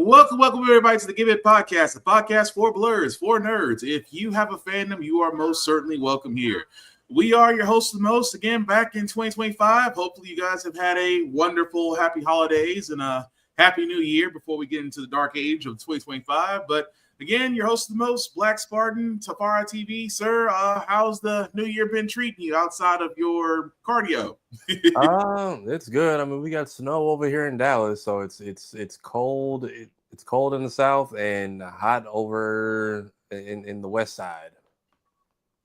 Welcome everybody to the Give It Podcast, a podcast for blurs, for nerds. If you have a fandom, you are most certainly welcome here. We are your hosts of the most, again, back in 2025. Hopefully you guys have had a wonderful, happy holidays and a happy new year before we get into the dark age of 2025. But again, your host of the most, Black Spartan, Tafara TV. Sir, how's the new year been treating you outside of your cardio? It's good. I mean, we got snow over here in Dallas, so it's cold. It's cold in the south and hot over in the west side.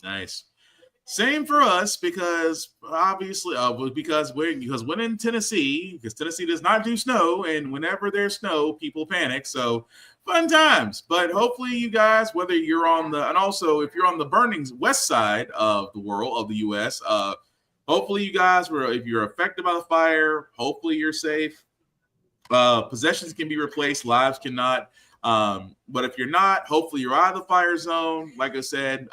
Nice. Same for us, because obviously, because we're in Tennessee, because Tennessee does not do snow, and whenever there's snow, people panic. So fun times. But hopefully, you guys, whether you're on the, and also if you're on the burning west side of the world of the U.S., hopefully you guys if you're affected by the fire, hopefully you're safe. Possessions can be replaced, lives cannot. But if you're not, hopefully you're out of the fire zone. Like I said,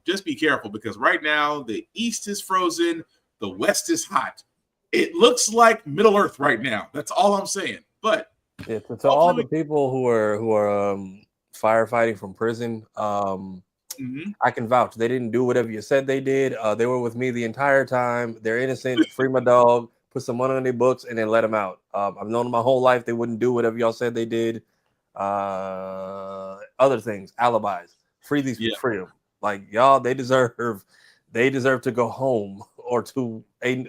just be careful, because right now the east is frozen, the west is hot. It looks like Middle Earth right now. That's all I'm saying. But yeah, to all the people who are firefighting from prison, I can vouch. They didn't do whatever you said they did. They were with me the entire time. They're innocent. Free my dog. Put some money on their books and then let them out. I've known them my whole life. They wouldn't do whatever y'all said they did. Other things, alibis. Free these people. Free them. Like, y'all, they deserve to go home or to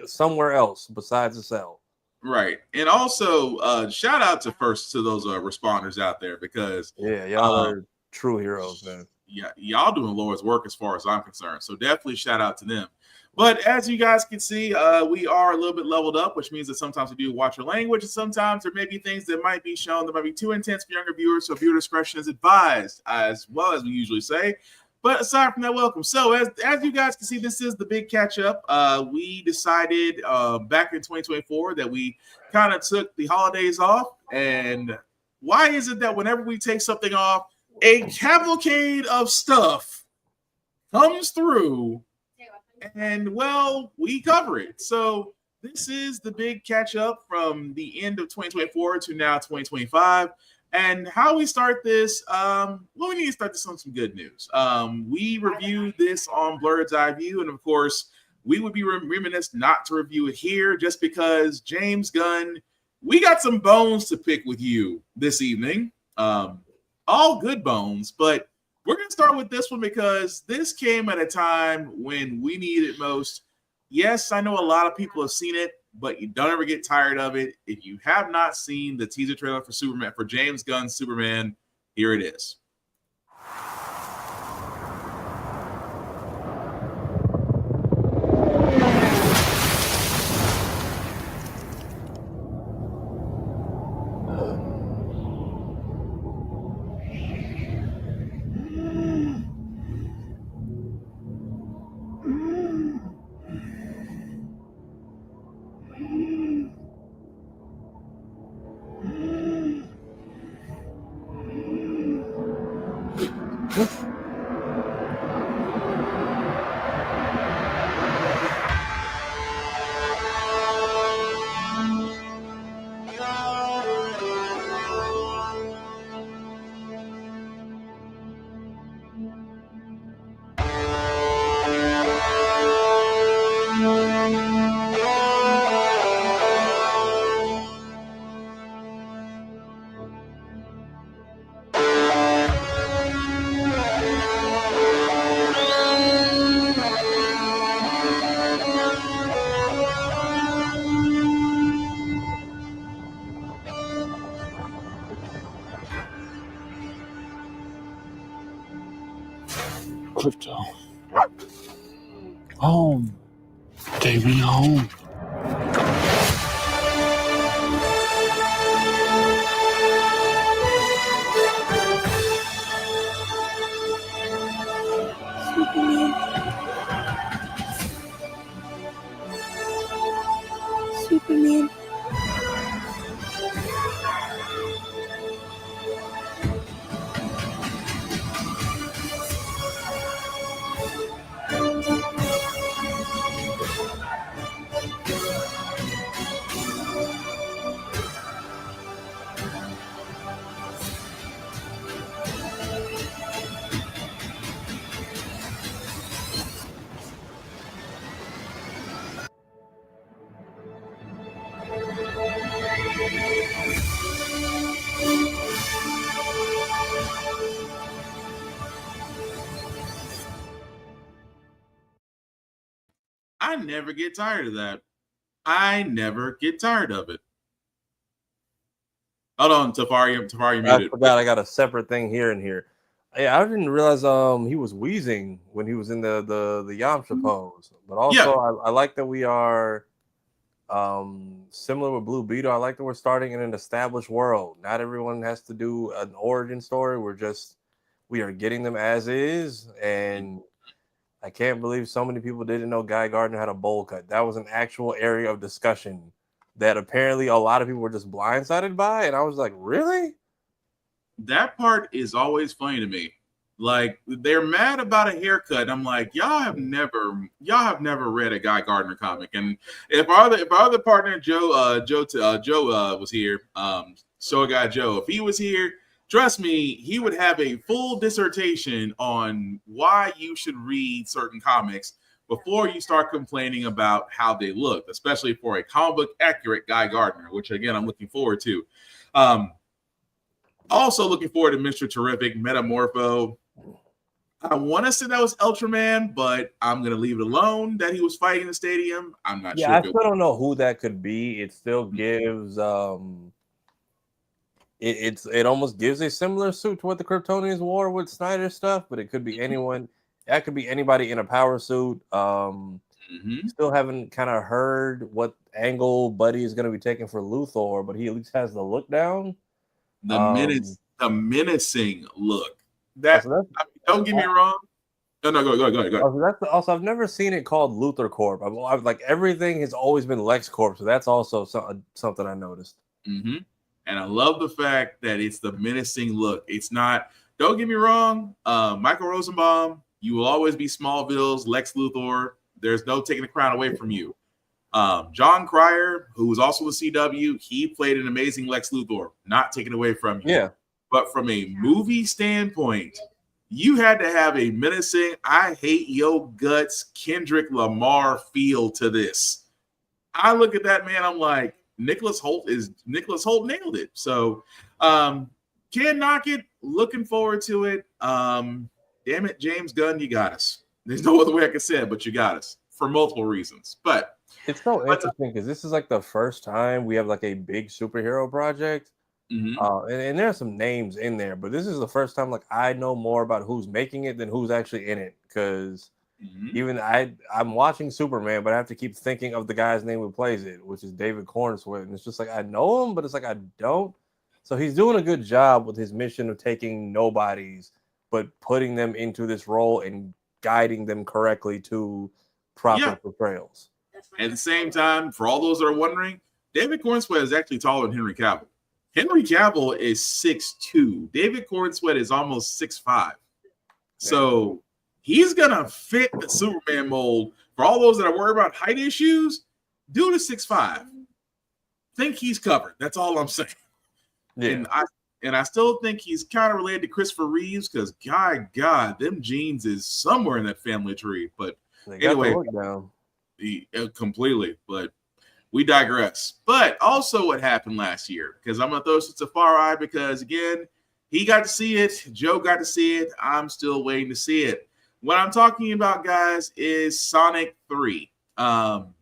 somewhere else besides the cell. Right. And also, shout out to those responders out there, because y'all are true heroes, man. Yeah, y'all doing Lord's work as far as I'm concerned. So definitely shout out to them. But as you guys can see, we are a little bit leveled up, which means that sometimes we do watch our language, and sometimes there may be things that might be shown that might be too intense for younger viewers. So viewer discretion is advised, as well, as we usually say. But aside from that, welcome. So as you guys can see, this is the big catch up. We decided back in 2024 that we kind of took the holidays off. And why is it that whenever we take something off, a cavalcade of stuff comes through, and well, we cover it. So this is the big catch up from the end of 2024 to now 2025. And how we start this, we need to start this on some good news. We reviewed this on Blurred's Eye View, and of course, we would be remiss not to review it here, just because James Gunn, we got some bones to pick with you this evening. All good bones, but we're going to start with this one because this came at a time when we needed it most. Yes, I know a lot of people have seen it, but you don't ever get tired of it. If you have not seen the teaser trailer for Superman, for James Gunn's Superman, here it is. Crypto. Home. Take me home. Superman. I never get tired of that. I never get tired of it. Hold on, Tafari muted. I forgot I got a separate thing here and here. Yeah, I didn't realize he was wheezing when he was in the Yamcha pose. But also I like that we are similar with Blue Beetle. I like that we're starting in an established world. Not everyone has to do an origin story. We are getting them as is, and I can't believe so many people didn't know Guy Gardner had a bowl cut. That was an actual area of discussion that apparently a lot of people were just blindsided by, and I was like, really? That part is always funny to me. Like, they're mad about a haircut. I'm like, y'all have never read a Guy Gardner comic. And if our other partner Joe was here, Show Guy Joe, if he was here, trust me, he would have a full dissertation on why you should read certain comics before you start complaining about how they look, especially for a comic book accurate Guy Gardner, which again I'm looking forward to. Also looking forward to Mr. Terrific Metamorpho. I want to say that was Ultraman, but I'm going to leave it alone that he was fighting in the stadium. I'm not sure. Yeah, I still don't know who that could be. It still gives it almost gives a similar suit to what the Kryptonians wore with Snyder stuff, but it could be anyone. That could be anybody in a power suit. Still haven't kind of heard what angle Buddy is going to be taking for Luthor, but he at least has the look down. The menacing look. Don't get me wrong. No, go ahead. Also, I've never seen it called Luthor Corp. I've like everything has always been Lex Corp, so that's also something I noticed. And I love the fact that it's the menacing look. It's not. Don't get me wrong. Michael Rosenbaum, you will always be Smallville's Lex Luthor. There's no taking the crown away from you. John Cryer, who was also with CW, he played an amazing Lex Luthor. Not taken away from you. Yeah. But from a movie standpoint, you had to have a menacing, I hate your guts, Kendrick Lamar feel to this. I look at that man, I'm like, Nicholas Hoult nailed it. So can't knock it. Looking forward to it. Damn it, James Gunn, you got us. There's no other way I can say it, but you got us for multiple reasons. But it's so interesting because this is like the first time we have like a big superhero project. And there are some names in there, but this is the first time like I know more about who's making it than who's actually in it. Because even I'm watching Superman, but I have to keep thinking of the guy's name who plays it, which is David Cornswet. And it's just like I know him, but it's like I don't. So he's doing a good job with his mission of taking nobodies, but putting them into this role and guiding them correctly to proper portrayals. At the same time, for all those that are wondering, David Cornswet is actually taller than Henry Cavill. Henry Cavill is 6'2". David Cornswet is almost 6'5". So he's gonna fit the Superman mold. For all those that are worried about height issues, dude is 6'5". Think he's covered. That's all I'm saying. Yeah. And I still think he's kind of related to Christopher Reeves because God, them genes is somewhere in that family tree. But anyway, completely. But we digress. But also what happened last year, because I'm going to throw this to Far Eye because, again, he got to see it. Joe got to see it. I'm still waiting to see it. What I'm talking about, guys, is Sonic 3. I'm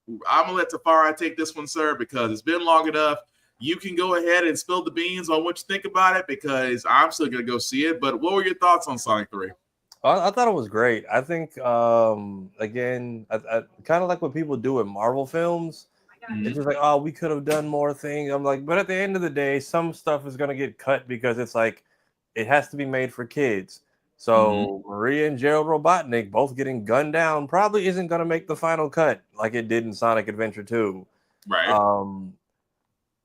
going to let Tafari take this one, sir, because it's been long enough. You can go ahead and spill the beans on what you think about it because I'm still going to go see it. But what were your thoughts on Sonic 3? I thought it was great. I think, again, I kind of like what people do in Marvel films. It's just like, oh, we could have done more things. I'm like, but at the end of the day, some stuff is going to get cut because it's like, it has to be made for kids. So Maria and Gerald Robotnik both getting gunned down probably isn't going to make the final cut like it did in Sonic Adventure 2. Right.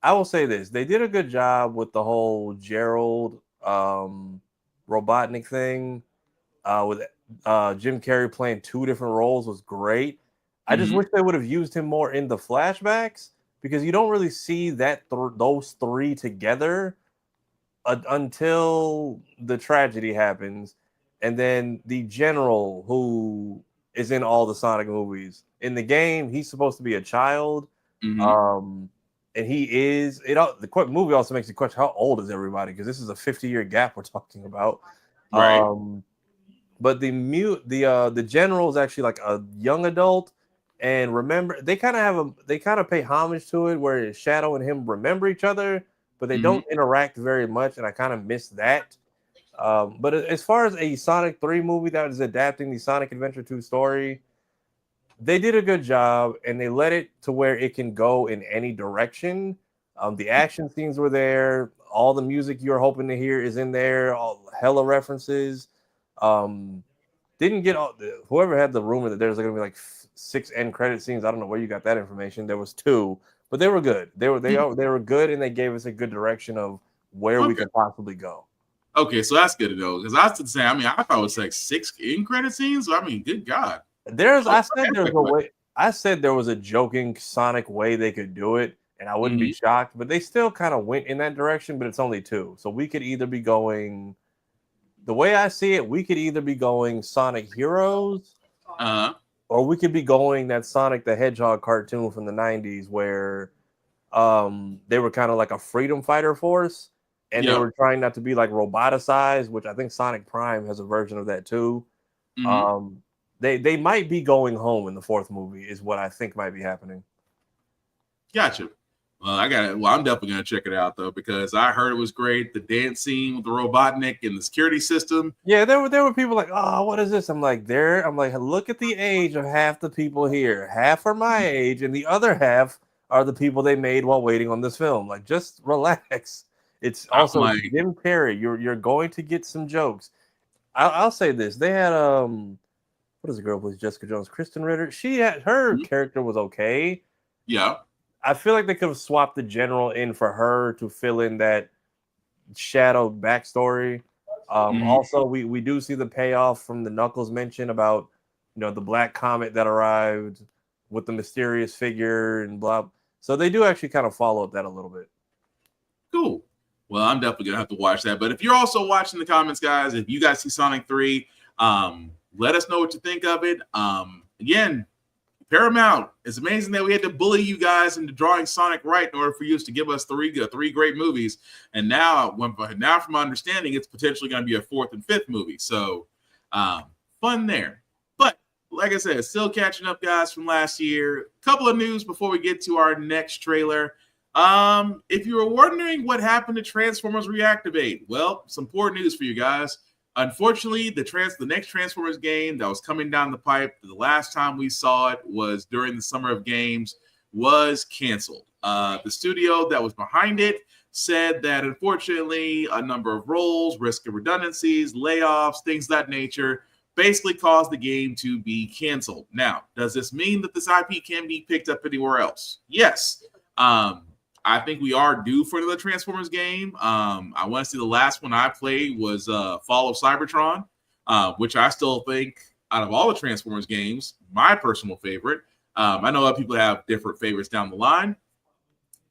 I will say this. They did a good job with the whole Gerald Robotnik thing. With Jim Carrey playing two different roles was great. I just wish they would have used him more in the flashbacks because you don't really see that those three together until the tragedy happens. And then the general who is in all the Sonic movies. In the game, he's supposed to be a child. And he is. The movie also makes you question how old is everybody because this is a 50-year gap we're talking about. Right. But the general is actually like a young adult, and remember they kind of pay homage to it where Shadow and him remember each other, but they don't interact very much, and I kind of miss that. But as far as a Sonic 3 movie that is adapting the Sonic Adventure 2 story, they did a good job, and they let it to where it can go in any direction. The action scenes were there. All the music you're hoping to hear is in there. All hella references. Didn't get whoever had the rumor that there's going to be like 6 end credit scenes. I don't know where you got that information. There was 2, but they were good. They were good, and they gave us a good direction of where we could possibly go. Okay, so that's good to know, because I was saying, I mean, I thought it was like 6 end credit scenes. So, I mean, good God. I said there was a joking Sonic way they could do it, and I wouldn't be shocked, but they still kind of went in that direction, but it's only 2. So we could either be going, the way I see it, we could either be going Sonic Heroes, or we could be going that Sonic the Hedgehog cartoon from the 90s where they were kind of like a freedom fighter force, and they were trying not to be like roboticized, which I think Sonic Prime has a version of that too. They might be going home in the 4th movie is what I think might be happening. Gotcha. I'm definitely gonna check it out though, because I heard it was great. The dance scene with the Robotnik and the security system. Yeah, there were people like, oh, what is this? I'm like, look at the age of half the people here. Half are my age, and the other half are the people they made while waiting on this film. Like, just relax. It's also Jim Carrey. You're going to get some jokes. I'll say this: they had what is the girl who plays Jessica Jones? Kristen Ritter. Her character was okay. Yeah. I feel like they could have swapped the general in for her to fill in that Shadow backstory. Also, we do see the payoff from the Knuckles mention about the Black Comet that arrived with the mysterious figure and blah. So they do actually kind of follow up that a little bit. Cool. Well, I'm definitely gonna have to watch that. But if you're also watching the comments, guys, if you guys see Sonic 3, let us know what you think of it. Again, Paramount, it's amazing that we had to bully you guys into drawing Sonic right in order for you to give us three great movies. And now from my understanding, it's potentially going to be a 4th and 5th movie. So fun there. But like I said, still catching up, guys, from last year. Couple of news before we get to our next trailer. If you were wondering what happened to Transformers Reactivate, well, some poor news for you guys. Unfortunately, the next Transformers game that was coming down the pipe, the last time we saw it was during the Summer of Games, was canceled. The studio that was behind it said that, unfortunately, a number of roles, risk of redundancies, layoffs, things of that nature, basically caused the game to be canceled. Now, does this mean that this IP can be picked up anywhere else? Yes. I think we are due for another Transformers game. I want to see the last one I played was Fall of Cybertron, which I still think, out of all the Transformers games, my personal favorite. I know other people have different favorites down the line,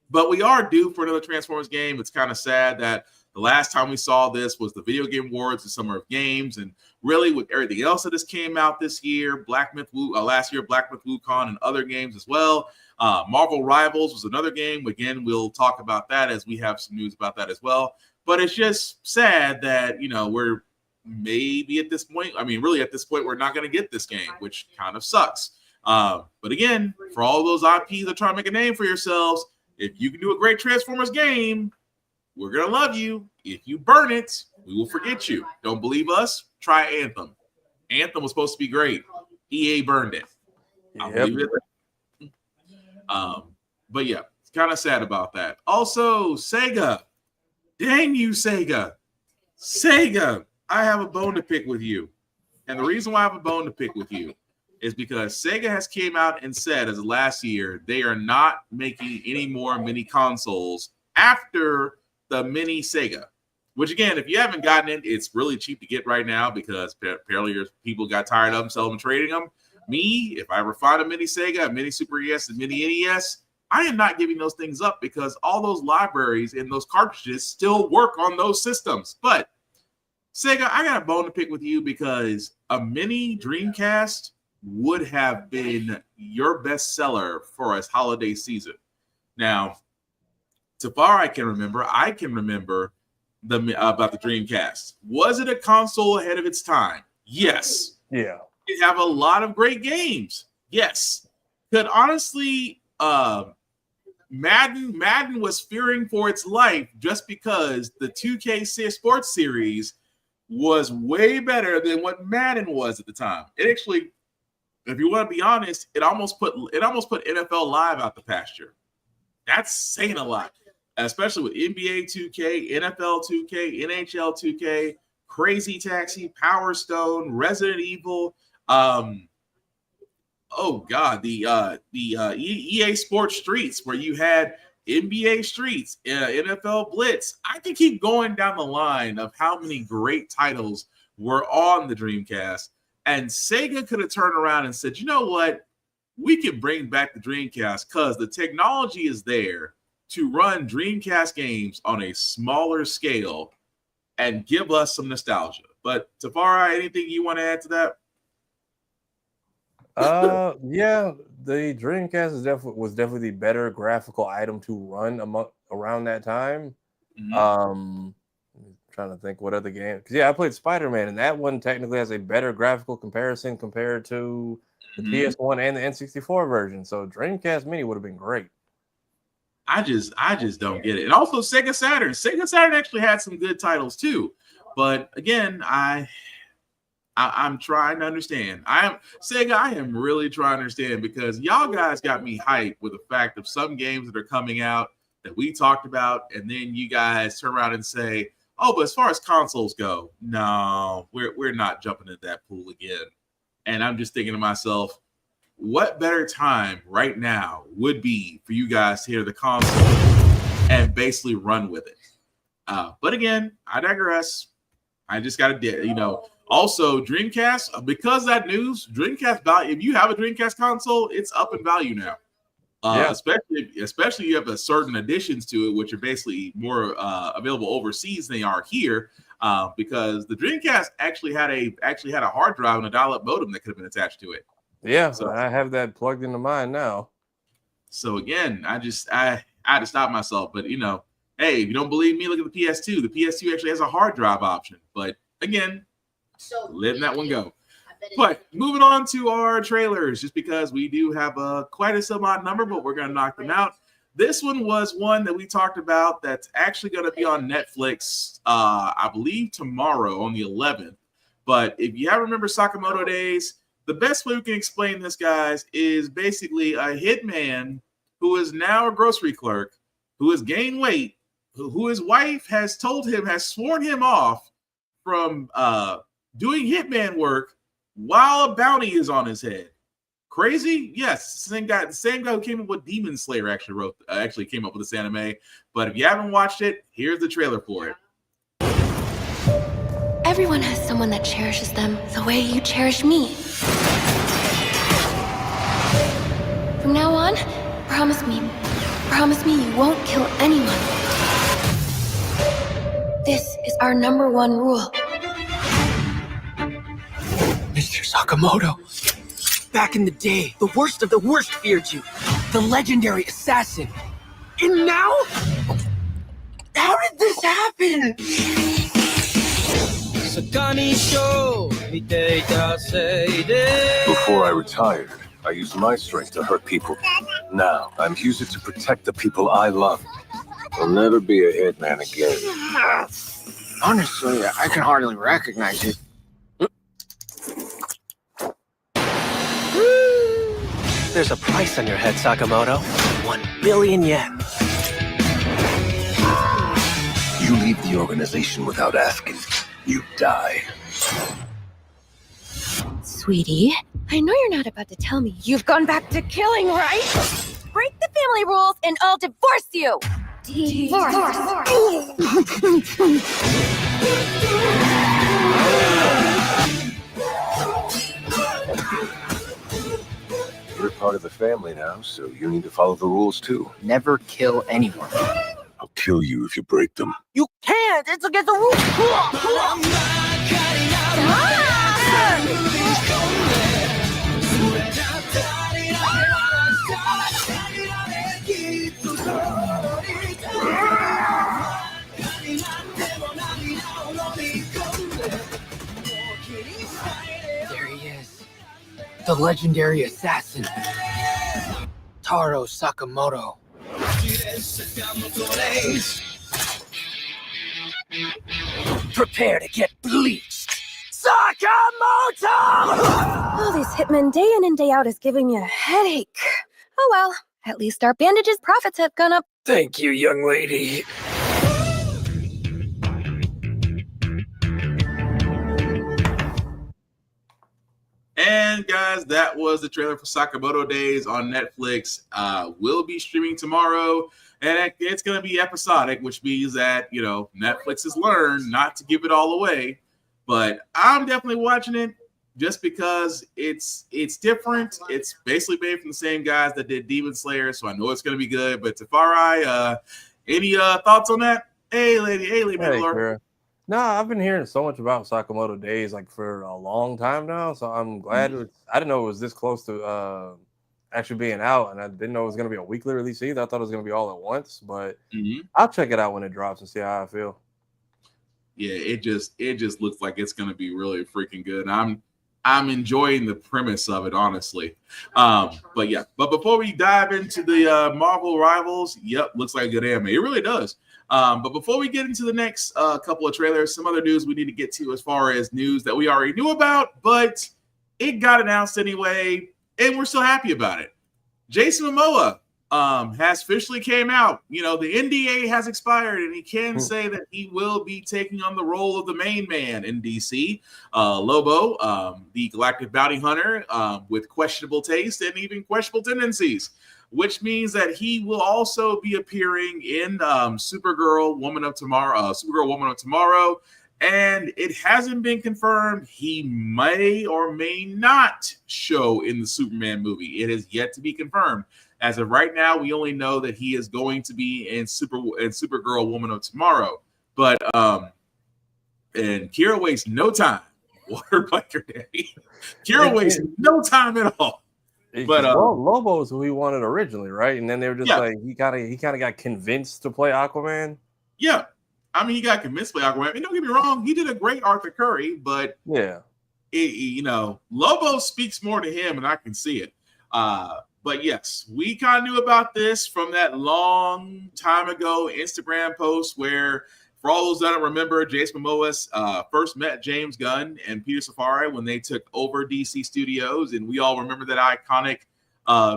but we are due for another Transformers game. It's kind of sad that the last time we saw this was the Video Game Awards, the Summer of Games, and really with everything else that has came out this year, last year, Black Myth Wukong and other games as well. Marvel Rivals was another game. Again, we'll talk about that as we have some news about that as well. But it's just sad that, we're maybe at this point, really at this point, we're not going to get this game, which kind of sucks. But again, for all those IPs that try to make a name for yourselves, if you can do a great Transformers game, we're going to love you. If you burn it, we will forget you. Don't believe us? Try Anthem. Anthem was supposed to be great. EA burned it. I'll believe it. But yeah, it's kind of sad about that. Also, Sega. Dang you, Sega. Sega, I have a bone to pick with you. And the reason why I have a bone to pick with you is because Sega has came out and said as of last year, they are not making any more mini consoles after the mini Sega. Which again, if you haven't gotten it, it's really cheap to get right now because apparently people got tired of them, selling and trading them. Me, if I ever find a mini Sega, a mini Super NES, and mini NES, I am not giving those things up because all those libraries and those cartridges still work on those systems. But Sega, I got a bone to pick with you because a mini Dreamcast would have been your best seller for a holiday season. Now, so far I can remember about the Dreamcast. Was it a console ahead of its time? Yes. Yeah. It have a lot of great games. Yes. could honestly, Madden was fearing for its life just because the 2K Sports Series was way better than what Madden was at the time. It actually, if you want to be honest, it almost put NFL Live out the pasture. That's saying a lot, especially with NBA 2K, NFL 2K, NHL 2K, Crazy Taxi, Power Stone, Resident Evil. Oh God, the EA Sports Streets, where you had NBA Streets, NFL Blitz. I can keep going down the line of how many great titles were on the Dreamcast. And Sega could have turned around and said, you know what? We can bring back the Dreamcast because the technology is there to run Dreamcast games on a smaller scale and give us some nostalgia. But Tafara, anything you want to add to that? Yeah, the Dreamcast was definitely the better graphical item to run around that time. I'm trying to think what other game, because I played Spider-Man, and that one technically has a better graphical comparison compared to the PS1 and the N64 version. So Dreamcast Mini would have been great. I just don't get it. And also Sega Saturn. Sega Saturn actually had some good titles too, but again, I'm trying to understand. I am really trying to understand, because y'all guys got me hyped with the fact of some games that are coming out that we talked about, and then you guys turn around and say, "Oh, but as far as consoles go, no, we're not jumping into that pool again." And I'm just thinking to myself, what better time right now would be for you guys to hear the console and basically run with it? But again, I digress. I just got to, also Dreamcast, because of that news, Dreamcast value, if you have a Dreamcast console, it's up in value now. Especially you have a certain additions to it, which are basically more available overseas than they are here, because the Dreamcast actually had a hard drive and a dial-up modem that could have been attached to it. Yeah, so I have that plugged into mine now. So again, I had to stop myself. But hey, if you don't believe me, look at the PS2. The PS2 actually has a hard drive option. But again, letting that one go. But moving on to our trailers, just because we do have quite a some-odd number, but we're going to knock them out. This one was one that we talked about that's actually going to be on Netflix, I believe, tomorrow on the 11th. But if you haven't remembered Sakamoto Days, the best way we can explain this, guys, is basically a hitman who is now a grocery clerk, who has gained weight, who his wife has sworn him off from doing hitman work while a bounty is on his head. Crazy? Yes, same guy who came up with Demon Slayer actually came up with this anime. But if you haven't watched it, here's the trailer for it. Everyone has someone that cherishes them the way you cherish me. From now on, promise me you won't kill anyone. This is our #1 rule. Mr. Sakamoto, back in the day, the worst of the worst feared you. The legendary assassin. And now? How did this happen? Before I retired, I used my strength to hurt people. Now, I'm using it to protect the people I love. I'll never be a hitman again. Honestly, I can hardly recognize it. There's a price on your head, Sakamoto. 1 billion yen. You leave the organization without asking, you die. Sweetie, I know you're not about to tell me you've gone back to killing, right? Break the family rules and I'll divorce you! Divorce! You're part of the family now, so you need to follow the rules too. Never kill anyone. I'll kill you if you break them. You can't! It's against the rules! There he is. The legendary assassin. Taro Sakamoto. Prepare to get bleached. Sakamoto! All these hitmen day in and day out is giving me a headache. Oh well, at least our bandages profits have gone up. Thank you, young lady. And guys, that was the trailer for Sakamoto Days on Netflix. Will be streaming tomorrow, and it's going to be episodic, which means that, you know, Netflix has learned not to give it all away. But I'm definitely watching it just because it's different. It's basically made from the same guys that did Demon Slayer, so I know it's going to be good. But Tafari, any thoughts on that? Hey, lady, Mandalore. No, I've been hearing so much about Sakamoto Days like for a long time now, so I'm glad. I didn't know it was this close to actually being out, and I didn't know it was going to be a weekly release either. I thought it was going to be all at once, but I'll check it out when it drops and see how I feel. Yeah, it just looks like it's going to be really freaking good. I'm enjoying the premise of it, honestly. But before we dive into the Marvel Rivals, looks like a good anime. It really does. But before we get into the next couple of trailers, some other news we need to get to as far as news that we already knew about, but it got announced anyway, and we're still happy about it. Jason Momoa has officially came out. You know, the NDA has expired, and he can say that he will be taking on the role of the main man in DC, Lobo, the Galactic Bounty Hunter, with questionable taste and even questionable tendencies, which means that he will also be appearing in Supergirl, Woman of Tomorrow, and it hasn't been confirmed. He may or may not show in the Superman movie. It is yet to be confirmed. As of right now, we only know that he is going to be in Supergirl, Woman of Tomorrow. But and Kira wastes no time. Water Biker Daddy. Kira wastes no time at all. But Lobo is who he wanted originally, right? And then they were just like, he kind of got convinced to play Aquaman. Yeah, I mean, he got convinced to play Aquaman. And don't get me wrong, he did a great Arthur Curry, but Lobo speaks more to him, and I can see it. But yes, we kind of knew about this from that long time ago Instagram post where, for all those that don't remember, Jason Momoa first met James Gunn and Peter Safari when they took over DC Studios. And we all remember that iconic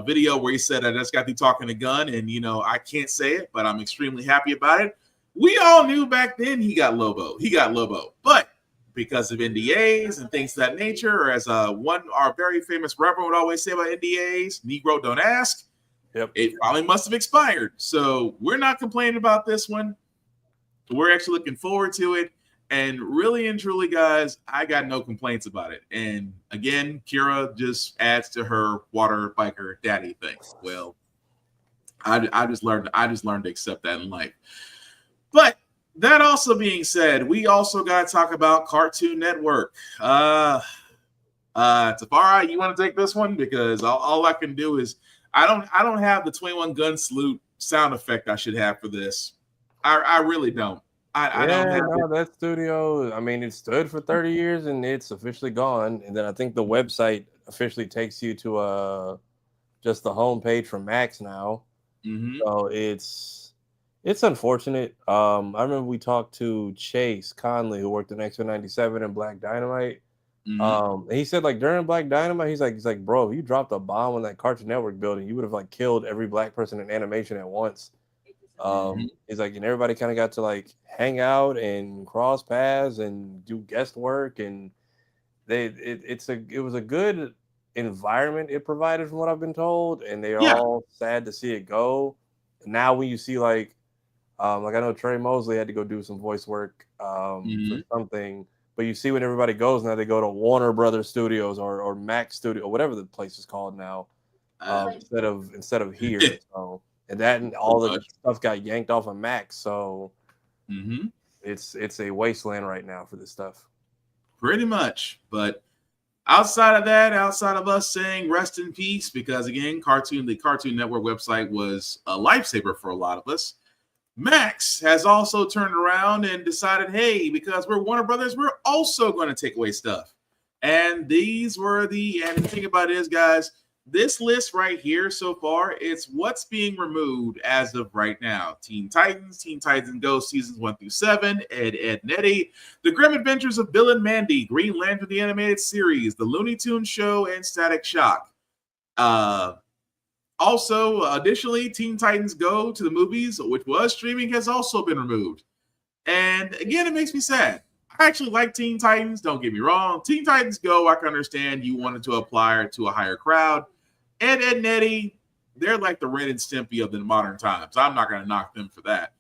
video where he said, I just got through talking to Gunn, and, you know, I can't say it, but I'm extremely happy about it. We all knew back then he got Lobo. But because of NDAs and things of that nature, or as our very famous rapper would always say about NDAs, Negro don't ask. It probably must have expired. So we're not complaining about this one. We're actually looking forward to it. And really and truly, guys, I got no complaints about it. And again, Kira just adds to her Water Biker Daddy thing. Well, I just learned to accept that in life. But that also being said, we also got to talk about Cartoon Network. Tafari, you want to take this one? Because all I can do is I don't have the 21 gun salute sound effect I should have for this. I really don't. I don't have that studio. I mean, it stood for 30 years and it's officially gone. And then I think the website officially takes you to just the homepage for Max now. So it's unfortunate. I remember we talked to Chase Conley, who worked in X-Men 97 and Black Dynamite. And he said, like, during Black Dynamite, he's like, bro, if you dropped a bomb on that Cartoon Network building, you would have like killed every black person in animation at once. He's like, and everybody kind of got to like hang out and cross paths and do guest work, and it was a good environment it provided from what I've been told, and they're all sad to see it go. And now when you see like I know Trey Mosley had to go do some voice work for something, but you see when everybody goes now, they go to Warner Brothers Studios or Max Studio or whatever the place is called now, instead of here. So. And all the stuff got yanked off of Max, so it's a wasteland right now for this stuff. Pretty much, but outside of us saying rest in peace, because again, the Cartoon Network website was a lifesaver for a lot of us. Max has also turned around and decided, hey, because we're Warner Brothers, we're also going to take away stuff. And and the thing about it is, guys, this list right here so far, it's what's being removed as of right now. Teen Titans Go seasons 1 through 7, Ed, Edd n Eddy, The Grim Adventures of Bill and Mandy, Green Lantern the Animated Series, The Looney Tunes Show, and Static Shock. Also, additionally, Teen Titans Go to the movies, which was streaming, has also been removed. And again, it makes me sad. I actually like Teen Titans, don't get me wrong. Teen Titans Go, I can understand you wanted to apply it to a higher crowd. Ed, Edd n Eddy, they're like the Ren and Stimpy of the modern times. I'm not going to knock them for that.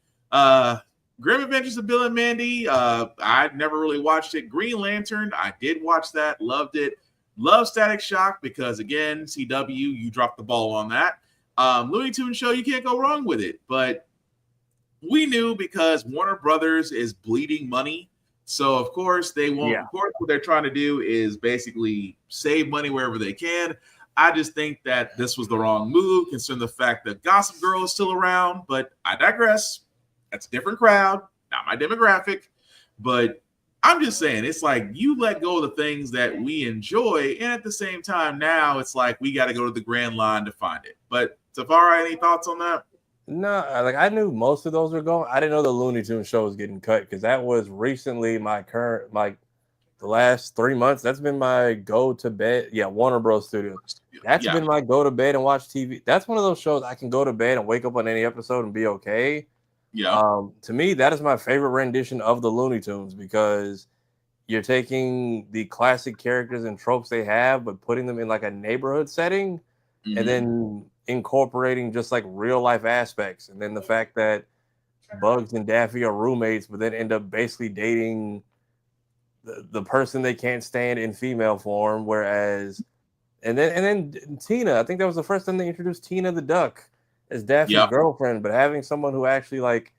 Grim Adventures of Bill and Mandy, I never really watched it. Green Lantern, I did watch that, loved it. Love Static Shock because, again, CW, you dropped the ball on that. Looney Tunes Show, you can't go wrong with it. But we knew because Warner Brothers is bleeding money. So, of course, they won't. Yeah. Of course, what they're trying to do is basically save money wherever they can. I just think that this was the wrong move, considering the fact that Gossip Girl is still around. But I digress. That's a different crowd, not my demographic. But I'm just saying, it's like you let go of the things that we enjoy. And at the same time, now it's like we got to go to the grand line to find it. But Tafara, any thoughts on that? No, like I knew most of those were going. I didn't know the Looney Tunes show was getting cut because that was recently the last 3 months. That's been my go to bed. Yeah, Warner Bros. Studios. That's been my go to bed and watch TV. That's one of those shows I can go to bed and wake up on any episode and be okay. Yeah. To me, that is my favorite rendition of the Looney Tunes because you're taking the classic characters and tropes they have, but putting them in like a neighborhood setting, and then incorporating just like real life aspects. And then the fact that Bugs and Daffy are roommates, but then end up basically dating the person they can't stand in female form. Whereas, and then Tina, I think that was the first time they introduced Tina the Duck as Daffy's girlfriend, but having someone who actually like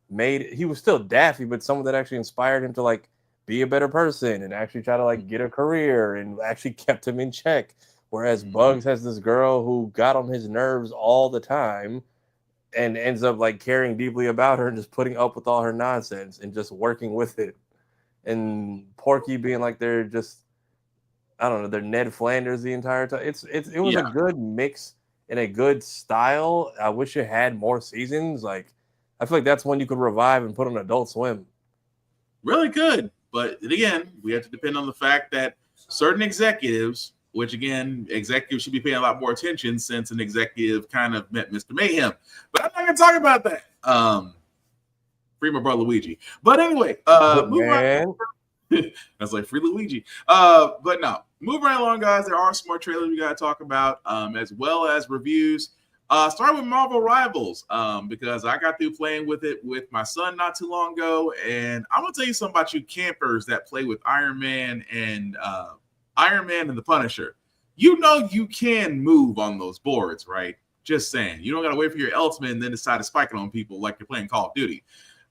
he was still Daffy, but someone that actually inspired him to like be a better person and actually try to like get a career and actually kept him in check. Whereas Bugs has this girl who got on his nerves all the time and ends up like caring deeply about her and just putting up with all her nonsense and just working with it. And Porky being like they're just, I don't know, they're Ned Flanders the entire time. It was a good mix and a good style. I wish it had more seasons. Like I feel like that's one you could revive and put on Adult Swim. Really good. But again, we have to depend on the fact that certain executives, which again, executives should be paying a lot more attention since an executive kind of met Mr. Mayhem. But I'm not going to talk about that. Free my brother Luigi. But anyway, move on. That's like free Luigi. But no, move right along, guys. There are some more trailers we got to talk about, as well as reviews. Start with Marvel Rivals, because I got through playing with it with my son not too long ago. And I'm going to tell you something about you campers that play with Iron Man and the Punisher. You know you can move on those boards, right? Just saying. You don't got to wait for your ultimate and then decide to spike it on people like you're playing Call of Duty.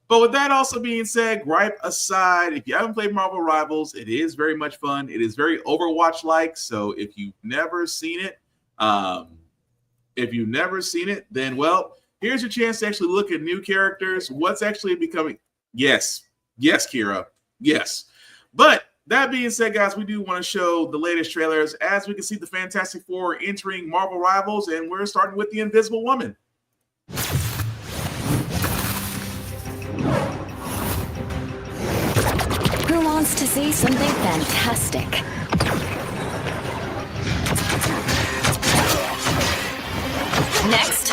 But with that also being said, gripe aside, if you haven't played Marvel Rivals, it is very much fun. It is very Overwatch-like. So if you've never seen it, then, well, here's your chance to actually look at new characters. What's actually becoming... Yes, Kira. Yes. But that being said, guys, we do want to show the latest trailers. As we can see, the Fantastic Four entering Marvel Rivals, and we're starting with the Invisible Woman. Who wants to see something fantastic? Next.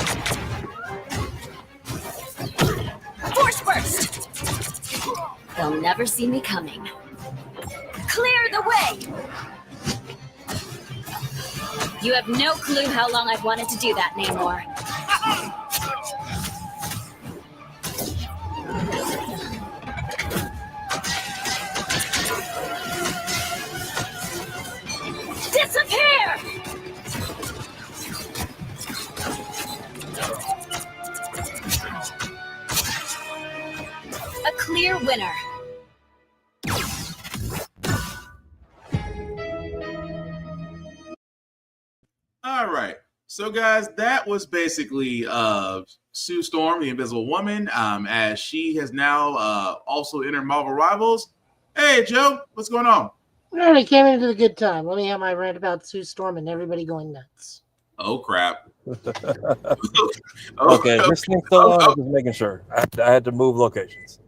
Force burst! They'll never see me coming. Clear the way! You have no clue how long I've wanted to do that, Namor. Disappear! A clear winner. All right. So, guys, that was basically Sue Storm, the Invisible Woman, as she has now also entered Marvel Rivals. Hey, Joe, what's going on? All right, I came into the good time. Let me have my rant about Sue Storm and everybody going nuts. Oh crap. Okay, this thing's still on. I'm just making sure. I had to move locations.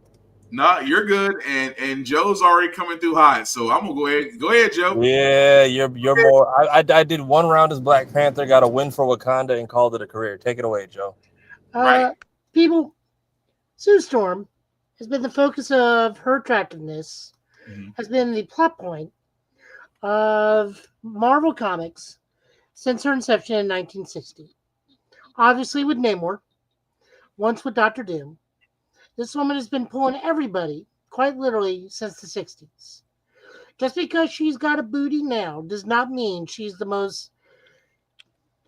Nah, you're good, and Joe's already coming through hot, so I'm gonna go ahead. Go ahead, Joe. Yeah, you're more. I did one round as Black Panther, got a win for Wakanda, and called it a career. Take it away, Joe. Right. People, Sue Storm has been the focus of her attractiveness, has been the plot point of Marvel Comics since her inception in 1960. Obviously with Namor, once with Doctor Doom. This woman has been pulling everybody, quite literally, since the 60s. Just because she's got a booty now does not mean she's the most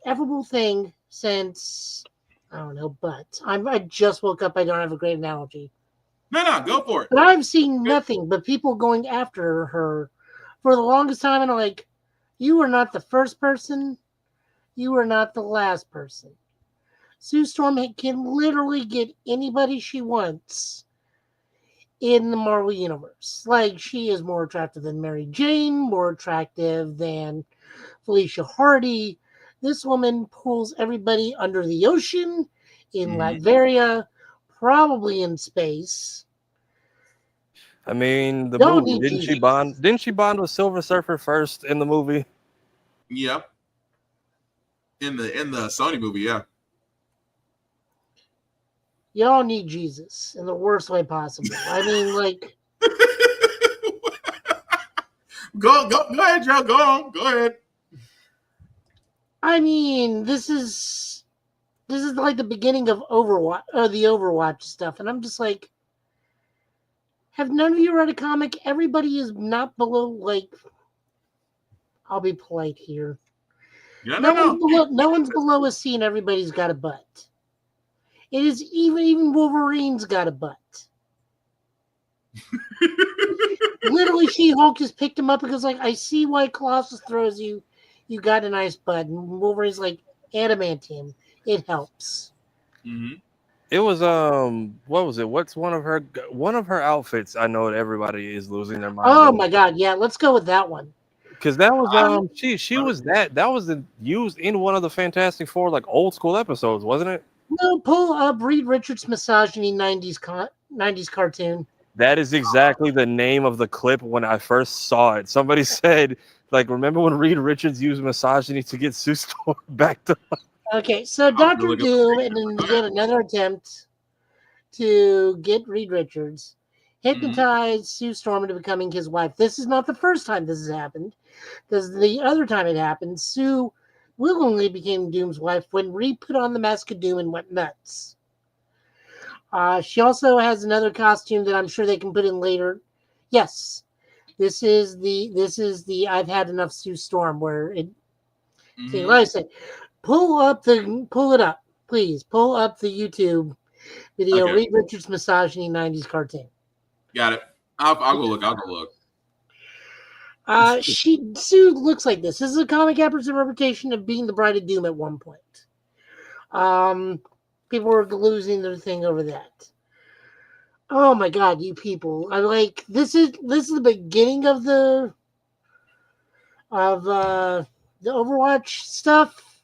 everable thing since, I don't know, butts. I just woke up. I don't have a great analogy. No, go for it. But I've seen nothing but people going after her for the longest time. And I'm like, you are not the first person. You are not the last person. Sue Storm can literally get anybody she wants in the Marvel Universe. Like, she is more attractive than Mary Jane, more attractive than Felicia Hardy. This woman pulls everybody under the ocean, in Latveria, probably in space. I mean, the movie, didn't she bond? Didn't she bond with Silver Surfer first in the movie? Yeah. In the Sony movie, yeah. Y'all need Jesus in the worst way possible. I mean, like, go ahead, Joe. Go on. Go ahead. I mean, this is like the beginning of Overwatch, or the Overwatch stuff, and I'm just like, have none of you read a comic? Everybody is not below, like, I'll be polite here. Yeah, no one's below a C, and everybody's got a butt. It is even Wolverine's got a butt. Literally, She-Hulk just picked him up because, like, I see why Colossus throws you. You got a nice butt, and Wolverine's like, adamantium. It helps. It was what was it? What's one of her outfits? I know that everybody is losing their mind. Oh my god, yeah, let's go with that one. Because that was she was that was used in one of the Fantastic Four, like, old school episodes, wasn't it? No, pull up Reed Richards' misogyny 90s cartoon. That is exactly the name of the clip when I first saw it. Somebody said, like, remember when Reed Richards used misogyny to get Sue Storm back to life? Okay, so Dr. Doom, and then again another attempt to get Reed Richards, hypnotize Sue Storm into becoming his wife. This is not the first time this has happened, because the other time it happened, Sue willingly became Doom's wife when Reed put on the mask of Doom and went nuts. She also has another costume that I'm sure they can put in later. Yes, this is the I've had enough Sue Storm where it. See, like I said, pull it up, please. Pull up the YouTube video. Okay. Reed Richards misogyny 90s cartoon. Got it. I'll go look. Sue looks like this. This is a comic actress reputation of being the Bride of Doom at one point. People were losing their thing over that. Oh my god, you people! I like this is the beginning of the Overwatch stuff,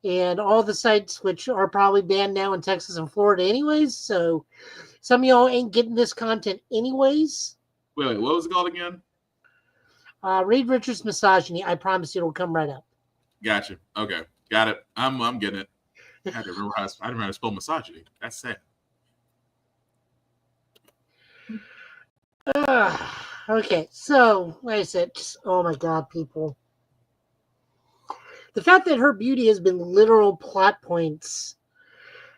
and all the sites which are probably banned now in Texas and Florida, anyways. So some of y'all ain't getting this content, anyways. Wait, what was it called again? Reed Richards misogyny. I promise you, it'll come right up. Gotcha. Okay, got it. I'm getting it. I had to remember how to spell misogyny. That's sad. Okay, so like I said, oh my god, people. The fact that her beauty has been literal plot points,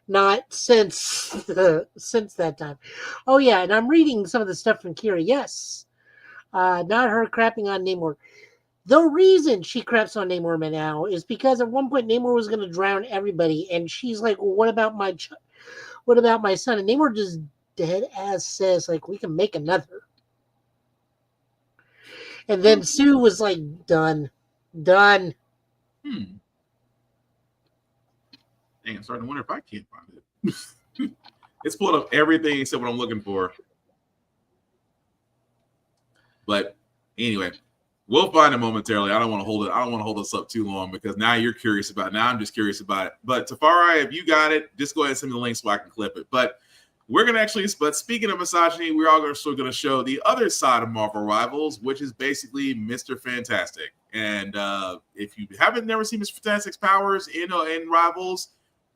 not since that time. Oh yeah, and I'm reading some of the stuff from Kira. Yes, not her crapping on Namor. The reason she craps on Namor now is because at one point Namor was going to drown everybody, and she's like, well, "What about my son?" And Namor just dead ass says, "Like, we can make another." And then Sue was like, "Done." Dang, I'm starting to wonder if I can't find it. It's pulled up everything except what I'm looking for. But anyway, We'll find it momentarily. I don't want to hold it. I don't want to hold us up too long because now you're curious about it. Now I'm just curious about it. But Tafari, if you got it, just go ahead and send me the link so I can clip it. But we're going to actually, but speaking of misogyny, we're all still going to show the other side of Marvel Rivals, which is basically Mr. Fantastic. And if you haven't never seen Mr. Fantastic's powers in Rivals,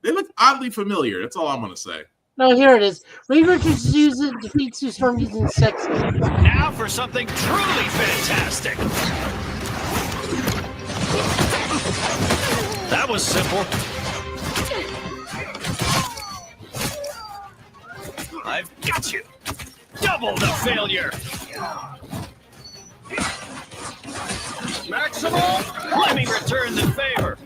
they look oddly familiar. That's all I'm going to say. No, here it is. Reed Richards defeats Sue Storm using sex. Now for something truly fantastic. That was simple. I've got you. Double the failure. Maximum. Let me return the favor.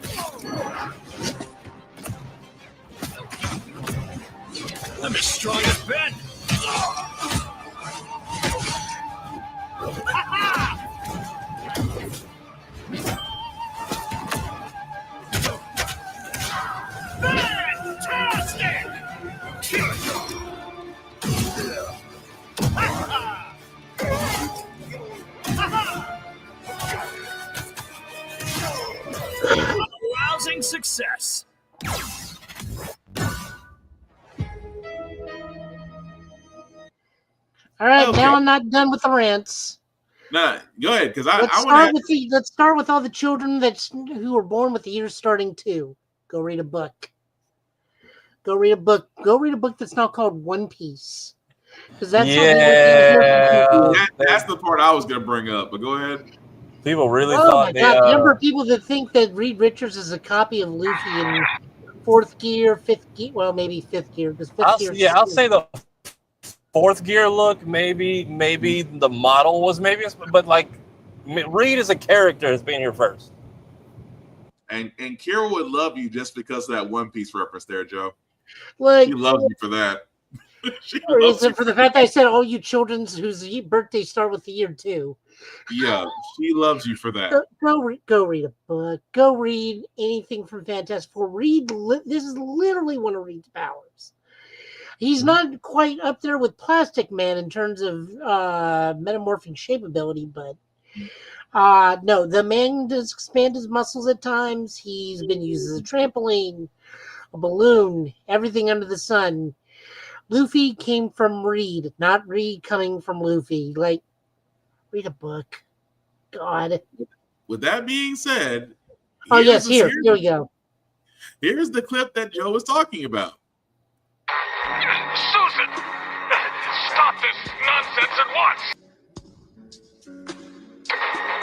I'm as strong as Ben. Fantastic! Rousing success. All right, Okay. now I'm not done with the rants. Nah, go ahead, because Let's start with all the children who were born with the years starting 2. Go read a book. Go read a book. Go read a book that's now called One Piece. Because that's that's the part I was going to bring up. But go ahead. People really oh thought my god! Remember people that think that Reed Richards is a copy of Luffy in 4th gear, 5th gear. Well, maybe 5th gear because 5th gear. Yeah, I'll say the 4th gear look. Maybe the model was but like Reed as a character has been here first. And Kira would love you just because of that One Piece reference there, Joe. Like, she loves you for that. Or is it for the fact that I said all you children whose birthdays start with the year 2? Yeah, she loves you for that. Go read a book. Go read anything from Fantastic Four. This is literally one of Reed's powers. He's not quite up there with Plastic Man in terms of metamorphing shape ability, but no, the man does expand his muscles at times. He's been used as a trampoline, a balloon, everything under the sun. Luffy came from Reed, not Reed coming from Luffy. Like, read a book. God. With that being said, oh yes, here we go. Here's the clip that Joe was talking about. Susan, stop this nonsense at once.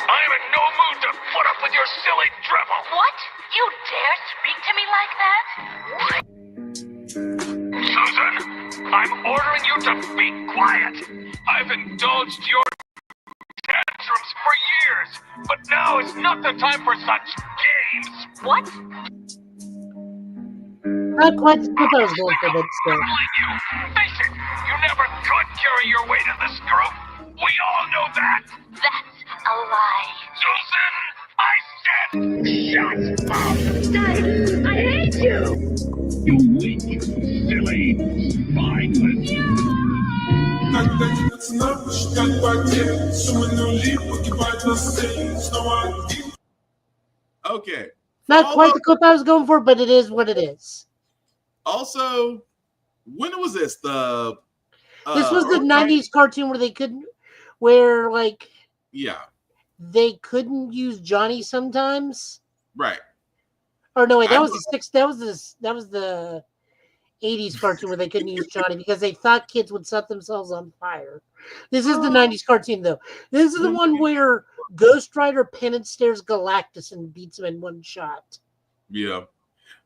I am in no mood to put up with your silly drivel. What? You dare speak to me like that? Susan, I'm ordering you to be quiet. I've indulged your tantrums for years, but now is not the time for such games. What? Not quite the clip I was going for, but still. Face it, you never could carry your weight in this group. We all know that. That's a lie. Susan, I said, shut up. Daddy, I hate you. You weak, silly, spineless. Okay. Not quite the clip I was going for, but it is what it is. Also, when was this? This was the 90s cartoon where they couldn't, they couldn't use Johnny sometimes. Right. Or no, wait, that was the 80s cartoon where they couldn't use Johnny because they thought kids would set themselves on fire. This is the 90s cartoon though. This is the one where Ghost Rider Penance stares Galactus and beats him in one shot. Yeah.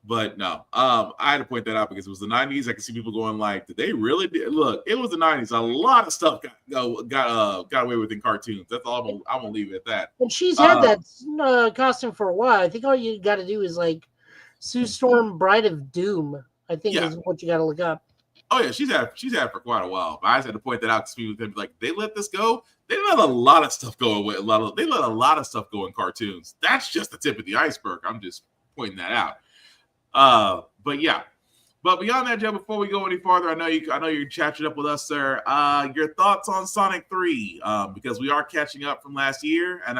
But no, I had to point that out because it was the 90s. I can see people going like, did they really look? It was the 90s. A lot of stuff got away with in cartoons. That's all. I'm gonna leave it at that. And she's had that costume for a while. I think all you got to do is like Sue Storm, Bride of Doom. I think is what you got to look up. Oh yeah, she's had for quite a while. But I just had to point that out because people would be like, they let this go. They let a lot of stuff go away. They let a lot of stuff go in cartoons. That's just the tip of the iceberg. I'm just pointing that out. But yeah, But beyond that, Joe, before we go any farther, I know you're catching up with us, sir. Your thoughts on Sonic 3, because we are catching up from last year, and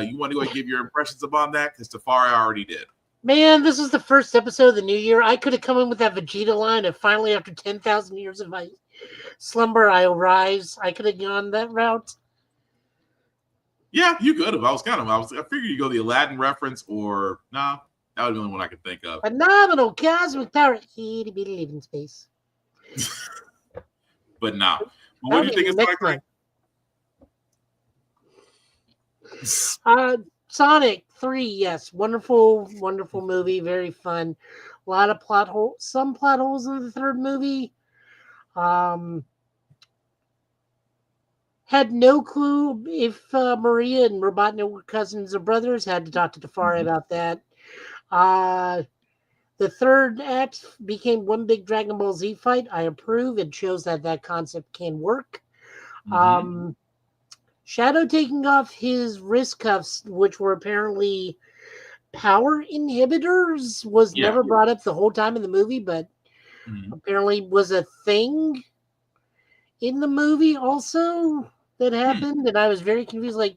you want to go and give your impressions upon that, because Tafari already did. Man, this is the first episode of the new year. I could have come in with that Vegeta line, and finally, after 10,000 years of my slumber, I arise. I could have gone that route. Yeah, you could have. I figured you go the Aladdin reference, or nah. That was the only one I could think of. Phenomenal cosmic power. Here to be living space. But nah. What do you think is Sonic? Sonic 3, yes. Wonderful, wonderful movie. Very fun. A lot of plot holes. Some plot holes in the third movie. Had no clue if Maria and Robotnik were cousins or brothers. Had to talk to Tafari about that. The third act became one big Dragon Ball Z fight. I approve. It shows that concept can work. Shadow taking off his wrist cuffs, which were apparently power inhibitors, was never brought up the whole time in the movie, but apparently was a thing in the movie also that happened. And I was very confused, like,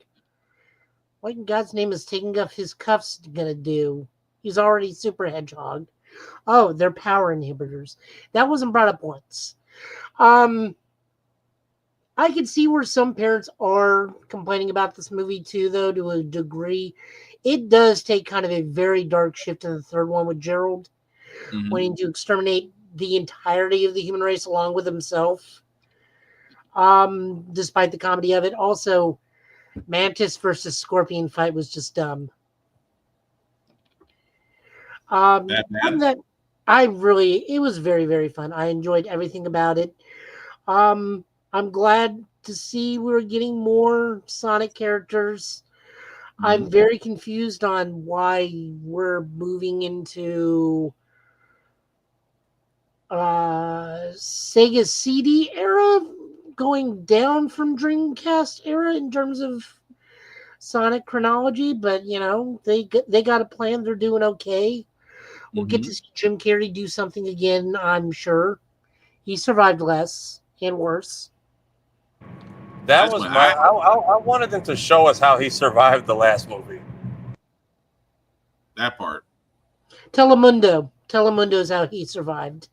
what in God's name is taking off his cuffs gonna do? He's already Super Hedgehog. Oh, they're power inhibitors. That wasn't brought up once. I could see where some parents are complaining about this movie too, though, to a degree. It does take kind of a very dark shift in the third one with Gerald wanting to exterminate the entirety of the human race along with himself. Despite the comedy of it. Also, Mantis versus Scorpion fight was just dumb. It was very, very fun. I enjoyed everything about it. I'm glad to see we're getting more Sonic characters. I'm very confused on why we're moving into Sega CD era, going down from Dreamcast era in terms of Sonic chronology, but they got a plan. They're doing okay. We'll get to see Jim Carrey do something again, I'm sure. He survived less and worse. That was I wanted them to show us how he survived the last movie. That part. Telemundo is how he survived.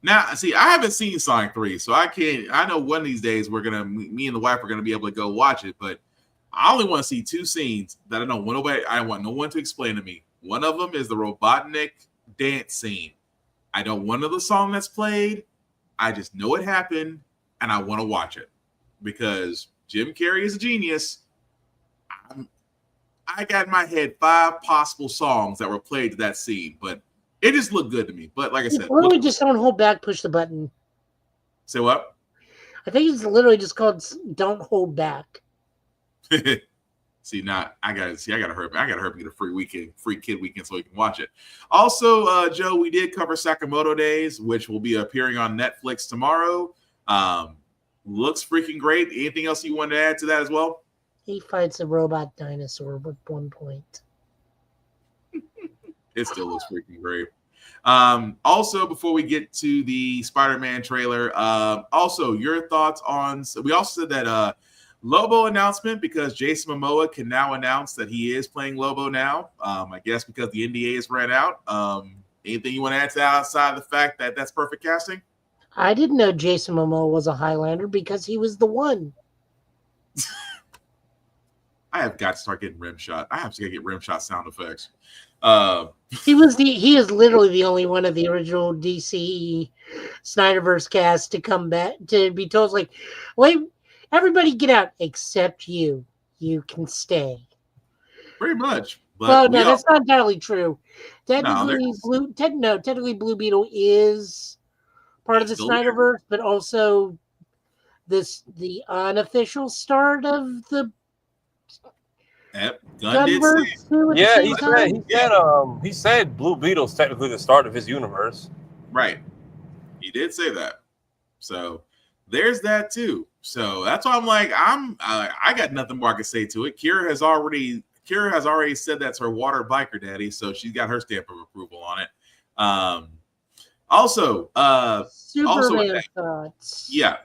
Now, see, I haven't seen Sonic 3, so I know one of these days me and the wife are gonna be able to go watch it, but I only want to see two scenes that I want no one to explain to me. One of them is the Robotnik dance scene. I don't want another song that's played. I just know it happened, and I want to watch it because Jim Carrey is a genius. I got in my head 5 possible songs that were played to that scene, but it just looked good to me. But like I said, literally just don't hold back, push the button. Say what? I think it's literally just called "Don't Hold Back." See, I gotta hurry. I gotta hurry and get a free kid weekend so we can watch it. Also, Joe, we did cover Sakamoto Days, which will be appearing on Netflix tomorrow. Looks freaking great. Anything else you wanted to add to that as well? He fights a robot dinosaur at one point. It still looks freaking great. Also, before we get to the Spider-Man trailer, also your thoughts on. We also said that Lobo announcement, because Jason Momoa can now announce that he is playing Lobo now. I guess because the NDAs ran out. Anything you want to add to that outside of the fact that that's perfect casting? I didn't know Jason Momoa was a Highlander because he was the one. I have got to start getting rim shot. I have to get rim shot sound effects. He is literally the only one of the original DC Snyderverse cast to come back, to be told, like, wait, everybody get out except you. You can stay. Pretty much. But well, no, that's not entirely true. Technically, Blue Beetle is part of the Snyderverse, but also the unofficial start of the Gunverse. He said Blue Beetle's technically the start of his universe. Right. He did say that. So there's that too. So that's why I'm like, I got nothing more I can say to it. Kira has already said that's her water biker daddy, so she's got her stamp of approval on it. Also, Superman thoughts. Yeah,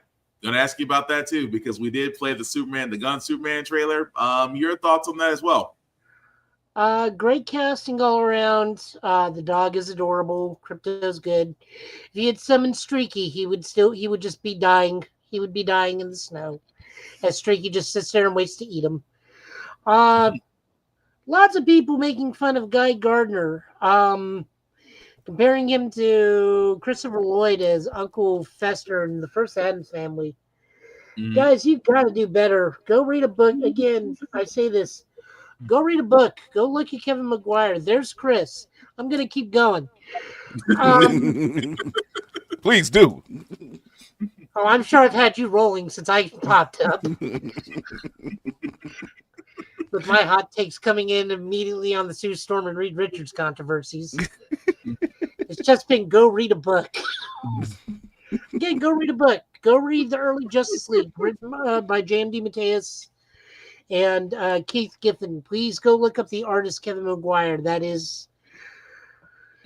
gonna ask you about that too because we did play the Gun Superman trailer. Your thoughts on that as well? Great casting all around. The dog is adorable. Crypto's good. If he had summoned Streaky, he would just be dying. He would be dying in the snow. As Streaky just sits there and waits to eat him. Lots of people making fun of Guy Gardner. Comparing him to Christopher Lloyd as Uncle Fester in the first Addams Family. Guys, you've got to do better. Go read a book. Again, I say this. Go read a book. Go look at Kevin Maguire. There's Chris. I'm going to keep going. Please do. Oh, I'm sure I've had you rolling since I popped up. With my hot takes coming in immediately on the Sue Storm and Reed Richards controversies. It's just been go read a book. Again, go read a book. Go read the early Justice League written by J.M.D. Mateus and Keith Giffen. Please go look up the artist Kevin Maguire. That is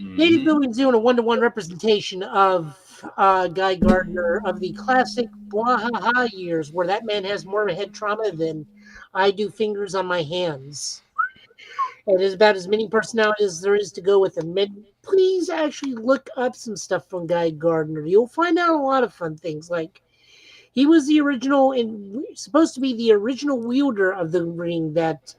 Native Building's doing a one-to-one representation of Guy Gardner of the classic Bwahaha years where that man has more of a head trauma than I do fingers on my hands. It is about as many personalities as there is to go with him. Please actually look up some stuff from Guy Gardner. You'll find out a lot of fun things. Like, he was the original and supposed to be the original wielder of the ring that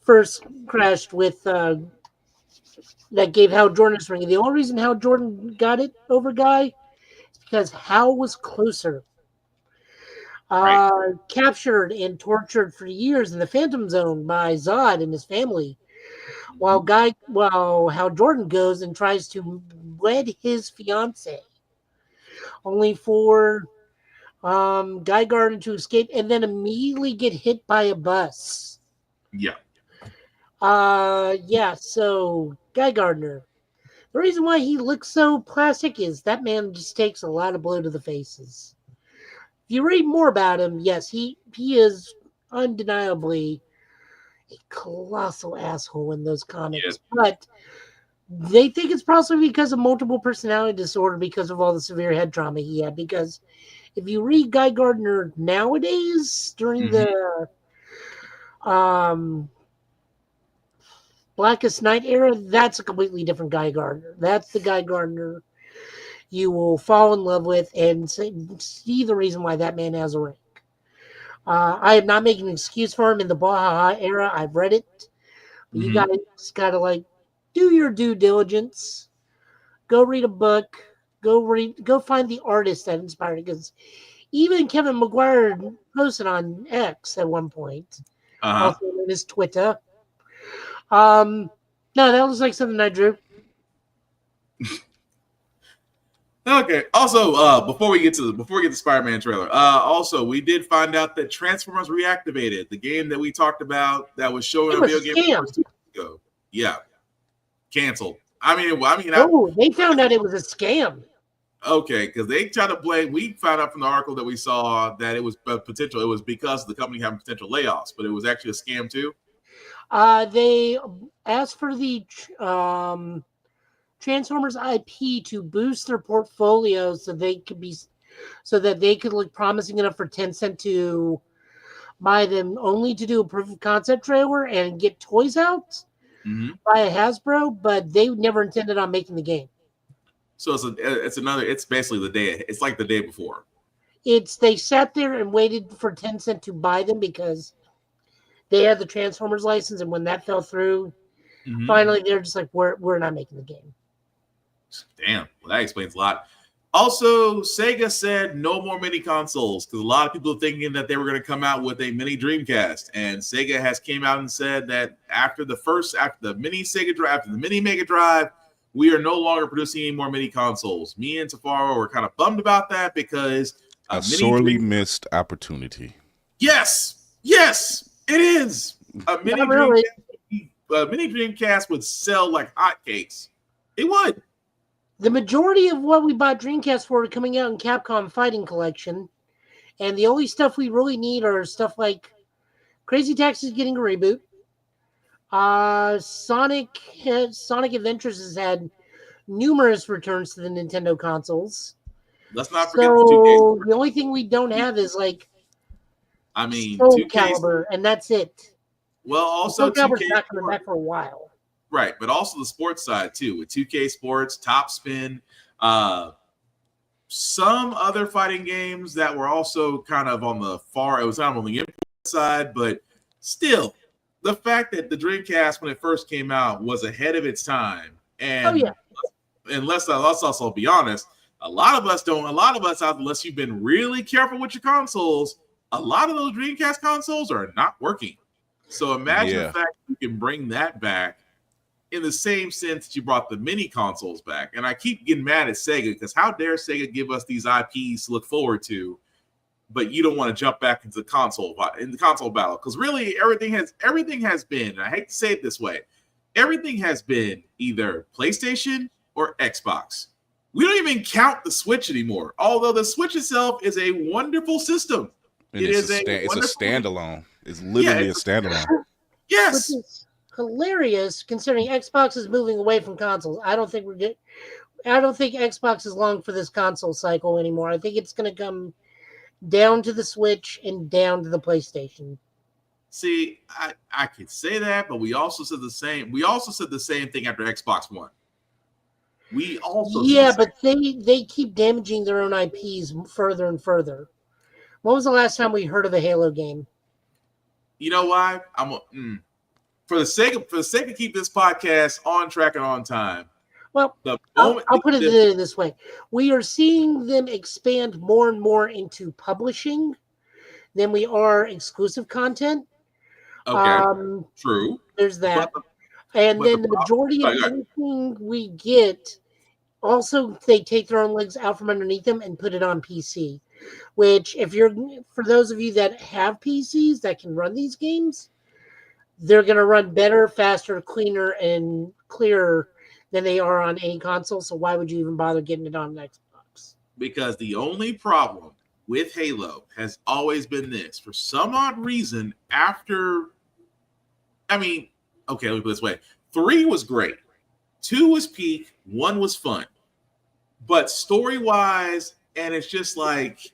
first crashed with that gave Hal Jordan his ring. And the only reason Hal Jordan got it over Guy is because Hal was closer. Captured and tortured for years in the Phantom Zone by Zod and his family, while Hal Jordan goes and tries to wed his fiance, only for Guy Gardner to escape and then immediately get hit by a bus. Yeah. So Guy Gardner. The reason why he looks so plastic is that man just takes a lot of blow to the faces. If you read more about him, yes, he is undeniably a colossal asshole in those comics. Yes. But they think it's possibly because of multiple personality disorder because of all the severe head trauma he had. Because if you read Guy Gardner nowadays during the Blackest Night era, that's a completely different Guy Gardner. That's the Guy Gardner you will fall in love with and see the reason why that man has a rank. I am not making an excuse for him in the Bwahaha era. I've read it. But you guys gotta do your due diligence. Go read a book. Go find the artist that inspired it. Because even Kevin Maguire posted on X at one point. Also on his Twitter. No, that was like something I drew. Okay. Also, before we get to the Spider-Man trailer, also we did find out that Transformers Reactivated, the game that we talked about that was showing on Video Game Awards 2 weeks ago. Yeah, canceled. They found out it was a scam. Okay, because they tried to blame. We found out from the article that we saw that it was potential. It was because the company having potential layoffs, but it was actually a scam too. They asked for the Transformers IP to boost their portfolio so that they could look promising enough for Tencent to buy them, only to do a proof of concept trailer and get toys out by a Hasbro, but they never intended on making the game. So it's basically the day. It's like the day before. They sat there and waited for Tencent to buy them because they had the Transformers license, and when that fell through, finally they're just like, we're not making the game. Damn, well, that explains a lot. Also, Sega said no more mini consoles because a lot of people are thinking that they were going to come out with a mini Dreamcast, and Sega has came out and said that after the mini Sega Drive, after the mini Mega Drive, we are no longer producing any more mini consoles. Me and Tafaro were kind of bummed about that because a sorely missed opportunity. Yes, it is. A mini Dreamcast would sell like hotcakes. It would. The majority of what we bought Dreamcast for are coming out in Capcom Fighting Collection, and the only stuff we really need are stuff like Crazy Taxi getting a reboot. Sonic Adventures has had numerous returns to the Nintendo consoles. Let's not forget So the 2K. the only thing we don't have is like I mean, Soul 2K. Calibur, and that's it. Well, also Soul Calibur's 2K. not coming back for a while. Right, but also the sports side too, with 2K Sports, Top Spin, some other fighting games that were also kind of on the far. It was not on the import side, but still, the fact that the Dreamcast, when it first came out, was ahead of its time, and let's also be honest, a lot of us, unless you've been really careful with your consoles, a lot of those Dreamcast consoles are not working. So imagine the fact you can bring that back in the same sense that you brought the mini consoles back. And I keep getting mad at Sega because how dare Sega give us these IPs to look forward to, but you don't want to jump back into the console battle? Because really, everything has been, and I hate to say it this way, everything has been either PlayStation or Xbox. We don't even count the Switch anymore, although the Switch itself is a wonderful system. And it's a standalone. It's literally a standalone. Yes. Which is hilarious considering Xbox is moving away from consoles. I don't think Xbox is long for this console cycle anymore. I think it's going to come down to the Switch and down to the PlayStation. See, I could say that, but we also said the same. We also said the same thing after Xbox One. We also but they keep damaging their own IPs further and further. When was the last time we heard of a Halo game? You know why? For the sake of keep this podcast on track and on time. Well, I'll put it this way: we are seeing them expand more and more into publishing than we are exclusive content. Okay, true. There's that, and then the majority of anything we get, also they take their own legs out from underneath them and put it on PC. Which, for those of you that have PCs that can run these games, they're going to run better, faster, cleaner, and clearer than they are on any console. So why would you even bother getting it on Xbox? Because the only problem with Halo has always been this. For some odd reason, let me put it this way. 3 was great. 2 was peak. 1 was fun. But story-wise, and it's just like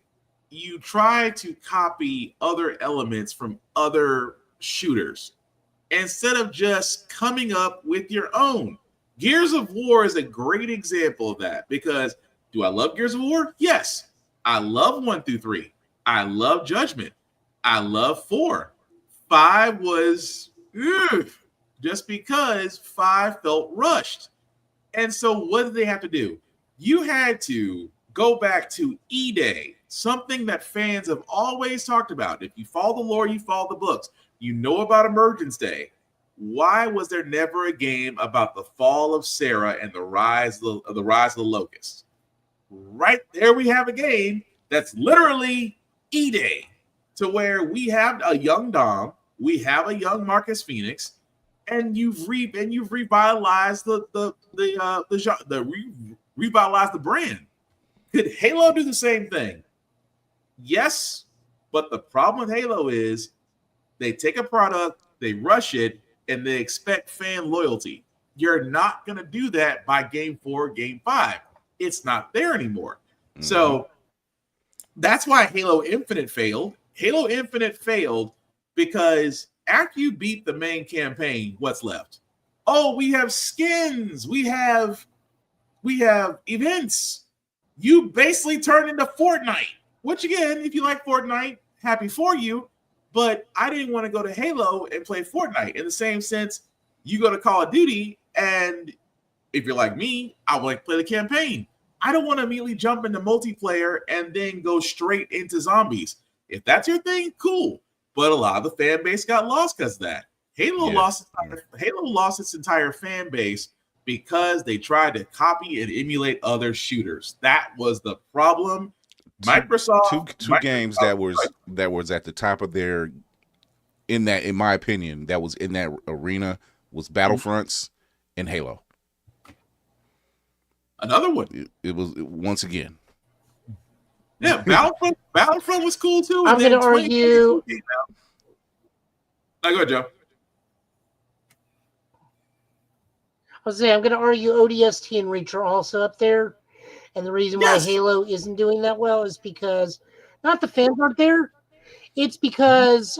you try to copy other elements from other shooters instead of just coming up with your own. Gears of War is a great example of that because do I love Gears of War? Yes. I love 1 through 3. I love Judgment. I love 4. 5 was just because 5 felt rushed. And so what did they have to do? You had to go back to E-Day, something that fans have always talked about. If you follow the lore, you follow the books. You know about Emergence Day. Why was there never a game about the fall of Sarah and the rise of the Locusts? Right there, we have a game that's literally E-Day, to where we have a young Dom, we have a young Marcus Phoenix, and you've revitalized revitalized the brand. Could Halo do the same thing? Yes, but the problem with Halo is they take a product, they rush it, and they expect fan loyalty. You're not going to do that by game 4, game 5. It's not there anymore. Mm-hmm. So that's why Halo Infinite failed. Halo Infinite failed because after you beat the main campaign, what's left? Oh, we have skins. We have events. You basically turned into Fortnite, which again, if you like Fortnite, happy for you. But I didn't want to go to Halo and play Fortnite. In the same sense, you go to Call of Duty, and if you're like me, I would like to play the campaign. I don't want to immediately jump into multiplayer and then go straight into zombies. If that's your thing, cool. But a lot of the fan base got lost because of that. Halo lost its entire fan base because they tried to copy and emulate other shooters. That was the problem. Microsoft two games that was at the top of their in my opinion, that was in that arena was Battlefronts and Halo. Another one. It was once again. Yeah, Battlefront was cool too. I'm going to argue. Go ahead, Joe. was saying I'm going to argue ODST and Reach are also up there, and the reason why Halo isn't doing that well is because not the fans aren't there. It's because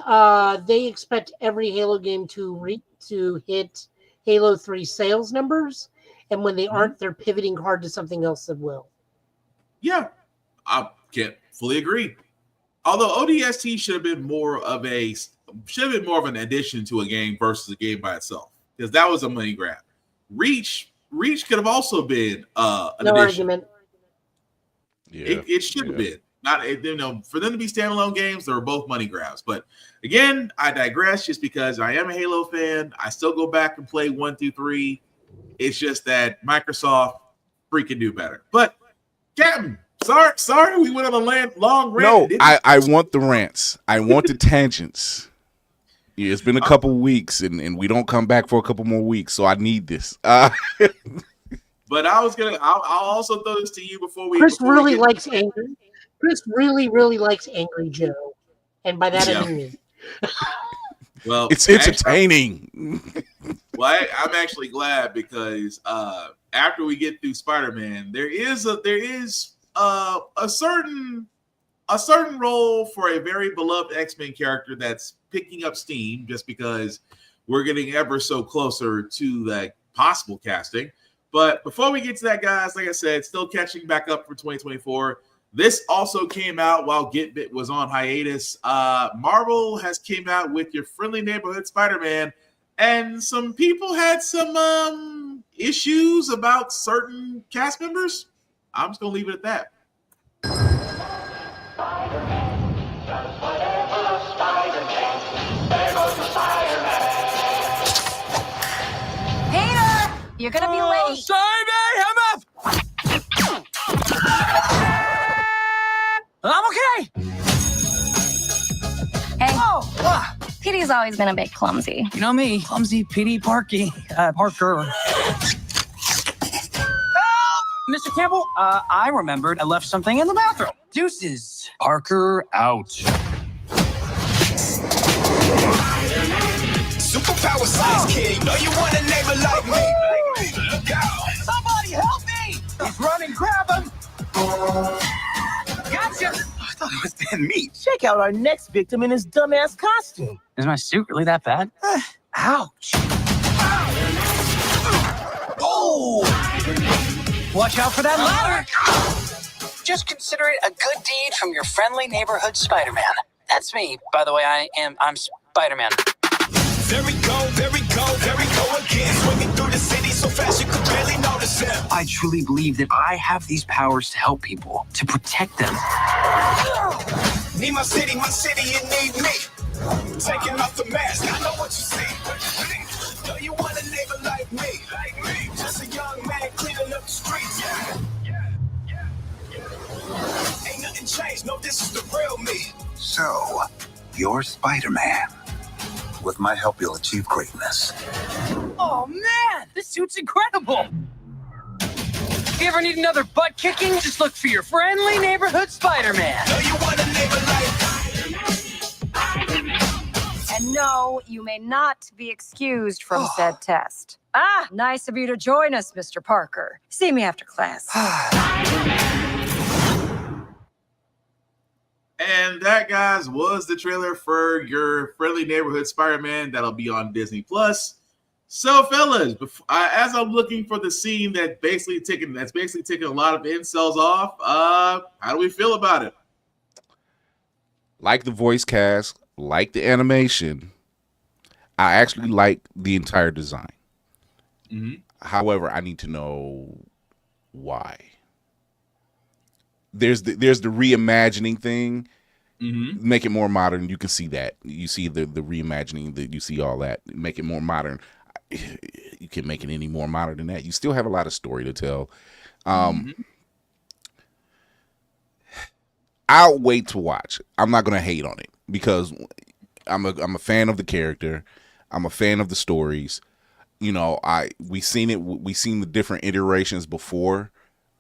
they expect every Halo game to hit Halo 3 sales numbers, and when they aren't, they're pivoting hard to something else that will. Yeah, I can't fully agree. Although ODST should have been more of an addition to a game versus a game by itself, because that was a money grab. Reach could have also been an addition. Argument. Yeah, it should have been. Not, for them to be standalone games, they were both money grabs. But again, I digress just because I am a Halo fan. I still go back and play 1 through 3. It's just that Microsoft freaking do better. But Captain, sorry, we went on a long rant. No, I want the rants. I want the tangents. Yeah, it's been a couple weeks, and we don't come back for a couple more weeks, so I need this. But I'll also throw this to you before we. Chris really likes angry. Chris really likes Angry Joe, and by that I mean me. Well, it's entertaining. I'm actually glad because after we get through Spider-Man, there is a certain role for a very beloved X-Men character that's picking up steam just because we're getting ever so closer to that possible casting. But before we get to that, guys, like I said, still catching back up for 2024. This also came out while Get Bit was on hiatus. Marvel has came out with your friendly neighborhood Spider-Man, and some people had some issues about certain cast members. I'm just gonna leave it at that. Peter, you're gonna be late. Sorry, man, I'm up. I'm okay. Hey, Petey's always been a bit clumsy. You know me, clumsy, Petey, Parker. Mr. Campbell, I remembered I left something in the bathroom. Deuces. Parker out. Superpower size kid, know you want a neighbor like me. Look out. Somebody help me! He's running, grab him! Gotcha! I thought it was Dan Meat. Check out our next victim in his dumbass costume. Is my suit really that bad? Ouch! Oh! Watch out for that ladder! Just consider it a good deed from your friendly neighborhood Spider-Man. That's me, by the way. I'm Spider-Man. There we go again. Swinging through the city so fast you could barely notice him. I truly believe that I have these powers to help people, to protect them. Need my city, you need me. Taking off the mask, I know what you see. Know you want a neighbor like me. Just a young man cleaning up the streets. Ain't nothing changed, no, this is the real me. So, you're Spider-Man. With my help, you'll achieve greatness. Oh man, this suit's incredible. If you ever need another butt kicking, just look for your friendly neighborhood Spider-Man. Know you want a neighbor And no, you may not be excused from said test. Ah, nice of you to join us, Mr. Parker. See me after class. And that, guys, was the trailer for your friendly neighborhood Spider-Man that'll be on Disney Plus. So, fellas, as I'm looking for the scene that's basically taking a lot of incels off, how do we feel about it? Like the voice cast, like the animation, I actually like the entire design. Mm-hmm. However, I need to know why. There's the reimagining thing. Mm-hmm. Make it more modern. You can see that. You see the reimagining. You see all that. Make it more modern. You can make it any more modern than that. You still have a lot of story to tell. I'll wait to watch. I'm not gonna hate on it because I'm a fan of the character. I'm a fan of the stories. You know, we've seen the different iterations before.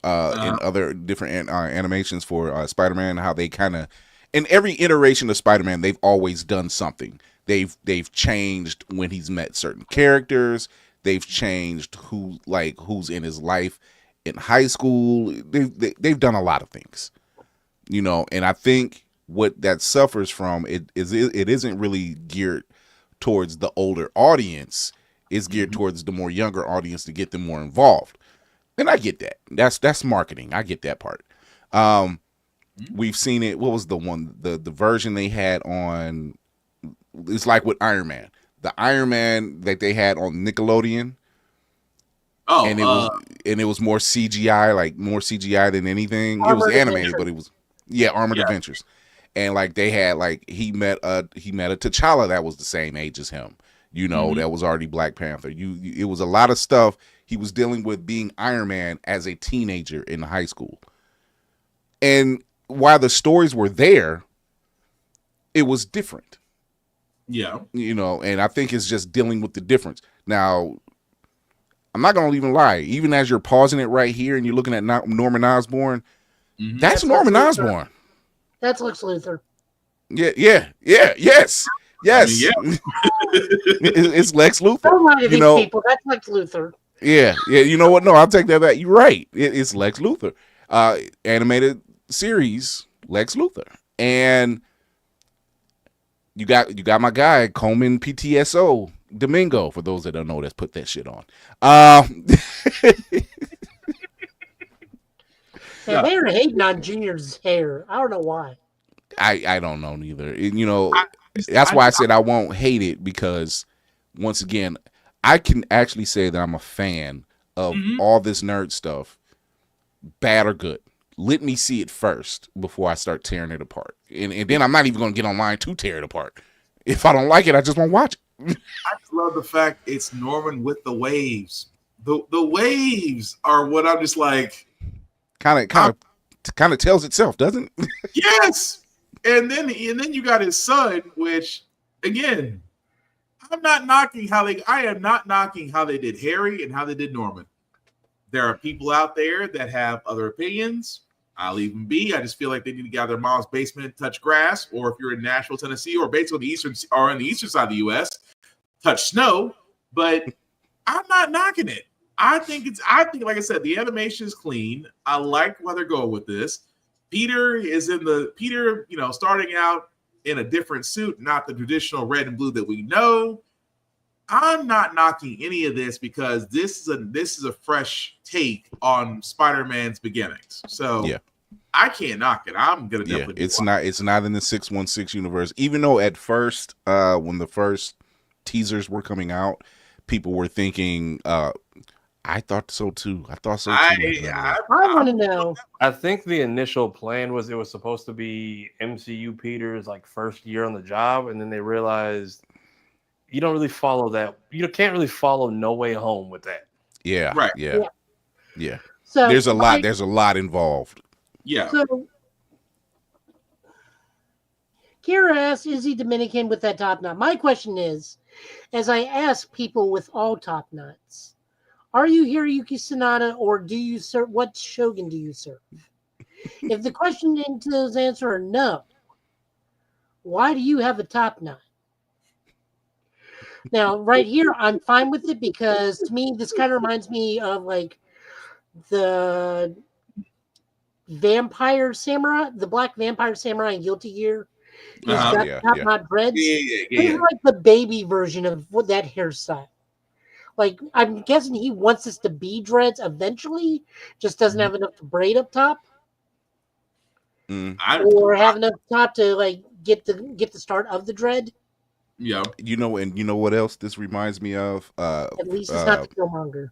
In other different animations for Spider-Man, how they kind of, in every iteration of Spider-Man, they've always done something. They've changed when he's met certain characters. They've changed who's in his life in high school. They've done a lot of things, you know. And I think what that suffers from it isn't really geared towards the older audience. It's geared towards the more younger audience to get them more involved. And I get that. That's marketing. I get that part. We've seen it. What was the one? The version they had on? It's like with Iron Man. The Iron Man that they had on Nickelodeon. Oh, and it was more CGI, like more CGI than anything. It was animated, but it was Armored Adventures. And like they had he met a T'Challa that was the same age as him. You know, that was already Black Panther. It was a lot of stuff he was dealing with being Iron Man as a teenager in high school. And while the stories were there, it was different. Yeah. You know, and I think it's just dealing with the difference. Now, I'm not going to even lie. Even as you're pausing it right here and you're looking at Norman Osborn, that's Norman Osborn. That's Lex Luthor. Yes. Yes. I mean, it's Lex Luthor. Don't lie to these people. That's Lex Luthor. Yeah. You know what? No, I'll take that back. You're right. It's Lex Luthor. Animated series, Lex Luthor. And you got my guy, Coleman PTSO Domingo, for those that don't know, that's put that shit on. They're hating on Junior's hair. I don't know why. I don't know neither. You know, that's why I said I won't hate it, because once again, I can actually say that I'm a fan of all this nerd stuff, bad or good. Let me see it first before I start tearing it apart. And then I'm not even going to get online to tear it apart. If I don't like it, I just won't watch it. I just love the fact it's Norman with the waves. The waves are what I'm just like. Kind of tells itself, doesn't it? Yes. And then you got his son, which again, I am not knocking how they did Harry and how they did Norman. There are people out there that have other opinions. I'll leave them be. I just feel like they need to get out of their mom's basement, touch grass, or if you're in Nashville, Tennessee, or basically on the eastern side of the U.S., touch snow. But I'm not knocking it. I think, like I said, the animation is clean. I like where they're going with this. Peter, starting out in a different suit, not the traditional red and blue that we know. I'm not knocking any of this because this is a fresh take on Spider-Man's beginnings. So yeah. I can't knock it. I'm gonna definitely. It's not in the 616 universe. Even though at first, when the first teasers were coming out, people were thinking, I thought so too. I want to know. I think the initial plan was it was supposed to be MCU Peter's first year on the job, and then they realized you don't really follow that. You can't really follow No Way Home with that. Yeah. Right. Yeah. So there's a lot involved. Yeah. So Kira asks, is he Dominican with that top knot? My question is, as I ask people with all top knots, are you Hiroyuki Sanada, or do you serve? What Shogun do you serve? If the question entails answer are no, why do you have a top knot? Now, right here, I'm fine with it because to me, this kind of reminds me of the Vampire Samurai, the Black Vampire Samurai in Guilty Gear. He's got top knot dreads. It's like the baby version of that hairstyle. I'm guessing he wants this to be dreads eventually, just doesn't have enough to braid up top. Or have enough top to get the start of the dread. Yeah. You know what else this reminds me of? At least it's not the Killmonger.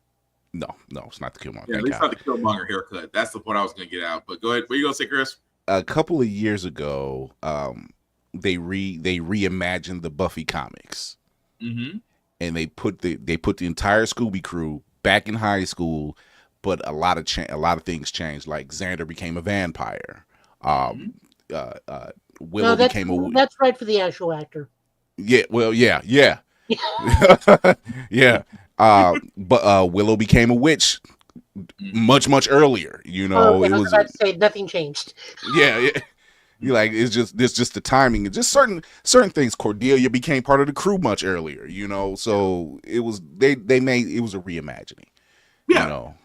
No, it's not the Killmonger. Yeah, at least not the Killmonger haircut. That's the point I was going to get out. But go ahead. What are you going to say, Chris? A couple of years ago, they reimagined the Buffy comics. Mm-hmm. And they put the entire Scooby crew back in high school, but a lot of things changed. Like Xander became a vampire. Willow became a. That's right for the actual actor. Yeah. Well. Yeah. Yeah. Yeah. But Willow became a witch much earlier. You know, I was about to say nothing changed. Yeah. You like it's just the timing and just certain things. Cordelia became part of the crew much earlier, you know. So it was they made it was a reimagining. Yeah. You know.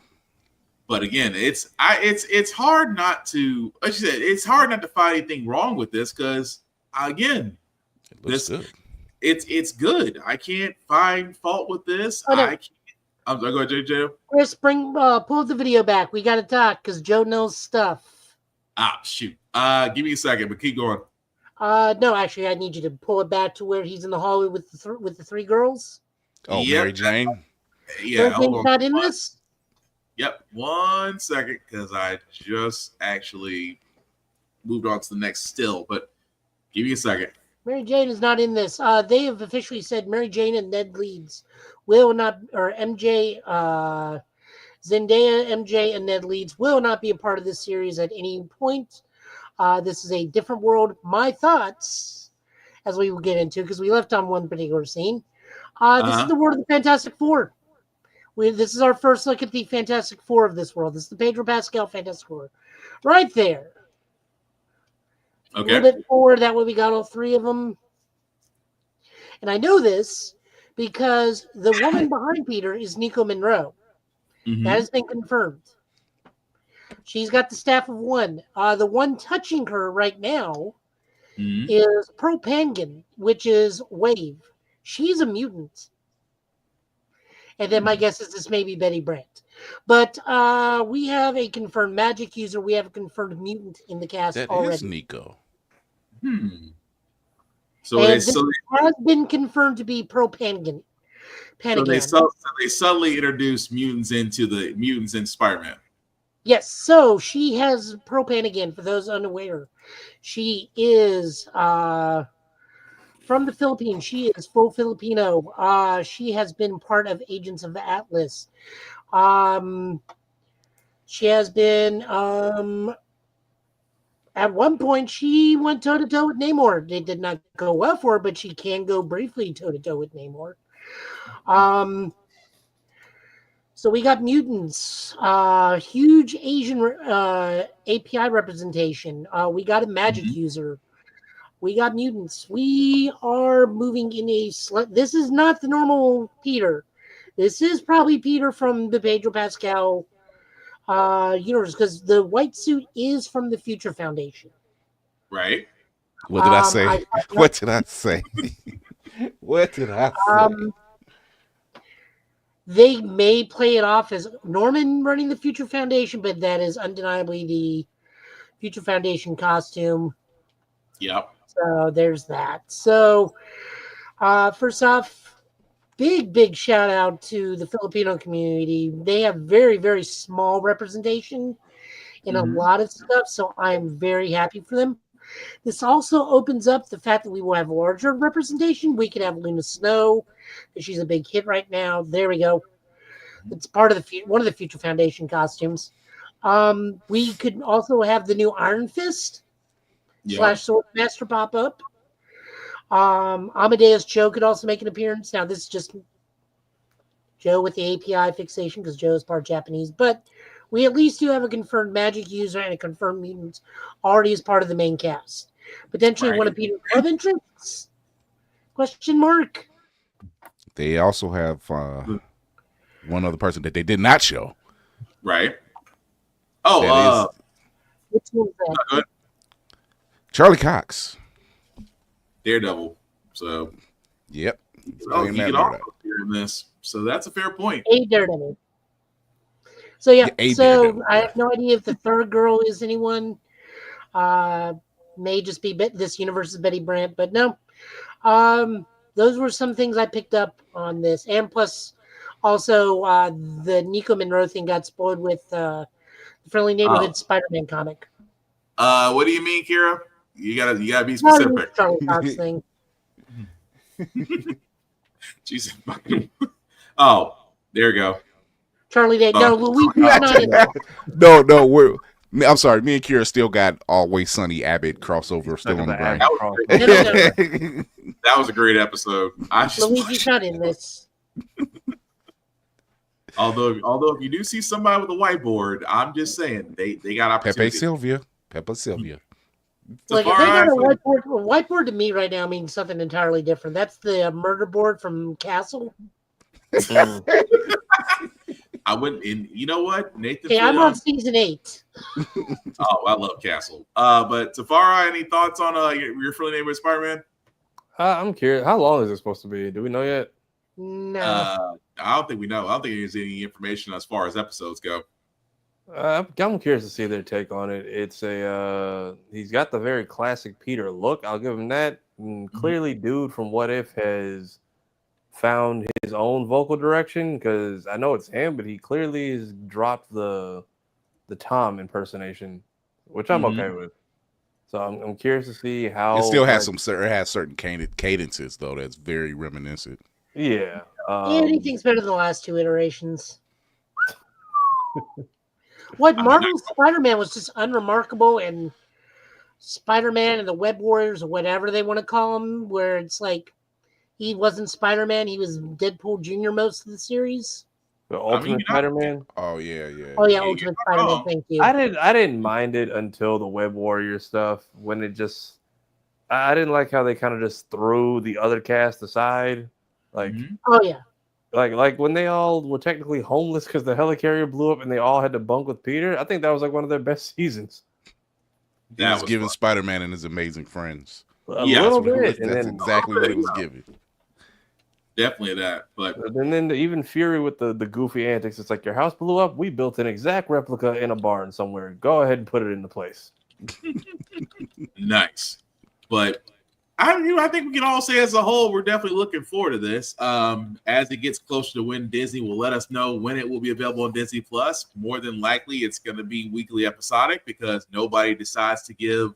But again, it's hard not to, like you said, it's hard not to find anything wrong with this because again, it looks good. It's good. I can't find fault with this. Oh, no. I can't. I'm sorry, go ahead, Joe. Chris, pull the video back. We got to talk because Joe knows stuff. Shoot. Give me a second, but keep going. No, actually, I need you to pull it back to where he's in the hallway with the three girls. Oh, yep. Mary Jane. Yeah, hold on. Not in this. Yep, 1 second, because I just actually moved on to the next still. But give me a second. Mary Jane is not in this. They have officially said Mary Jane and Ned Leeds will not, or MJ, Zendaya, MJ, and Ned Leeds will not be a part of this series at any point. This is a different world. My thoughts, as we will get into, because we left on one particular scene. This is the world of the Fantastic Four. This is our first look at the Fantastic Four of this world. This is the Pedro Pascal Fantastic Four. Right there. Okay. A little bit forward. That way we got all three of them. And I know this because the woman behind Peter is Nico Monroe. Mm-hmm. That has been confirmed. She's got the staff of one. The one touching her right now is Propangan, which is Wave. She's a mutant. And then my guess is this may be Betty Brant. But we have a confirmed magic user. We have a confirmed mutant in the cast already. That is Nico. So it has been confirmed to be Propangan. So they subtly introduced mutants in Spider-Man. Yes, so she has Propangan, for those unaware. She is from the Philippines. She is full Filipino. She has been part of Agents of the Atlas. She has been at one point she went toe-to-toe with Namor. It did not go well for her, but she can go briefly toe-to-toe with Namor. So we got mutants, huge Asian API representation. We got a magic user. We got mutants. We are moving in this is not the normal Peter. This is probably Peter from the Pedro Pascal universe, because the white suit is from the Future Foundation. Right. What did I say? What did I say? What did I say? They may play it off as Norman running the Future Foundation, but that is undeniably the Future Foundation costume. Yep. So there's that. So first off, big shout out to the Filipino community. They have very, very small representation in a lot of stuff, so I'm very happy for them. This also opens up the fact that we will have larger representation. We could have Luna Snow, because she's a big hit right now. There we go. It's part of one of the Future Foundation costumes. We could also have the new Iron Fist / Swordmaster pop up. Amadeus Cho could also make an appearance. Now, this is just Joe with the API fixation because Joe is part Japanese, but we at least do have a confirmed magic user and a confirmed mutant already as part of the main cast. Potentially one of Peter's love interests? Question mark. They also have one other person that they did not show. Right. Oh, which one's that? Charlie Cox. Daredevil. So, yep. He could also appear in this. So that's a fair point. A Daredevil. So yeah. So I have no idea if the third girl is anyone. May just be this universe's Betty Brant, but no. Those were some things I picked up on this, and plus, also the Nico Monroe thing got spoiled with the Friendly Neighborhood Spider-Man comic. What do you mean, Kira? You gotta be specific. Charlie Cox thing. Jesus. Oh, there you go. Charlie Day. No, Luigi is not in there. No, I'm sorry. Me and Kira still got Always Sunny Abbott crossover still on the brain. That was a great episode. Luigi's not in this. Although if you do see somebody with a whiteboard, I'm just saying they got opportunity. Pepe Sylvia. Like if they got a whiteboard to me right now means something entirely different. That's the murder board from Castle. I wouldn't. And you know what, Nathan? Hey, I'm on season 8. Oh, I love Castle. But Tafara, any thoughts on your friendly neighborhood Spider-Man? I'm curious. How long is it supposed to be? Do we know yet? No. I don't think we know. I don't think there's any information as far as episodes go. I'm curious to see their take on it. It's he's got the very classic Peter look. I'll give him that. And clearly, dude from What If has found his own vocal direction, because I know it's him, but he clearly has dropped the Tom impersonation, which I'm okay with. So I'm curious to see how it still has certain cadences though that's very reminiscent. Yeah. Anything's better than the last 2 iterations. What Marvel's Spider-Man was just unremarkable, and Spider-Man and the Web Warriors, or whatever they want to call him, where it's like he wasn't Spider-Man, he was Deadpool Jr. most of the series. The Ultimate Spider-Man. Oh yeah. Oh yeah, Ultimate Spider-Man. Thank you. I didn't mind it until the Web Warrior stuff, when it just I didn't like how they kind of just threw the other cast aside. Like oh yeah. Like when they all were technically homeless because the helicarrier blew up and they all had to bunk with Peter. I think that was like one of their best seasons. That was giving Spider-Man and his amazing friends. A little bit. That's exactly what it was giving. Definitely that. But and then even Fury with the goofy antics. It's like, your house blew up. We built an exact replica in a barn somewhere. Go ahead and put it into place. Nice. But I think we can all say as a whole, we're definitely looking forward to this. As it gets closer to when Disney will let us know when it will be available on Disney Plus. More than likely, it's going to be weekly episodic because nobody decides to give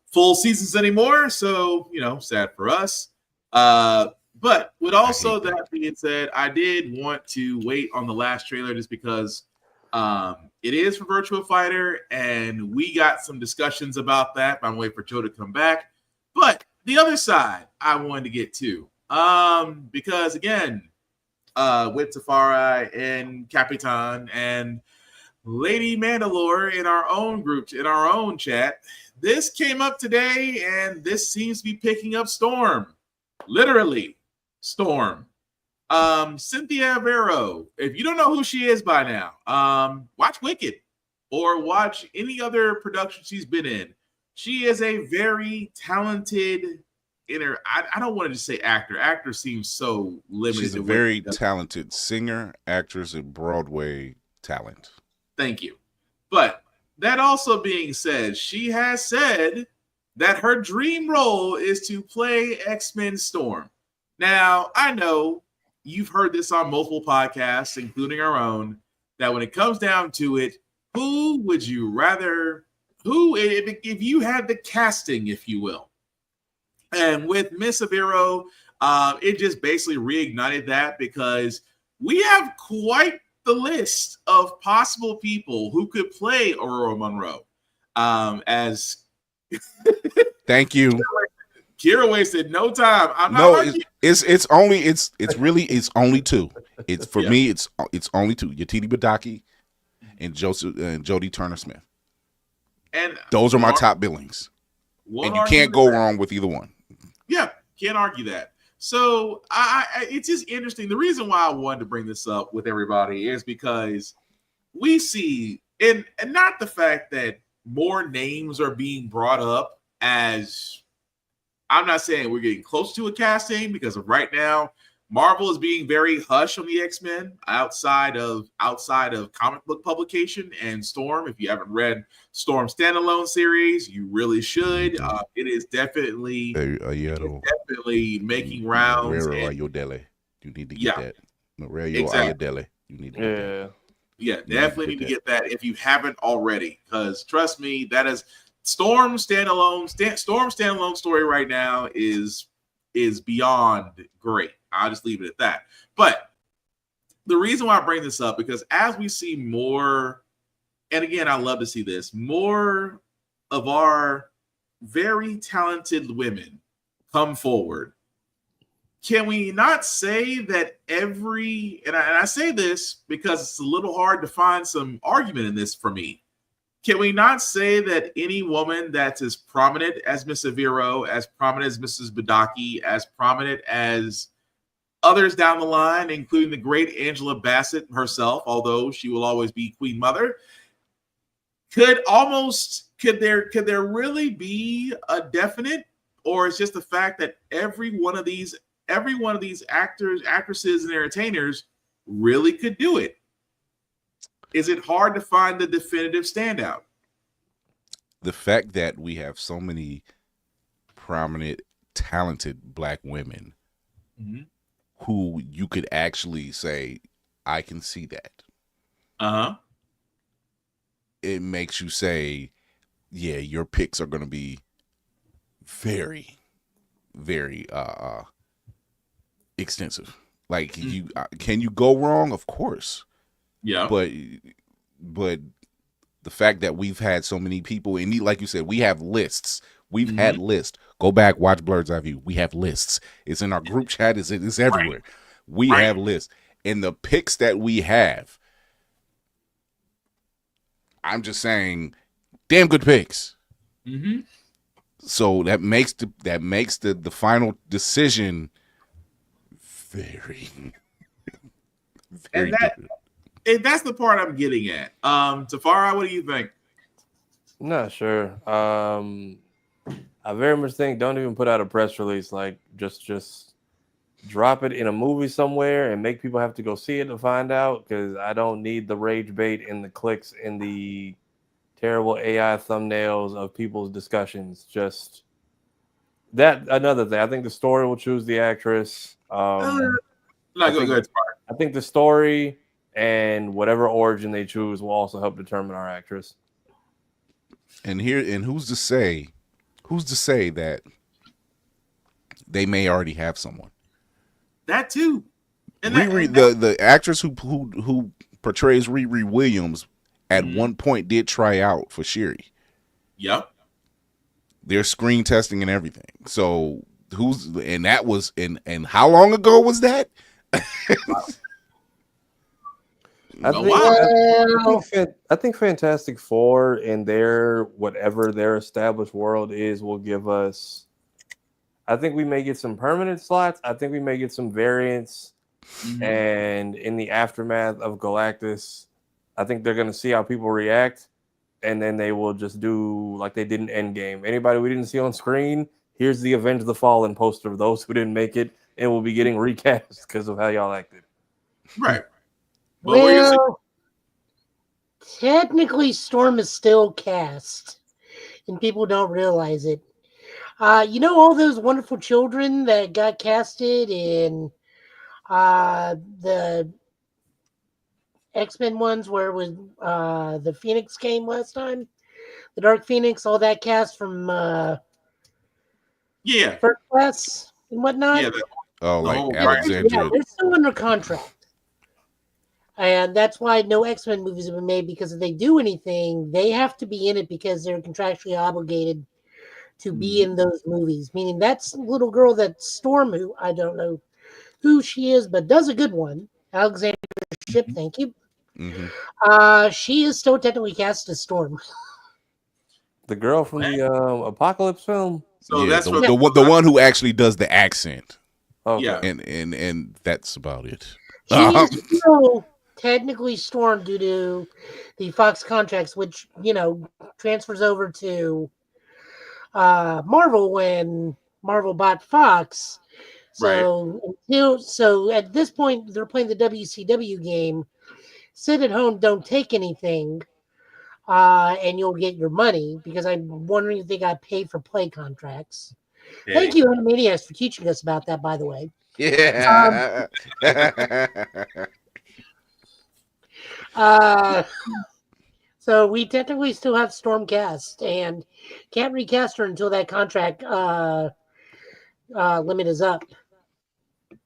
full seasons anymore. So, sad for us. But with also that being said, I did want to wait on the last trailer just because it is for Virtua Fighter, and we got some discussions about that. I'm waiting for Joe to come back. But the other side I wanted to get to, because again, with Tafara and Capitan and Lady Mandalore in our own group, in our own chat, this came up today, and this seems to be picking up Storm. Literally, Storm. Cynthia Erivo. If you don't know who she is by now, watch Wicked or watch any other production she's been in. She is a very talented I don't want to just say actor. Actor seems so limited. She's a very talented singer, actress, and Broadway talent. Thank you. But that also being said, she has said that her dream role is to play X-Men Storm. Now, I know you've heard this on multiple podcasts, including our own, that when it comes down to it, who would you rather... if you had the casting, if you will, and with Miss Avero, it just basically reignited that because we have quite the list of possible people who could play Aurora Monroe. As thank you, Kira wasted no time. It's only 2. It's for me. It's only 2. Yetide Badaki and Jodie Turner-Smith. And those are my top billings, and you can't go wrong with either one. Yeah, can't argue that. So it's just interesting. The reason why I wanted to bring this up with everybody is because we see, and not the fact that more names are being brought up, as I'm not saying we're getting close to a casting, because of right now, Marvel is being very hush on the X-Men outside of comic book publication and Storm. If you haven't read Storm standalone series, you really should. It is definitely making rounds. Ayodele. You need to get that. Ayodele. You need to get that. Yeah, definitely need to get that if you haven't already. Because trust me, that is Storm standalone story right now is beyond great. I'll just leave it at that. But the reason why I bring this up, because as we see more, and again, I love to see this, more of our very talented women come forward, can we not say that and I say this because it's a little hard to find some argument in this for me, can we not say that any woman that's as prominent as Miss Severo, as prominent as Mrs. Badaki, as prominent as others down the line, including the great Angela Bassett herself, although she will always be Queen Mother, could there really be a definite, or it's just the fact that every one of these actors, actresses, and entertainers really could do it? Is it hard to find the definitive standout? The fact that we have so many prominent, talented Black women who you could actually say, I can see that. It makes you say, yeah, your picks are going to be very, very extensive. Like, can you go wrong? Of course. Yeah. But the fact that we've had so many people, and like you said, we have lists. We've had lists. Go back, watch Blurred's Eye View. We have lists. It's in our group chat. It's everywhere. Right. We have lists. And the picks that we have, I'm just saying, damn good picks. So that makes the final decision very, very good. And that's the part I'm getting at. Tafara, what do you think? Not sure. I very much think don't even put out a press release. Like just drop it in a movie somewhere and make people have to go see it to find out, because I don't need the rage bait and the clicks and the terrible AI thumbnails of people's discussions. Just that. Another thing, I think the story will choose the actress. I think the story and whatever origin they choose will also help determine our actress. And who's to say that they may already have someone? That too. And the actress who portrays Riri Williams at one point did try out for Shuri. Yep. They're screen testing and everything. So that was how long ago was that? I think Fantastic Four and whatever their established world is will give us. I think we may get some permanent slots. I think we may get some variants. And in the aftermath of Galactus, I think they're going to see how people react, and then they will just do like they did in Endgame. Anybody we didn't see on screen, here's the Avenge the Fallen poster of those who didn't make it, and we'll be getting recast because of how y'all acted. Right. Well, technically, Storm is still cast, and people don't realize it. All those wonderful children that got casted in the X-Men ones, where it was the Phoenix came last time, the Dark Phoenix, all that cast from First Class and whatnot. Alexandria. They're still under contract. And that's why no X-Men movies have been made, because if they do anything, they have to be in it because they're contractually obligated to be in those movies. Meaning that's little girl, that Storm, who I don't know who she is, but does a good one. Alexandra Shipp, thank you. She is still technically cast as Storm. The girl from the Apocalypse film? So yeah, that's the one who actually does the accent. Okay. Yeah. And that's about it. She is still technically Storm due to the Fox contracts, which, transfers over to Marvel when Marvel bought Fox. So at this point, they're playing the WCW game. Sit at home, don't take anything, and you'll get your money, because I'm wondering if they got paid for play contracts. Hey. Thank you, Animaniacs, for teaching us about that, by the way. Yeah. So we technically still have Storm cast, and can't recast her until that contract limit is up.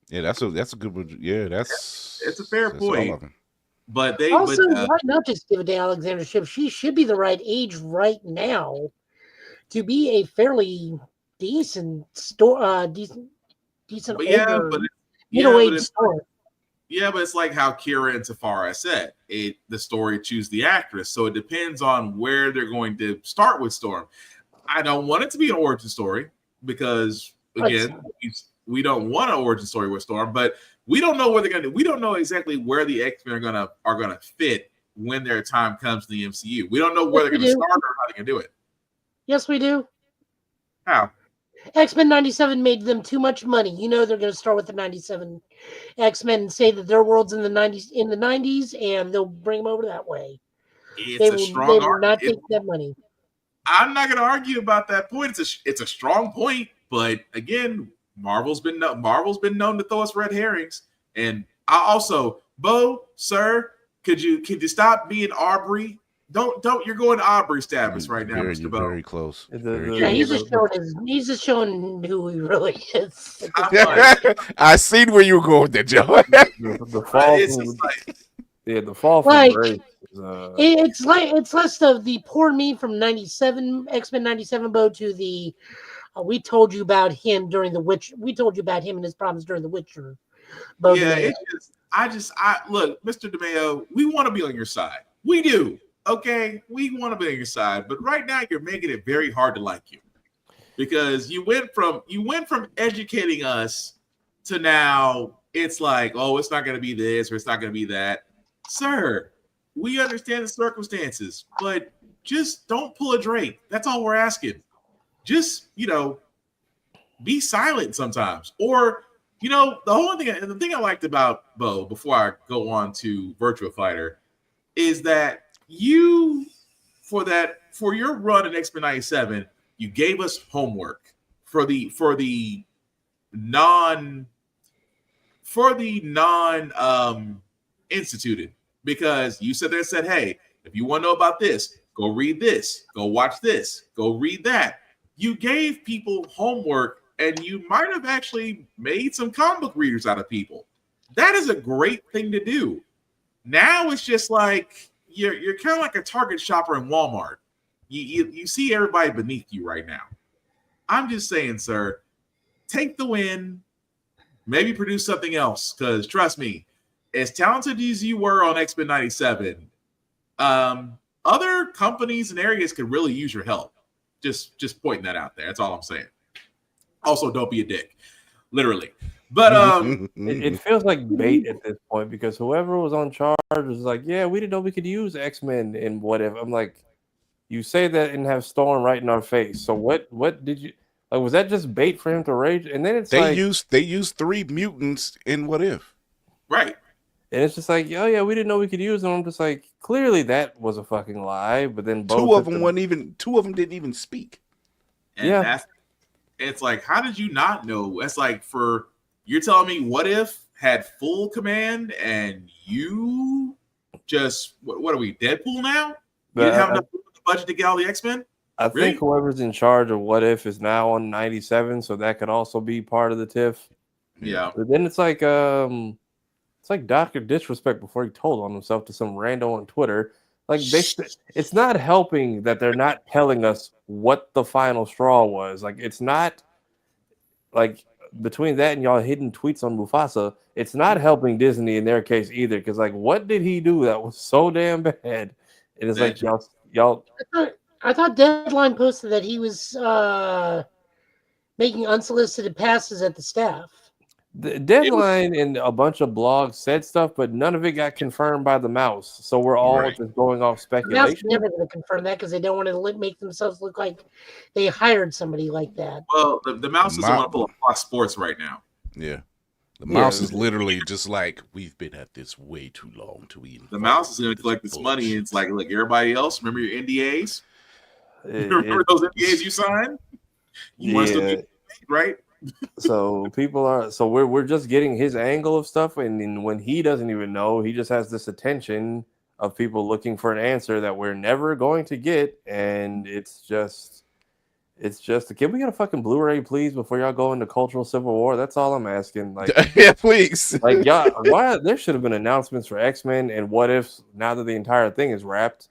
Yeah, that's a good one. Yeah, it's a fair point. But they also why not just give it to Alexandra Shipp? She should be the right age right now to be a fairly decent middle-aged Storm. Yeah, but it's like how Kira and Tafara said. The story choose the actress, so it depends on where they're going to start with Storm. I don't want it to be an origin story because, again, we don't want an origin story with Storm, but we don't know where they're going to. We don't know exactly where the X-Men are gonna fit when their time comes in the MCU. We don't know where they're going to start or how they're going to do it. Yes, we do. How? X-Men 97 made them too much money. You know they're going to start with the 97 X-Men and say that their world's in the 90s, and they'll bring them over that way. They will not take that money. I'm not going to argue about that point. It's a strong point, but again, Marvel's been known to throw us red herrings. And I also, Bo, sir, could you stop being Aubrey? Don't you're going to Aubrey status right now, Mr. Bo. Very close. He's just showing who he really is. I seen where you were going with that, Joe. The fall from grace. It's less of the poor me from 97 X-Men 97 Bo to the we told you about him during the Witch. We told you about him and his problems during the Witcher. Bo yeah, look, Mr. DeMeo, we want to be on your side. We do. Okay, we want to be on your side, but right now you're making it very hard to like you because you went from educating us to now it's like, oh, it's not going to be this or it's not going to be that. Sir, we understand the circumstances, but just don't pull a Drake. That's all we're asking. Just, be silent sometimes. Or, the thing I liked about Bo before I go on to Virtua Fighter is that you, for your run in X-Men 97, you gave us homework for the non instituted, because you said there said, hey, if you want to know about this, go read this, go watch this, go read that. You gave people homework, and you might have actually made some comic book readers out of people. That is a great thing to do. Now it's just like you're kind of like a Target shopper in Walmart. You see everybody beneath you right now. I'm just saying, sir, take the win, maybe produce something else, because trust me, as talented as you were on X-Men 97, other companies and areas could really use your help. Just pointing that out there. That's all I'm saying. Also, don't be a dick, literally. But it feels like bait at this point because whoever was on charge was like, yeah, we didn't know we could use X-Men and whatever. I'm like, you say that and have Storm right in our face. So what did you like? Was that just bait for him to rage? And then they used 3 mutants in What If, right? And it's just like, oh yeah, we didn't know we could use them. I'm just like, clearly that was a fucking lie. But then two of them didn't even speak. And it's like, how did you not know? It's like you're telling me What If had full command and you just what are we, Deadpool now? You didn't have enough budget to get all the X-Men? I think whoever's in charge of What If is now on 97, so that could also be part of the TIFF. Yeah. But then it's like Dr. Disrespect before he told on himself to some rando on Twitter. Like it's not helping that they're not telling us what the final straw was. Like it's not like between that and y'all hidden tweets on Mufasa, it's not helping Disney in their case either. Because like, what did he do that was so damn bad? And it's like y'all. I thought Deadline posted that he was making unsolicited passes at the staff. The Deadline and a bunch of blogs said stuff, but none of it got confirmed by the Mouse. So we're all just going off speculation. The Mouse is never going to confirm that because they don't want to make themselves look like they hired somebody like that. Well, the Mouse doesn't want to pull Fox Sports right now. Yeah. The Mouse is literally just like, we've been at this way too long to eat. The Mouse is going to collect this money. And it's like, look, everybody else, remember your NDAs? Remember those NDAs you signed? You want to still get paid, right? So we're just getting his angle of stuff, and when he doesn't even know, he just has this attention of people looking for an answer that we're never going to get, and it's just can we get a fucking Blu-ray please before y'all go into cultural civil war? That's all I'm asking. Like, yeah, please. Like, y'all, why there should have been announcements for X-Men and What If now that the entire thing is wrapped.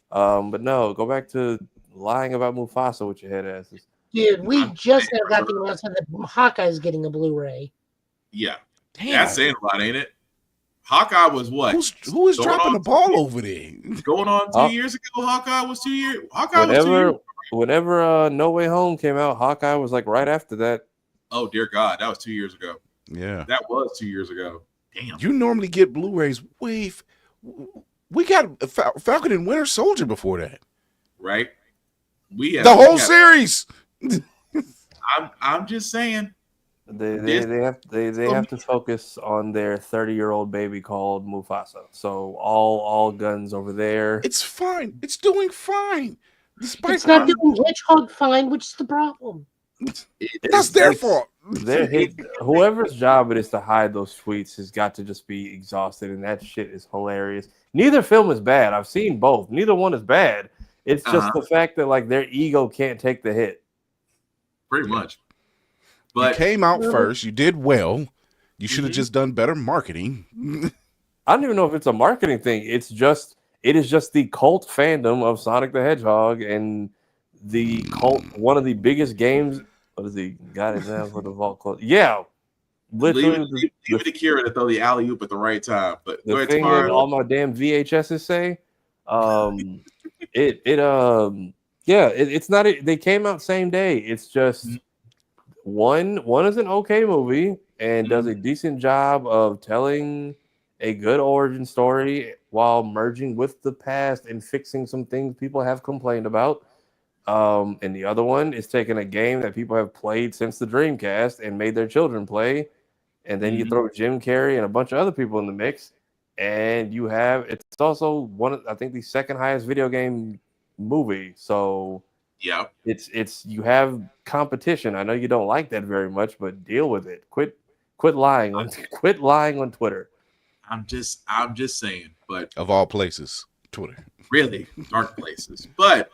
But no, go back to lying about Mufasa with your head asses. Dude, we just now got the announcement that Hawkeye's getting a Blu-ray. Yeah. Damn. That's saying a lot, ain't it? Hawkeye was what? Who is dropping the ball over there? Going on 2 years ago, Hawkeye was 2 years. Hawkeye was 2 years. Whenever No Way Home came out, Hawkeye was like right after that. Oh dear God, that was 2 years ago. Yeah, that was 2 years ago. Damn. You normally get Blu-rays we got Falcon and Winter Soldier before that, right? The whole series. I'm just saying. They have to focus on their 30-year-old baby called Mufasa. So all guns over there. It's fine. It's doing fine. It's not doing Hedgehog fine, which is the problem. That's their fault. Whoever's job it is to hide those tweets has got to just be exhausted, and that shit is hilarious. Neither film is bad. I've seen both. Neither one is bad. It's just the fact that like their ego can't take the hit. Pretty much. But you came out first. You did well. You should have just done better marketing. I don't even know if it's a marketing thing. It is just the cult fandom of Sonic the Hedgehog and the cult. One of the biggest games. What is he got it now for the vault close? Yeah, literally. Leave it to Kira to throw the alley oop at the right time. But the thing that all my damn VHSs say, it's not. They came out same day. It's just one is an okay movie and does a decent job of telling a good origin story while merging with the past and fixing some things people have complained about. And the other one is taking a game that people have played since the Dreamcast and made their children play, and then you throw Jim Carrey and a bunch of other people in the mix, and it's also I think the second highest video game movie. So yeah, it's you have competition. I know you don't like that very much, but deal with it. Quit lying on Twitter. I'm just saying, but of all places, Twitter. Really dark places. But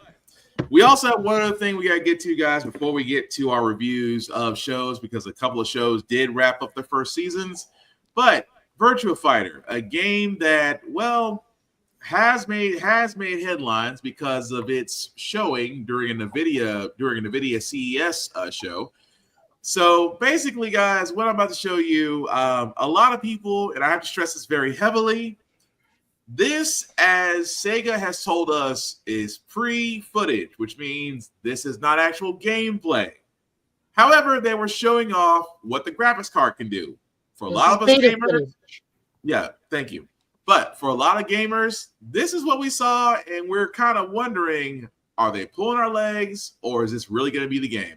we also have one other thing we got to get to, guys, before we get to our reviews of shows, because a couple of shows did wrap up their first seasons. But Virtua Fighter, a game that, well, has made headlines because of its showing during a NVIDIA CES show. So basically, guys, what I'm about to show you, a lot of people, and I have to stress this very heavily, this, as Sega has told us, is pre-footage, which means this is not actual gameplay. However, they were showing off what the graphics card can do. For a lot of us gamers, yeah, thank you. But for a lot of gamers, this is what we saw, and we're kind of wondering, are they pulling our legs, or is this really going to be the game?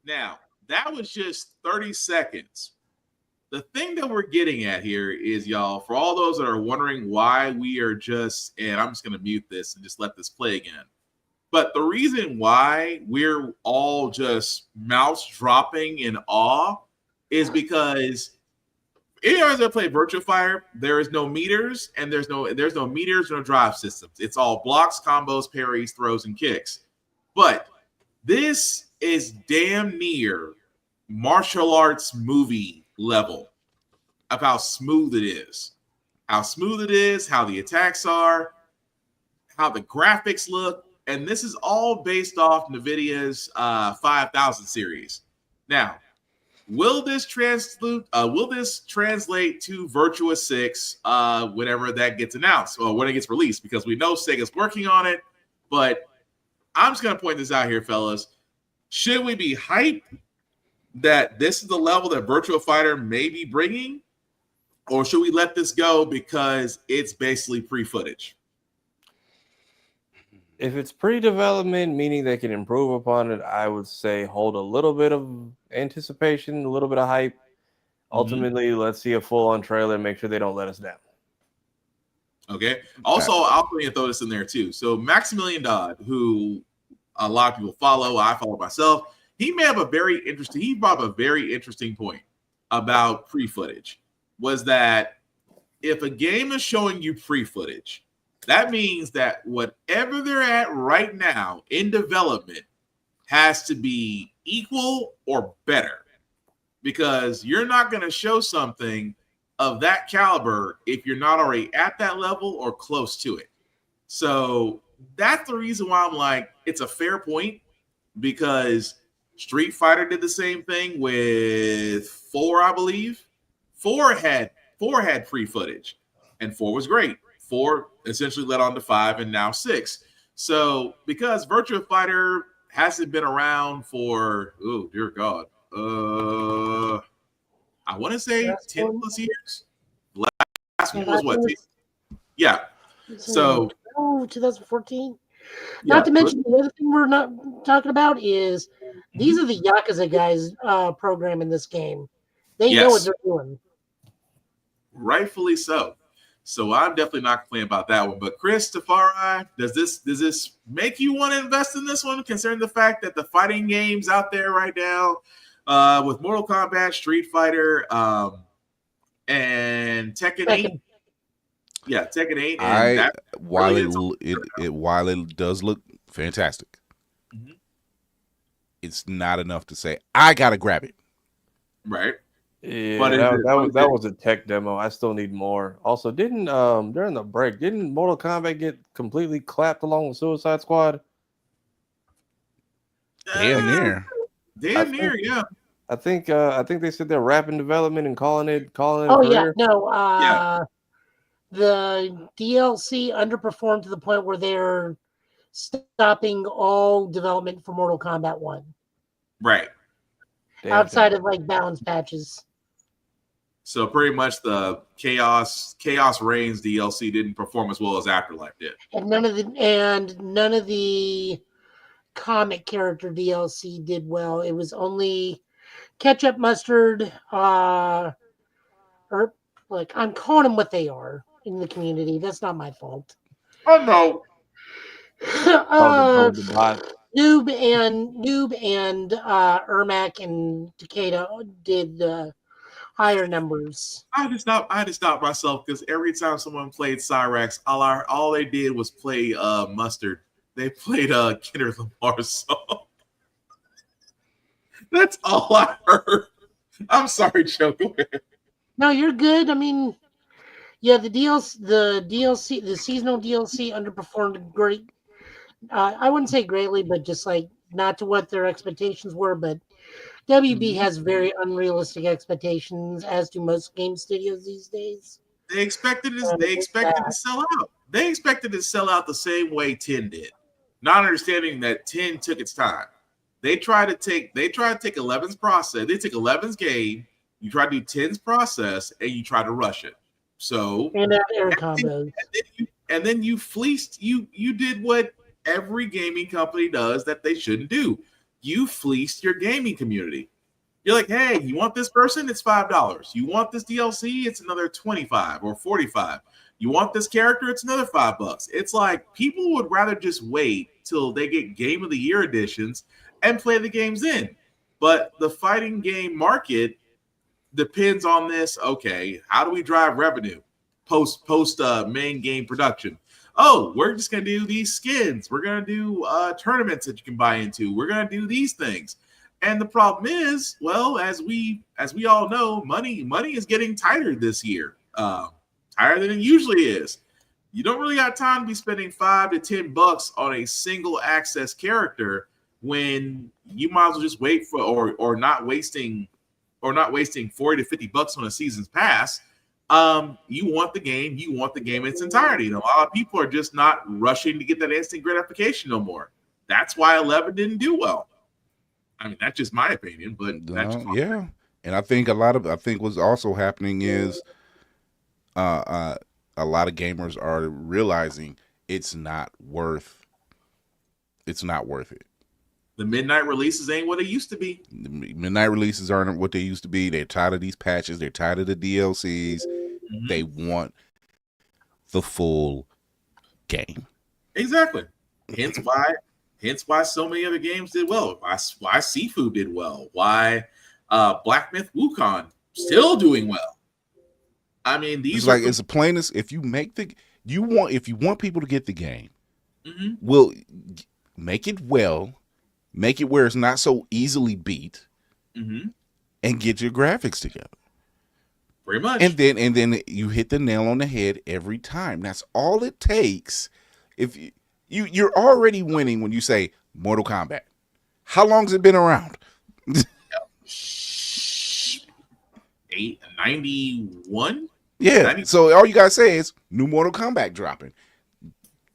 Now, that was just 30 seconds. The thing that we're getting at here is, y'all, for all those that are wondering why we are just, and I'm just going to mute this and just let this play again. But the reason why we're all just mouths dropping in awe is because anyone that play Virtua Fighter, there is no meters, and there's no meters, no drive systems. It's all blocks, combos, parries, throws, and kicks. But this is damn near martial arts movie level of how smooth it is. How smooth it is, how the attacks are, how the graphics look. And this is all based off NVIDIA's 5000 series. Now, will this translate to Virtua 6 whenever that gets announced or when it gets released? Because we know Sega's working on it, but I'm just going to point this out here, fellas. Should we be hyped that this is the level that Virtua Fighter may be bringing? Or should we let this go because it's basically pre-footage? If it's pre-development, meaning they can improve upon it, I would say hold a little bit of anticipation, a little bit of hype. Ultimately, let's see a full-on trailer and make sure they don't let us down. Okay. Also, I'll throw this in there too. So Maximilian Dodd, who a lot of people follow, I follow myself, he brought up a very interesting point. about pre-footage was that if a game is showing you pre-footage, that means that whatever they're at right now in development has to be equal or better, because you're not going to show something of that caliber if you're not already at that level or close to it. So that's the reason why I'm like, it's a fair point, because Street Fighter did the same thing with 4, I believe. 4 had free footage, and 4 was great. 4 essentially led on to 5 and now 6. So because Virtua Fighter hasn't been around for, oh dear God, I want to say 10 plus years. Last one was what? Yeah. So 2014. Not to mention the other thing we're not talking about is these are the Yakuza guys programming this game. They know what they're doing. Rightfully so. So I'm definitely not complaining about that one. But Chris, Tafari, does this make you want to invest in this one, considering the fact that the fighting games out there right now, with Mortal Kombat, Street Fighter, and Tekken 8? Yeah, Tekken 8. And while it does look fantastic, it's not enough to say I gotta grab it. Right. Yeah, but that was a tech demo. I still need more. Also, didn't during the break, didn't Mortal Kombat get completely clapped along with Suicide Squad? Damn near. Yeah. I think they said they're wrapping development and calling it. Oh yeah, no. The DLC underperformed to the point where they're stopping all development for Mortal Kombat 1. Right. Outside of like balance patches. So pretty much the Chaos Reigns DLC didn't perform as well as Afterlife did. And none of the comic character DLC did well. It was only Ketchup, Mustard, or like I'm calling them what they are in the community. That's not my fault. Oh no. Noob and Ermac and Takeda did higher numbers. I had to stop myself because every time someone played Cyrax, all they did was play Mustard. They played Kendrick Lamar's song. That's all I heard. I'm sorry, Joe. Go ahead. No, you're good. I mean, yeah, the seasonal DLC underperformed great. I wouldn't say greatly, but just like not to what their expectations were. But WB has very unrealistic expectations, as do most game studios these days. They expected to sell out. They expected to sell out the same way 10 did, not understanding that 10 took its time. They tried to take 11's process. They took 11's game. You try to do 10's process, and you try to rush it. So and air combos. And then you fleeced. You did what every gaming company does that they shouldn't do. You fleeced your gaming community. You're like, hey, you want this person? It's $5. You want this DLC? It's another $25 or $45. You want this character? It's another $5. It's like people would rather just wait till they get Game of the Year editions and play the games in. But the fighting game market depends on this. Okay, how do we drive revenue post main game production? Oh, we're just going to do these skins. We're going to do tournaments that you can buy into. We're going to do these things. And the problem is, well, as we all know, money is getting tighter this year, tighter than it usually is. You don't really got time to be spending $5 to $10 on a single access character when you might as well just wait for or not wasting $40 to $50 on a season's pass. You want the game in its entirety. And a lot of people are just not rushing to get that instant gratification no more. That's why 11 didn't do well. I mean, that's just my opinion, but that's yeah. And I think what's also happening is a lot of gamers are realizing it's not worth it. The midnight releases ain't what it used to be. The midnight releases aren't what they used to be. They're tired of these patches. They're tired of the DLCs. Mm-hmm. They want the full game. Exactly. Hence why so many other games did well. Why Sifu did well. Why Black Myth Wukong still doing well. I mean, these it's like it's the plainest. If you make if you want people to get the game, will make it well, make it where it's not so easily beat, and get your graphics together. Pretty much. And then you hit the nail on the head every time. That's all it takes. If you're already winning when you say Mortal Kombat. How long has it been around? 91. Yeah. 90. So all you gotta say is new Mortal Kombat dropping.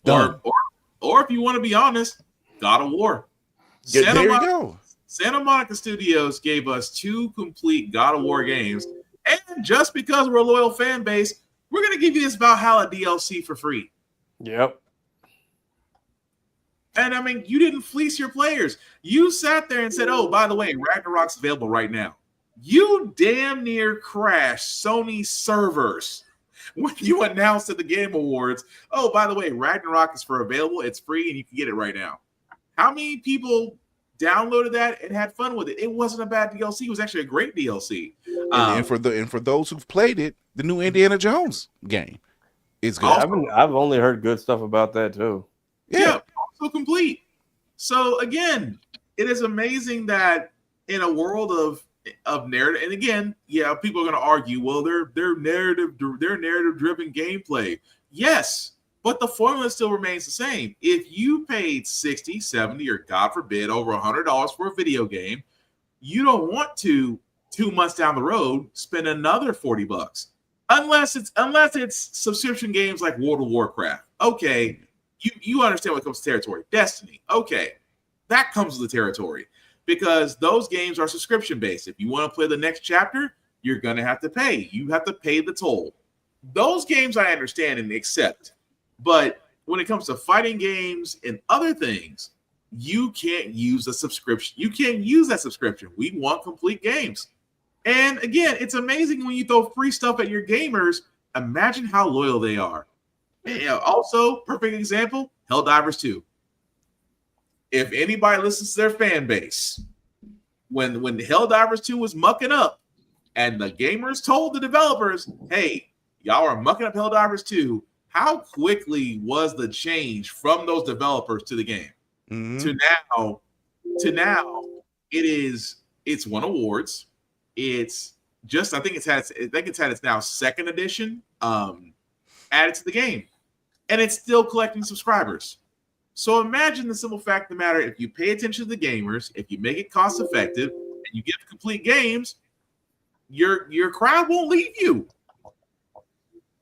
Done. Or if you want to be honest, God of War. Yeah, there you go. Santa Monica Studios gave us 2 complete God of War games. And just because we're a loyal fan base, we're going to give you this Valhalla DLC for free. Yep. And I mean, you didn't fleece your players. You sat there and said, oh, by the way, Ragnarok's available right now. You damn near crashed Sony servers when you announced at the Game Awards, oh, by the way, Ragnarok is available. It's free and you can get it right now. How many people downloaded that and had fun with it? It wasn't a bad DLC. It was actually a great DLC. And for those who've played it, the new Indiana Jones game is good. I've only heard good stuff about that too. Yeah, also complete. So again, it is amazing that in a world of narrative, and again, yeah, people are going to argue, well, they're narrative driven gameplay. Yes, but the formula still remains the same. If you paid $60, $70, or God forbid, over $100 for a video game, you don't want to 2 months down the road spend another $40, unless it's subscription games like World of Warcraft. Okay, you understand what comes to territory. Destiny. Okay, that comes with the territory because those games are subscription based. If you want to play the next chapter, you're gonna have to pay. You have to pay the toll. Those games I understand and accept. But when it comes to fighting games and other things, you can't use a subscription. You can't use that subscription. We want complete games. And again, it's amazing when you throw free stuff at your gamers. Imagine how loyal they are. And also, perfect example, Helldivers 2. If anybody listens to their fan base, when Helldivers 2 was mucking up and the gamers told the developers, hey, y'all are mucking up Helldivers 2, how quickly was the change from those developers to the game? To now, it's won awards. It's just I think it's had its now second edition added to the game, and it's still collecting subscribers. So imagine the simple fact of the matter: if you pay attention to the gamers, if you make it cost effective, and you give complete games, your crowd won't leave you.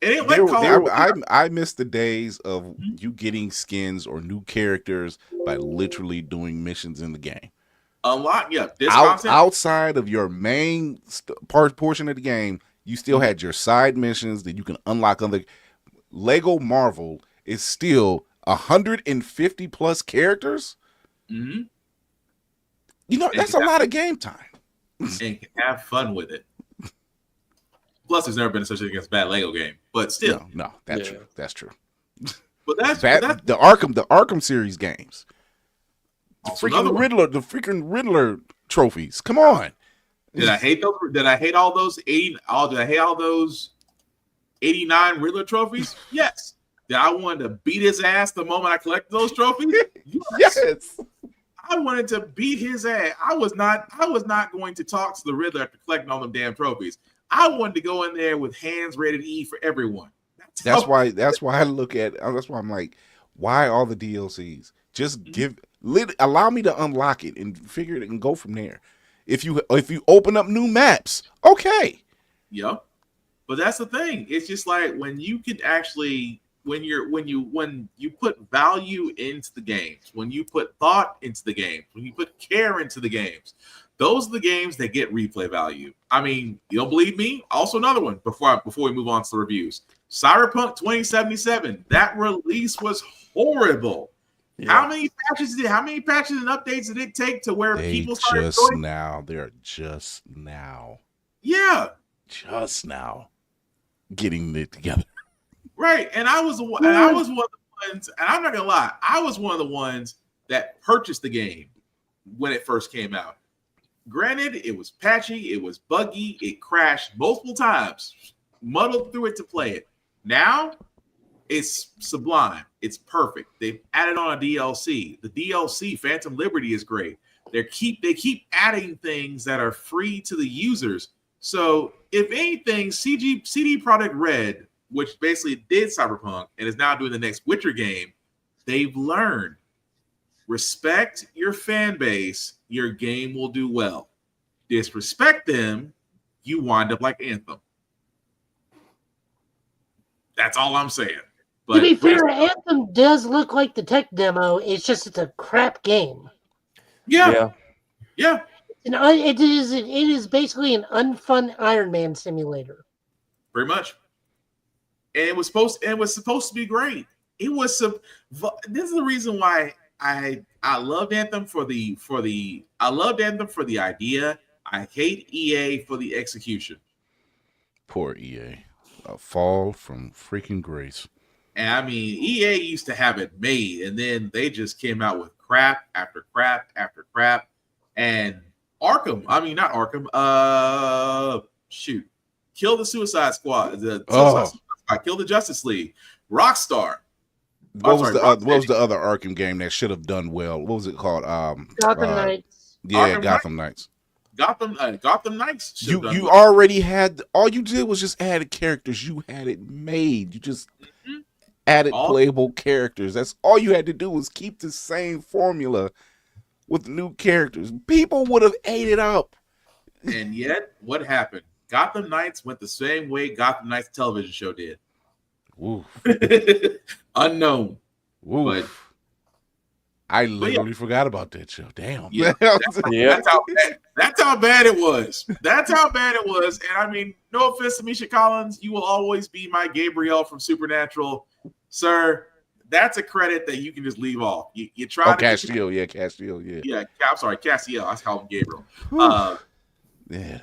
I miss the days of you getting skins or new characters by literally doing missions in the game. Unlock, outside of your main portion of the game, you still had your side missions that you can unlock. Lego Marvel is still 150 plus characters. Mm-hmm. You know, that's a lot of game time. And can have fun with it. Plus, there's never been such a thing against a bad Lego game, but still, no, that's true. That's true. But that's the Arkham series games. The freaking Riddler trophies. Come on. Did I hate those? Did I hate all those 80? Did I hate all those 89 Riddler trophies? Yes. Did I want to beat his ass the moment I collected those trophies? Yes. I wanted to beat his ass. I was not going to talk to the Riddler after collecting all them damn trophies. I wanted to go in there with hands rated E for everyone. That's why I look at. That's why I'm like, why all the DLCs? Just allow me to unlock it and figure it and go from there. If you open up new maps, okay. Yep. But that's the thing. It's just like when you can actually when you put value into the games, when you put thought into the games, when you put care into the games, those are the games that get replay value. I mean, you don't believe me? Also, another one before we move on to the reviews. Cyberpunk 2077. That release was horrible. Yeah. How many patches and updates did it take to where people started going? They're just now. Yeah. Just now getting it together. Right. And I was one of the ones, and I'm not gonna lie, I was one of the ones that purchased the game when it first came out. Granted, it was patchy, it was buggy, it crashed multiple times, muddled through it to play it. Now, it's sublime. It's perfect. They've added on a DLC. The DLC, Phantom Liberty, is great. They keep adding things that are free to the users. So, if anything, CD Projekt Red, which basically did Cyberpunk and is now doing the next Witcher game, they've learned. Respect your fan base, your game will do well. Disrespect them, you wind up like Anthem. That's all I'm saying. But to be fair, Anthem does look like the tech demo. It's just it's a crap game. Yeah. And it is basically an unfun Iron Man simulator. Pretty much. And it was supposed to be great. It was this is the reason why I loved Anthem for the idea. I hate EA for the execution. Poor EA. A fall from freaking grace. And I mean, EA used to have it made, and then they just came out with crap after crap after crap. And Arkham, I mean, not Arkham, Kill the Suicide Squad, Kill the Justice League, Rockstar. What was the other Arkham game that should have done well? What was it called? Gotham Knights. Yeah, Gotham Knights. Gotham Knights. You already had, all you did was just add characters. You had it made. You just added playable characters. That's all you had to do was keep the same formula with new characters. People would have ate it up. And yet, what happened? Gotham Knights went the same way Gotham Knights television show did. Oof. Unknown. Oof. But I literally forgot about that show. Damn. Yeah, that's how bad it was. That's how bad it was. And I mean, no offense to Misha Collins, you will always be my Gabriel from Supernatural, sir. That's a credit that you can just leave off. You try to Castiel, I'm sorry, Castiel. I call him Gabriel.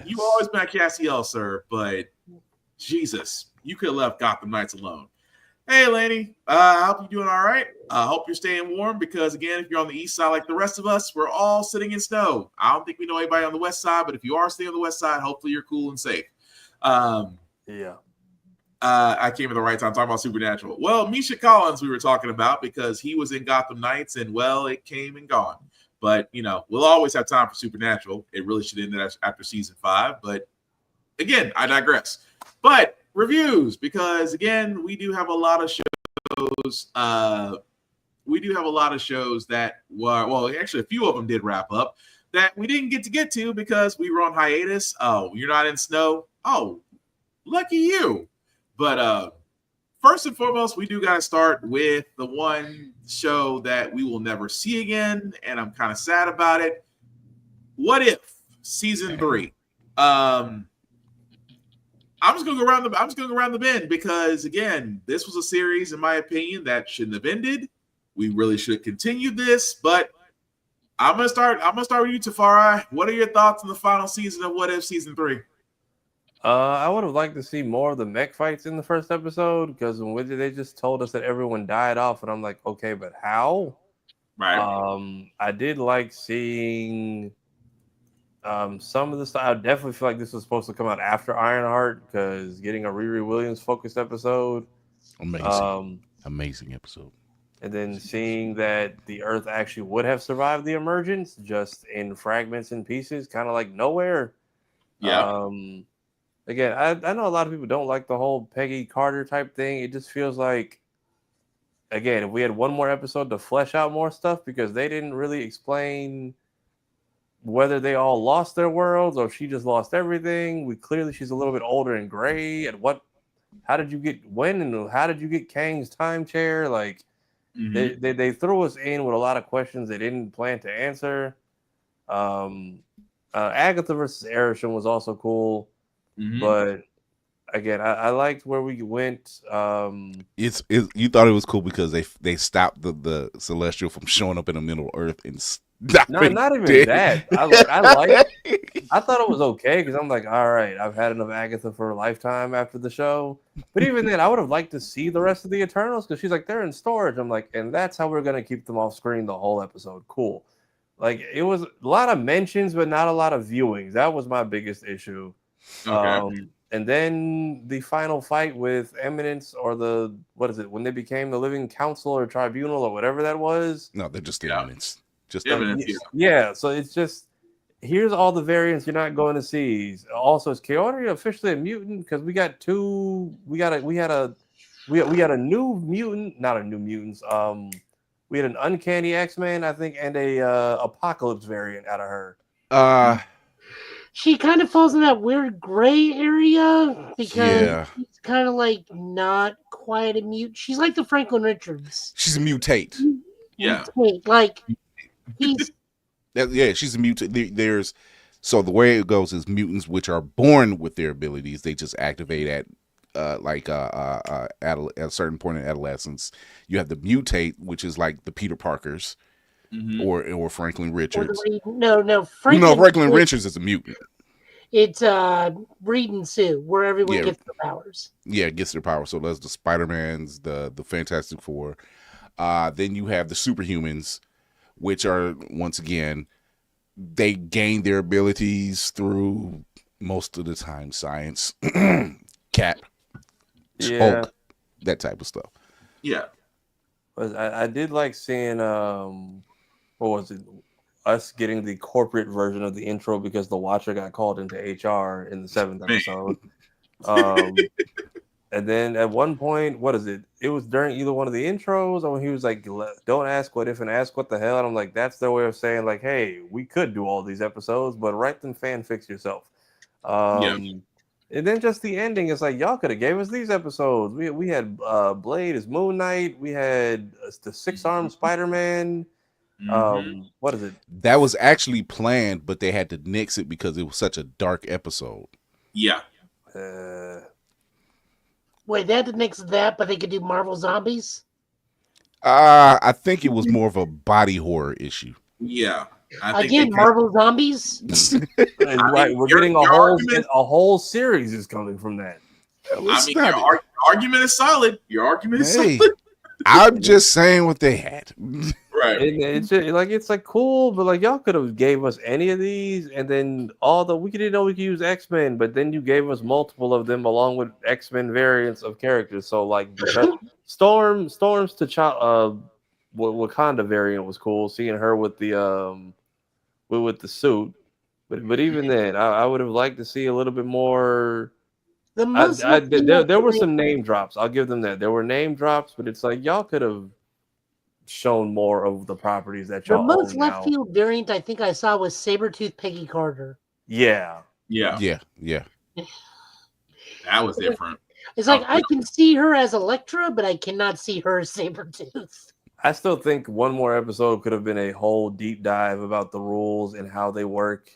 You've always been a Castiel, sir, but Jesus, you could have left Gotham Knights alone. Hey, Laney, I hope you're doing all right. I hope you're staying warm because, again, if you're on the east side like the rest of us, we're all sitting in snow. I don't think we know anybody on the west side, but if you are staying on the west side, hopefully you're cool and safe. I came at the right time talking about Supernatural. Well, Misha Collins we were talking about because he was in Gotham Knights, and, well, it came and gone. But, you know, we'll always have time for Supernatural. It really should end after season 5. But, again, I digress. But reviews, because again, we do have a lot of shows. We do have a lot of shows that were, well, actually a few of them did wrap up that we didn't get to because we were on hiatus. Oh, you're not in snow? Oh, lucky you. But first and foremost, we do got to start with the one show that we will never see again, and I'm kind of sad about it. What If season 3? I'm just gonna go around the bend because, again, this was a series, in my opinion, that shouldn't have ended. We really should continue this, but I'm gonna start with you, Tafari. What are your thoughts on the final season of What If season 3? I would have liked to see more of the mech fights in the first episode because they just told us that everyone died off, and I'm like, okay, but how? Right. I did like seeing some of the stuff. I definitely feel like this was supposed to come out after Ironheart because getting a Riri Williams focused episode, amazing episode, and then seeing that the Earth actually would have survived the emergence just in fragments and pieces, kind of like Nowhere. Yeah. Again, I know a lot of people don't like the whole Peggy Carter type thing. It just feels like, again, if we had one more episode to flesh out more stuff, because they didn't really explain whether they all lost their worlds or she just lost everything. She's a little bit older and gray. And how did you get Kang's time chair? Like, they threw us in with a lot of questions they didn't plan to answer. Agatha versus Arishem was also cool. But again, I liked where we went. You thought it was cool because they stopped the Celestial from showing up in the middle of Earth and not even that. I thought it was okay because I'm like, all right, I've had enough Agatha for a lifetime after the show. But even then, I would have liked to see the rest of the Eternals because she's like, they're in storage. I'm like, and that's how we're gonna keep them off screen the whole episode. Cool. Like it was a lot of mentions, but not a lot of viewings. That was my biggest issue. Okay. And then the final fight with Eminence, or the what is it when they became the Living Council or Tribunal or whatever that was? No, they're just the Eminence. Just Eminence, yeah. So it's just here's all the variants you're not going to see. Also, is Kaori officially a mutant? Because we got two. We had a new mutant, not a new mutants. We had an uncanny X-Man, I think, and a Apocalypse variant out of her. She kind of falls in that weird gray area because Yeah. she's kind of like not quite a mute. She's like the Franklin Richards. She's a mutate. Yeah. Like he's Yeah, she's a mutant. There's so the way it goes is mutants which are born with their abilities. They just activate at at a certain point in adolescence. You have the mutate, which is like the Peter Parkers. Or Franklin Richards. No, Franklin Richards is a mutant. It's Reed and Sue, where everyone gets their powers. Yeah, gets their power. So that's the Spider-Mans, the Fantastic Four. Then you have the Superhumans, which are once again they gain their abilities through most of the time science. Cap, Hulk, that type of stuff. Yeah. But I did like seeing what was it? Us getting the corporate version of the intro because the Watcher got called into HR in the 7th episode. And then at one point, what is it? It was during either one of the intros, or when he was like, "Don't ask what if and ask what the hell." And I'm like, that's their way of saying like, "Hey, we could do all these episodes, but write them fanfics yourself." And then just the ending is like, y'all could have gave us these episodes. We had Blade as Moon Knight. We had the 6-armed Spider-Man. What is it? That was actually planned, but they had to nix it because it was such a dark episode. Yeah. Wait, they had to nix that, but they could do Marvel Zombies? I think it was more of a body horror issue. Yeah. Again, Marvel Zombies? Right, we're getting a whole series is coming from that. I mean, your argument is solid. Your argument is solid. I'm just saying what they had. Right. It's like cool, but like y'all could have gave us any of these, and then we could use X-Men, but then you gave us multiple of them along with X-Men variants of characters. So like Storm's T'Challa, Wakanda variant was cool. Seeing her with the suit, but even then, I would have liked to see a little bit more. There were some name drops. I'll give them that. There were name drops, but it's like y'all could have shown more of the properties that y'all. The most left field variant I think I saw was Sabretooth Peggy Carter. Yeah. That was different. It's like I can see her as Elektra, but I cannot see her as Sabretooth. I still think one more episode could have been a whole deep dive about the rules and how they work,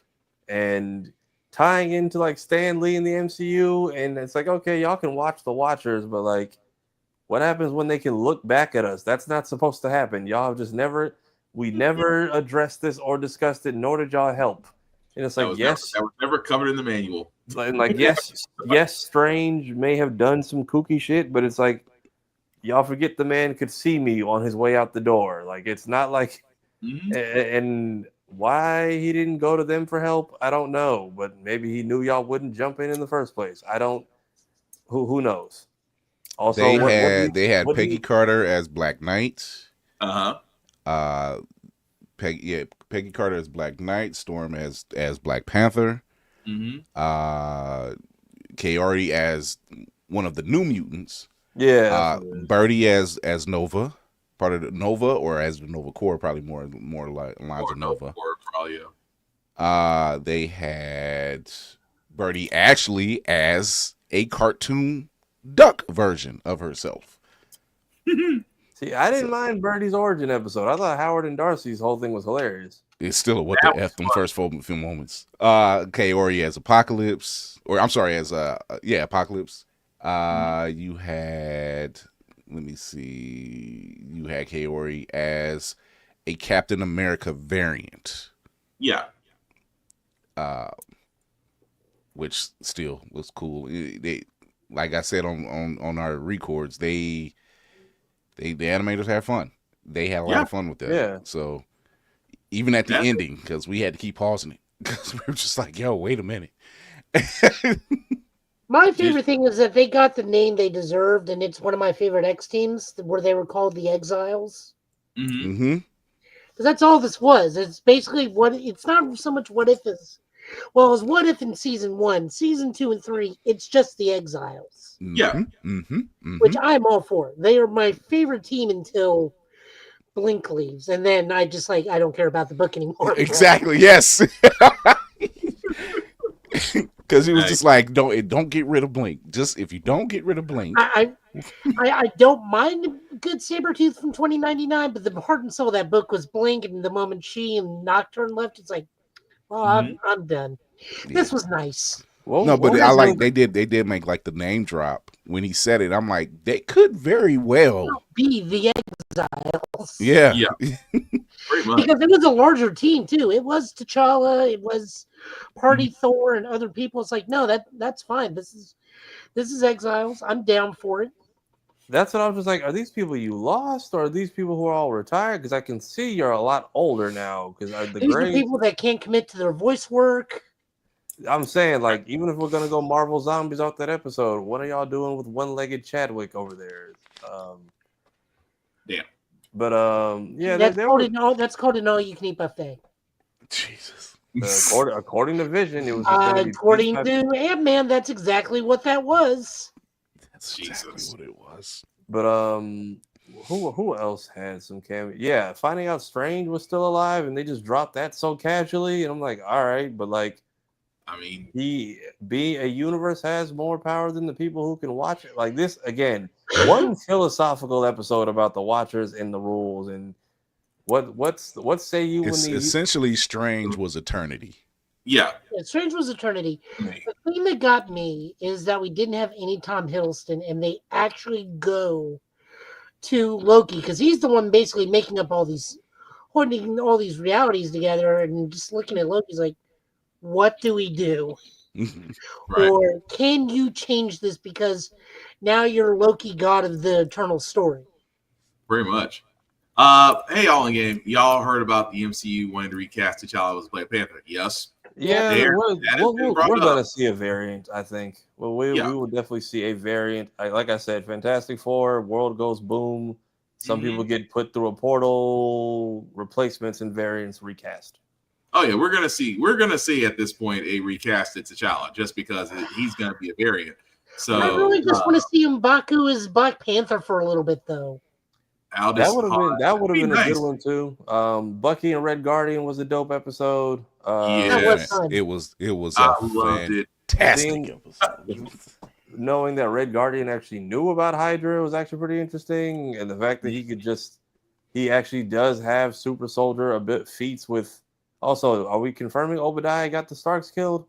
and tying into like Stan Lee in the MCU. And it's like, okay, y'all can watch the Watchers, but like, what happens when they can look back at us? That's not supposed to happen. Y'all just we never addressed this or discussed it, nor did y'all help. And it's like, that was never covered in the manual. And like, yes, Strange may have done some kooky shit, but it's like, y'all forget the man could see me on his way out the door. Like, it's not like, and why he didn't go to them for help, I don't know. But maybe he knew y'all wouldn't jump in the first place. I don't. Who knows? Also, they had Peggy Carter as Black Knight. Peggy Carter as Black Knight. Storm as Black Panther. Kaori as one of the New Mutants. Yeah. Birdie as Nova, part of the Nova, or as the Nova Corps, probably more like lines of Nova. They had Birdie actually as a cartoon duck version of herself. See, I didn't mind Birdie's origin episode. I thought Howard and Darcy's whole thing was hilarious. It's still what the F them first few moments. Kaori as Apocalypse, or I'm sorry, as Apocalypse. You had, let me see, you had Kaori as a Captain America variant. Yeah. Which still was cool. They, like I said on our records, the animators had fun. They had a lot of fun with that. Yeah. So even at the ending, because we had to keep pausing it because we were just like, "Yo, wait a minute." My favorite thing is that they got the name they deserved, and it's one of my favorite X teams where they were called the Exiles. Mm-hmm. Because that's all this was. It's basically it's not so much what if as well as what if in season 1, season 2 and 3. It's just the Exiles. Yeah, which I'm all for. They are my favorite team until Blink leaves, and then I don't care about the book anymore. Exactly. Yes. Because he was just like, don't get rid of Blink. Just if you don't get rid of Blink. I don't mind good Sabretooth from 2099, but the heart and soul of that book was Blink, and the moment she and Nocturne left, it's like, well, I'm done. This was nice. No, but I like they did make like the name drop when he said it. I'm like, they could very well be the Exiles. Yeah. Pretty much. Because it was a larger team too. It was T'Challa, it was Party Thor, and other people. It's like, no, that's fine. This is Exiles. I'm down for it. That's what I was just like. Are these people you lost, or are these people who are all retired? Because I can see you're a lot older now. Because these are people that can't commit to their voice work. I'm saying, like, even if we're gonna go Marvel Zombies off that episode, what are y'all doing with one-legged Chadwick over there? Yeah. But yeah, that's called an all-you-can-eat buffet. Jesus. According to Vision, it was according to Ant-Man. That's exactly what that was. That's exactly what it was. But who else had some cameo? Yeah, finding out Strange was still alive, and they just dropped that so casually, and I'm like, all right, but like, I mean, being a universe has more power than the people who can watch it. Like this again, one philosophical episode about the Watchers and the rules, and what say you when essentially Strange was eternity. Yeah, Strange was eternity. The thing that got me is that we didn't have any Tom Hiddleston, and they actually go to Loki because he's the one basically making up holding all these realities together, and just looking at Loki's like, what do we do? Right. Or can you change this because now you're Loki, god of the eternal story? Pretty much. Hey, all in game. Y'all heard about the MCU wanting to recast T'Challa as Black Panther? Yes. Yeah, we're going to see a variant, I think. Well, we will definitely see a variant. Like I said, Fantastic Four, world goes boom. Some people get put through a portal, replacements and variants recast. Oh yeah, we're gonna see at this point a recasted T'Challa just because he's gonna be a variant. So I really just want to see M'Baku as Black Panther for a little bit though. That would have been nice. A good one too. Bucky and Red Guardian was a dope episode. It was a fantastic episode. Knowing that Red Guardian actually knew about Hydra was actually pretty interesting, and the fact that he actually does have Super Soldier a bit feats with. Also, are we confirming Obadiah got the Starks killed?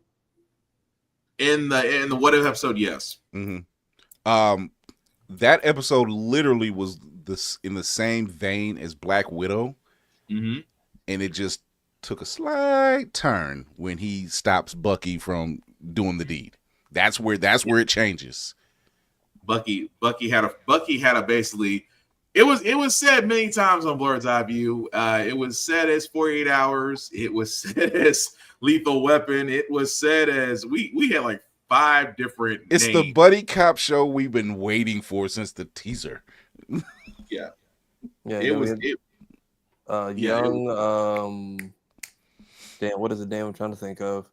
In the What If episode, yes. Mm-hmm. That episode literally was in the same vein as Black Widow, and it just took a slight turn when he stops Bucky from doing the deed. That's where it changes. Bucky had a basically. It was said many times on Blurred's Eye View. It was said as 48 Hours. It was said as Lethal Weapon. It was said as we had like 5 different. It's names. The buddy cop show we've been waiting for since the teaser. Yeah. It was young. Damn, what is the name I'm trying to think of?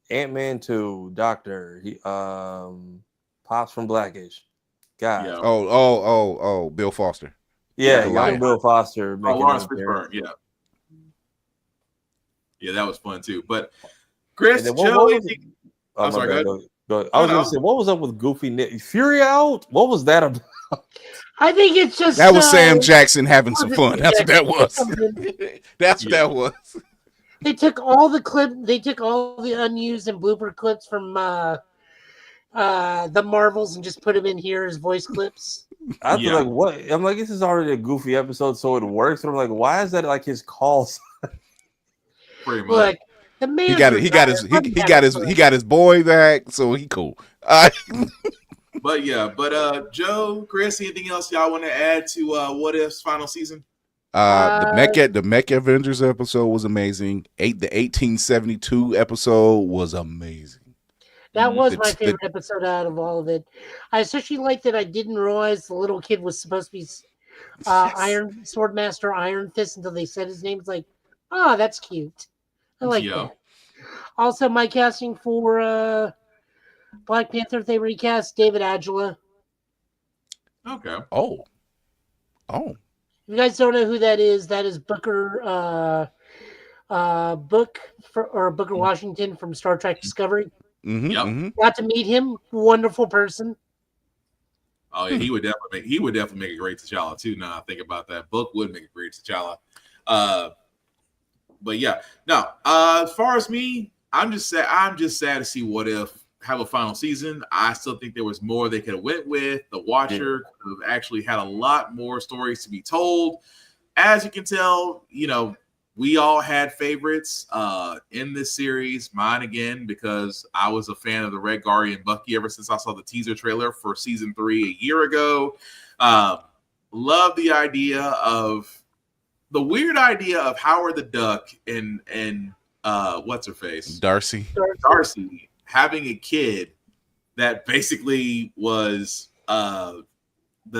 Ant-Man 2, Doctor. He Pops from Blackish. God. Yeah. Oh, Bill Foster. Yeah, young Bill Foster. Lawrence Fishburne. Yeah, that was fun too. But Chris, Joey, I'm sorry. Go ahead. I was going to say, what was up with Goofy Nick? Fury Out? What was that about? I think it's just that was Sam Jackson having some fun. That's what that was. That's what that was. They took all the unused and blooper clips from the Marvels and just put them in here as voice clips. I feel like what I'm like, this is already a goofy episode, so it works. But I'm like, why is that like his calls? Pretty much. Like, the man he got his boy back, so he cool. But Joe, Chris, anything else y'all want to add to What If's final season? The Mech Avengers episode was amazing. The 1872 episode was amazing. That was my favorite episode out of all of it. I especially liked that I didn't realize the little kid was supposed to be Iron Swordmaster Iron Fist until they said his name. It's like, oh, that's cute. I like that. Also, my casting for Black Panther, if they recast David Agila. Okay. Oh. If you guys don't know who that is Booker Booker Washington from Star Trek Discovery. Got to meet him. Wonderful person. Oh yeah, he would definitely make a great T'Challa too. Now I think about that, Book would make a great T'Challa. But yeah, no. As far as me, I'm just sad to see What If have a final season. I still think there was more they could have went with. The Watcher could have actually had a lot more stories to be told. As you can tell, we all had favorites in this series. Mine again, because I was a fan of the Red Guardian Bucky ever since I saw the teaser trailer for season 3 a year ago. Love the weird idea of Howard the Duck and what's her face? Darcy having a kid that basically was the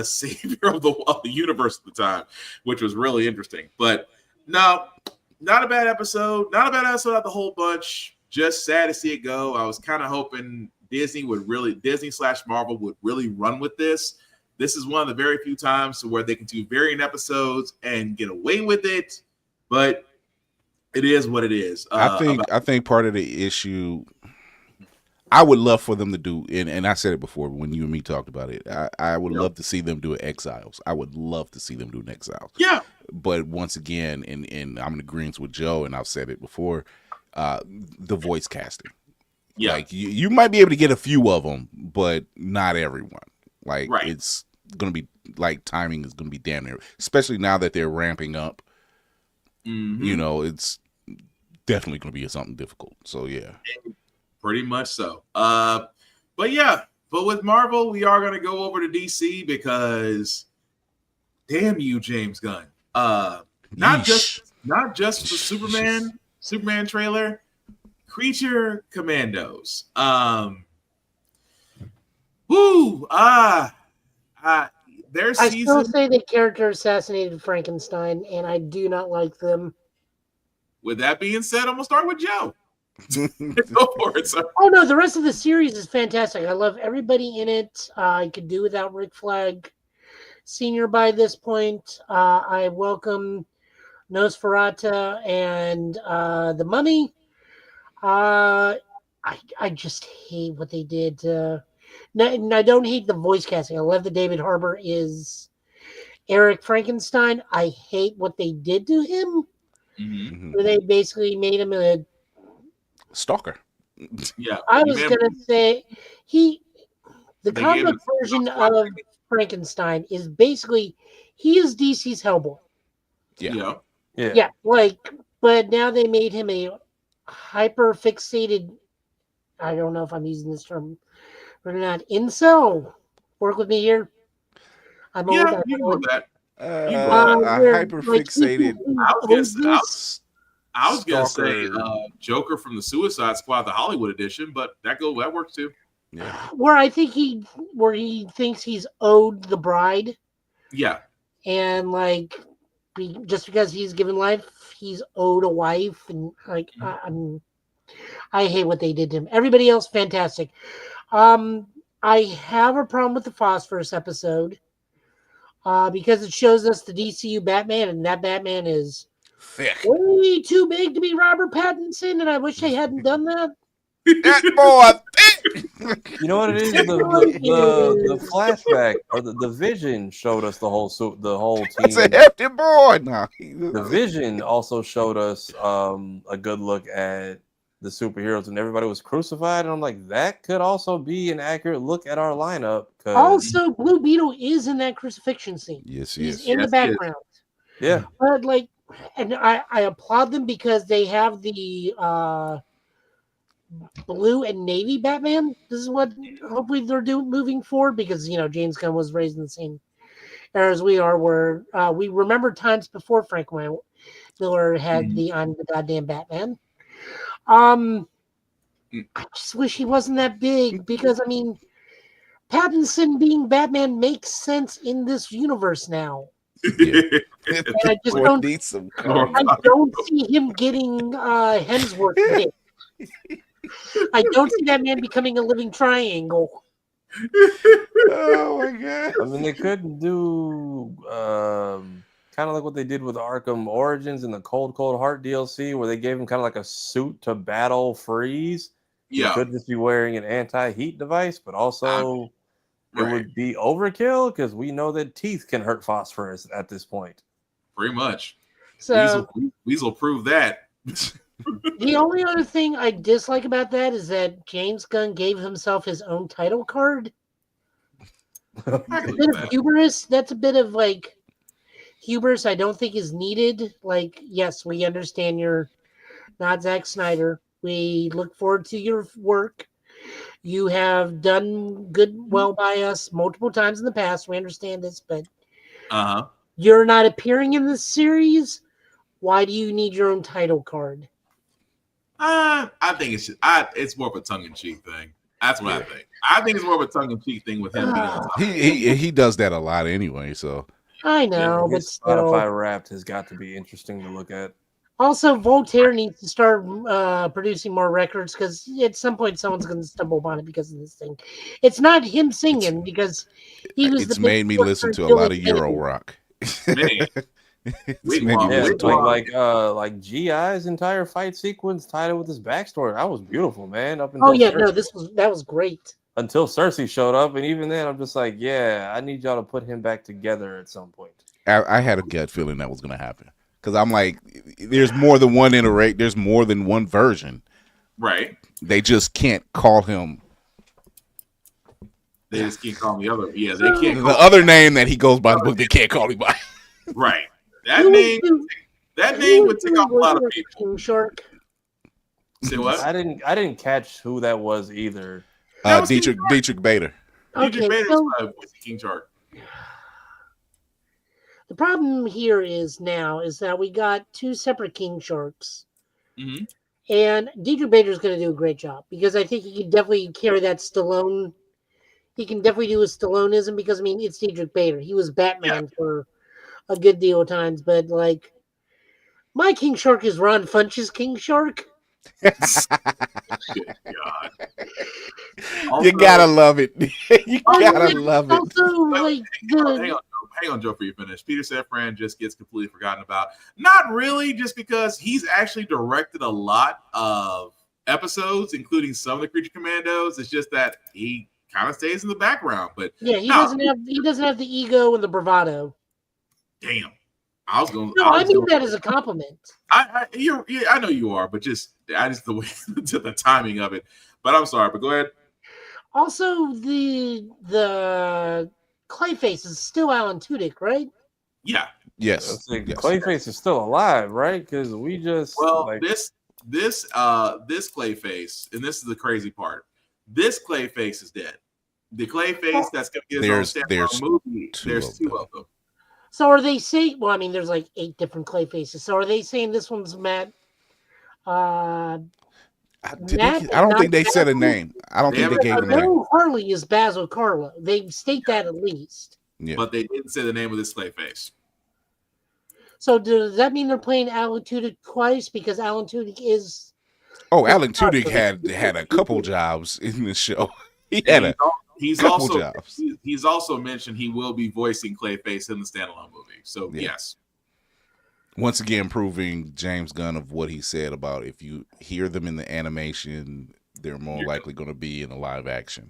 savior of the universe at the time, which was really interesting. But no, not a bad episode. Not a bad episode out the whole bunch. Just sad to see it go. I was kind of hoping Disney/Marvel would really run with this. This is one of the very few times where they can do variant episodes and get away with it. But it is what it is. I think part of the issue I would love for them to do, and I said it before when you and me talked about it, I would love to see them do Exiles. I would love to see them do an Exiles. Yeah. But once again, and I'm in agreement with Joe, and I've said it before, the voice casting. Yeah. Like you might be able to get a few of them, but not everyone. Like it's going to be like timing is going to be damn near, especially now that they're ramping up. Mm-hmm. It's definitely going to be something difficult. So yeah. Pretty much so. But with Marvel, we are going to go over to DC because damn you, James Gunn. Not just the Superman trailer, Creature Commandos. Their season. I still say the character assassinated Frankenstein, and I do not like them. With that being said, I'm gonna start with Joe. Go for it, sir. Oh no, the rest of the series is fantastic. I love everybody in it. I could do without Rick Flag Sr. by this point. I welcome Nosferatu and the Mummy. I just hate what they did. And I don't hate the voice casting. I love that David Harbour is Eric Frankenstein. I hate what they did to him. Mm-hmm. Where they basically made him a stalker. Yeah, I was gonna say the comic book version of Frankenstein is basically he is DC's Hellboy. Yeah. But now they made him a hyper fixated. I don't know if I'm using this term or not. Incel. Work with me here. I'm you know that. Hyper fixated. I was gonna say Joker from the Suicide Squad, the Hollywood edition, but that works too. Yeah. Where I think he thinks he's owed the bride. Yeah. And just because he's given life, he's owed a wife, and I hate what they did to him. Everybody else, fantastic. I have a problem with the Phosphorus episode because it shows us the DCU Batman, and that Batman is thick, way too big to be Robert Pattinson, and I wish they hadn't done that. That boy, you know what it is? The flashback or the Vision showed us the whole team. That's a hefty boy. Now the Vision also showed us a good look at the superheroes, and everybody was crucified. And I'm like, that could also be an accurate look at our lineup. Also, Blue Beetle is in that crucifixion scene. Yes, he's in the background. Yeah, but and I applaud them because they have the blue and navy Batman. This is what hopefully they're moving forward because James Gunn was raised in the same as we are, where we remember times before Frank Miller had the I'm the Goddamn Batman. I just wish he wasn't that big because, I mean, Pattinson being Batman makes sense in this universe now. And I just don't see him getting Hemsworth big. I don't see that man becoming a living triangle. Oh my god! I mean, they could do kind of like what they did with Arkham Origins in the Cold Heart DLC, where they gave him kind of like a suit to battle Freeze. Yeah, he could just be wearing an anti-heat device, but also it would be overkill because we know that teeth can hurt phosphorus at this point. Pretty much. So Weasel proved that. The only other thing I dislike about that is that James Gunn gave himself his own title card. That's a bit of hubris. That's a bit of like hubris I don't think is needed. Like, yes, we understand you're not Zack Snyder. We look forward to your work. You have done well by us multiple times in the past. We understand this, but you're not appearing in this series. Why do you need your own title card? I think it's more of a tongue-in-cheek thing. That's what I think. I think it's more of a tongue-in-cheek thing with him. He does that a lot anyway. So I know, but Spotify Wrapped has got to be interesting to look at. Also, Voltaire needs to start producing more records because at some point someone's going to stumble upon it because of this thing. It's not him singing because he was. It's made me listen to a lot of Euro rock. Like GI's entire fight sequence tied in with his backstory. That was beautiful, man. Up until that was great. Until Cersei showed up, and even then, I'm just like, yeah, I need y'all to put him back together at some point. I had a gut feeling that was going to happen because I'm like, there's more than one iteration. There's more than one version. Right. They just can't call him. They just can't call him the other. Yeah, they can't. The other name that he goes by the book, they can't call him by. Right. That name would take off a lot of people. King Shark. Say what? I didn't catch who that was either. Dietrich Bader. Dietrich Bader was King Shark. The problem here is that we got two separate King Sharks. Mm-hmm. And Dietrich Bader is going to do a great job because I think he can definitely carry that Stallone. He can definitely do a Stalloneism because, I mean, it's Dietrich Bader. He was Batman for a good deal of times, but like my King Shark is Ron Funch's King Shark. God. You gotta love it. You gotta love it. Also, like, hang on, Joe, before you finish. Peter Safran just gets completely forgotten about. Not really, just because he's actually directed a lot of episodes, including some of the Creature Commandos. It's just that he kind of stays in the background. But yeah, he doesn't have the ego and the bravado. Damn. I mean that as a compliment. I know you are, but just the way to the timing of it. But I'm sorry, but go ahead. Also, the Clayface is still Alan Tudyk, right? Yeah. Yes. Clayface is still alive, right? Because we just this Clayface, and this is the crazy part. This Clayface is dead. The Clayface that's going to get his own standalone movie. There's two of them. So are they saying? Well, I mean, there's like 8 different Clayfaces. So are they saying this one's Matt? I don't think they said a name. I don't think they gave a name. Harley is Basil Carlo. They state that at least. Yeah. But they didn't say the name of this Clayface. So does that mean they're playing Alan Tudyk twice? Because Alan Tudyk is. Oh, Alan Tudyk had a couple jobs in this show. He's also mentioned he will be voicing Clayface in the standalone movie. So yes. Once again, proving James Gunn of what he said about if you hear them in the animation, they're more likely going to be in the live action.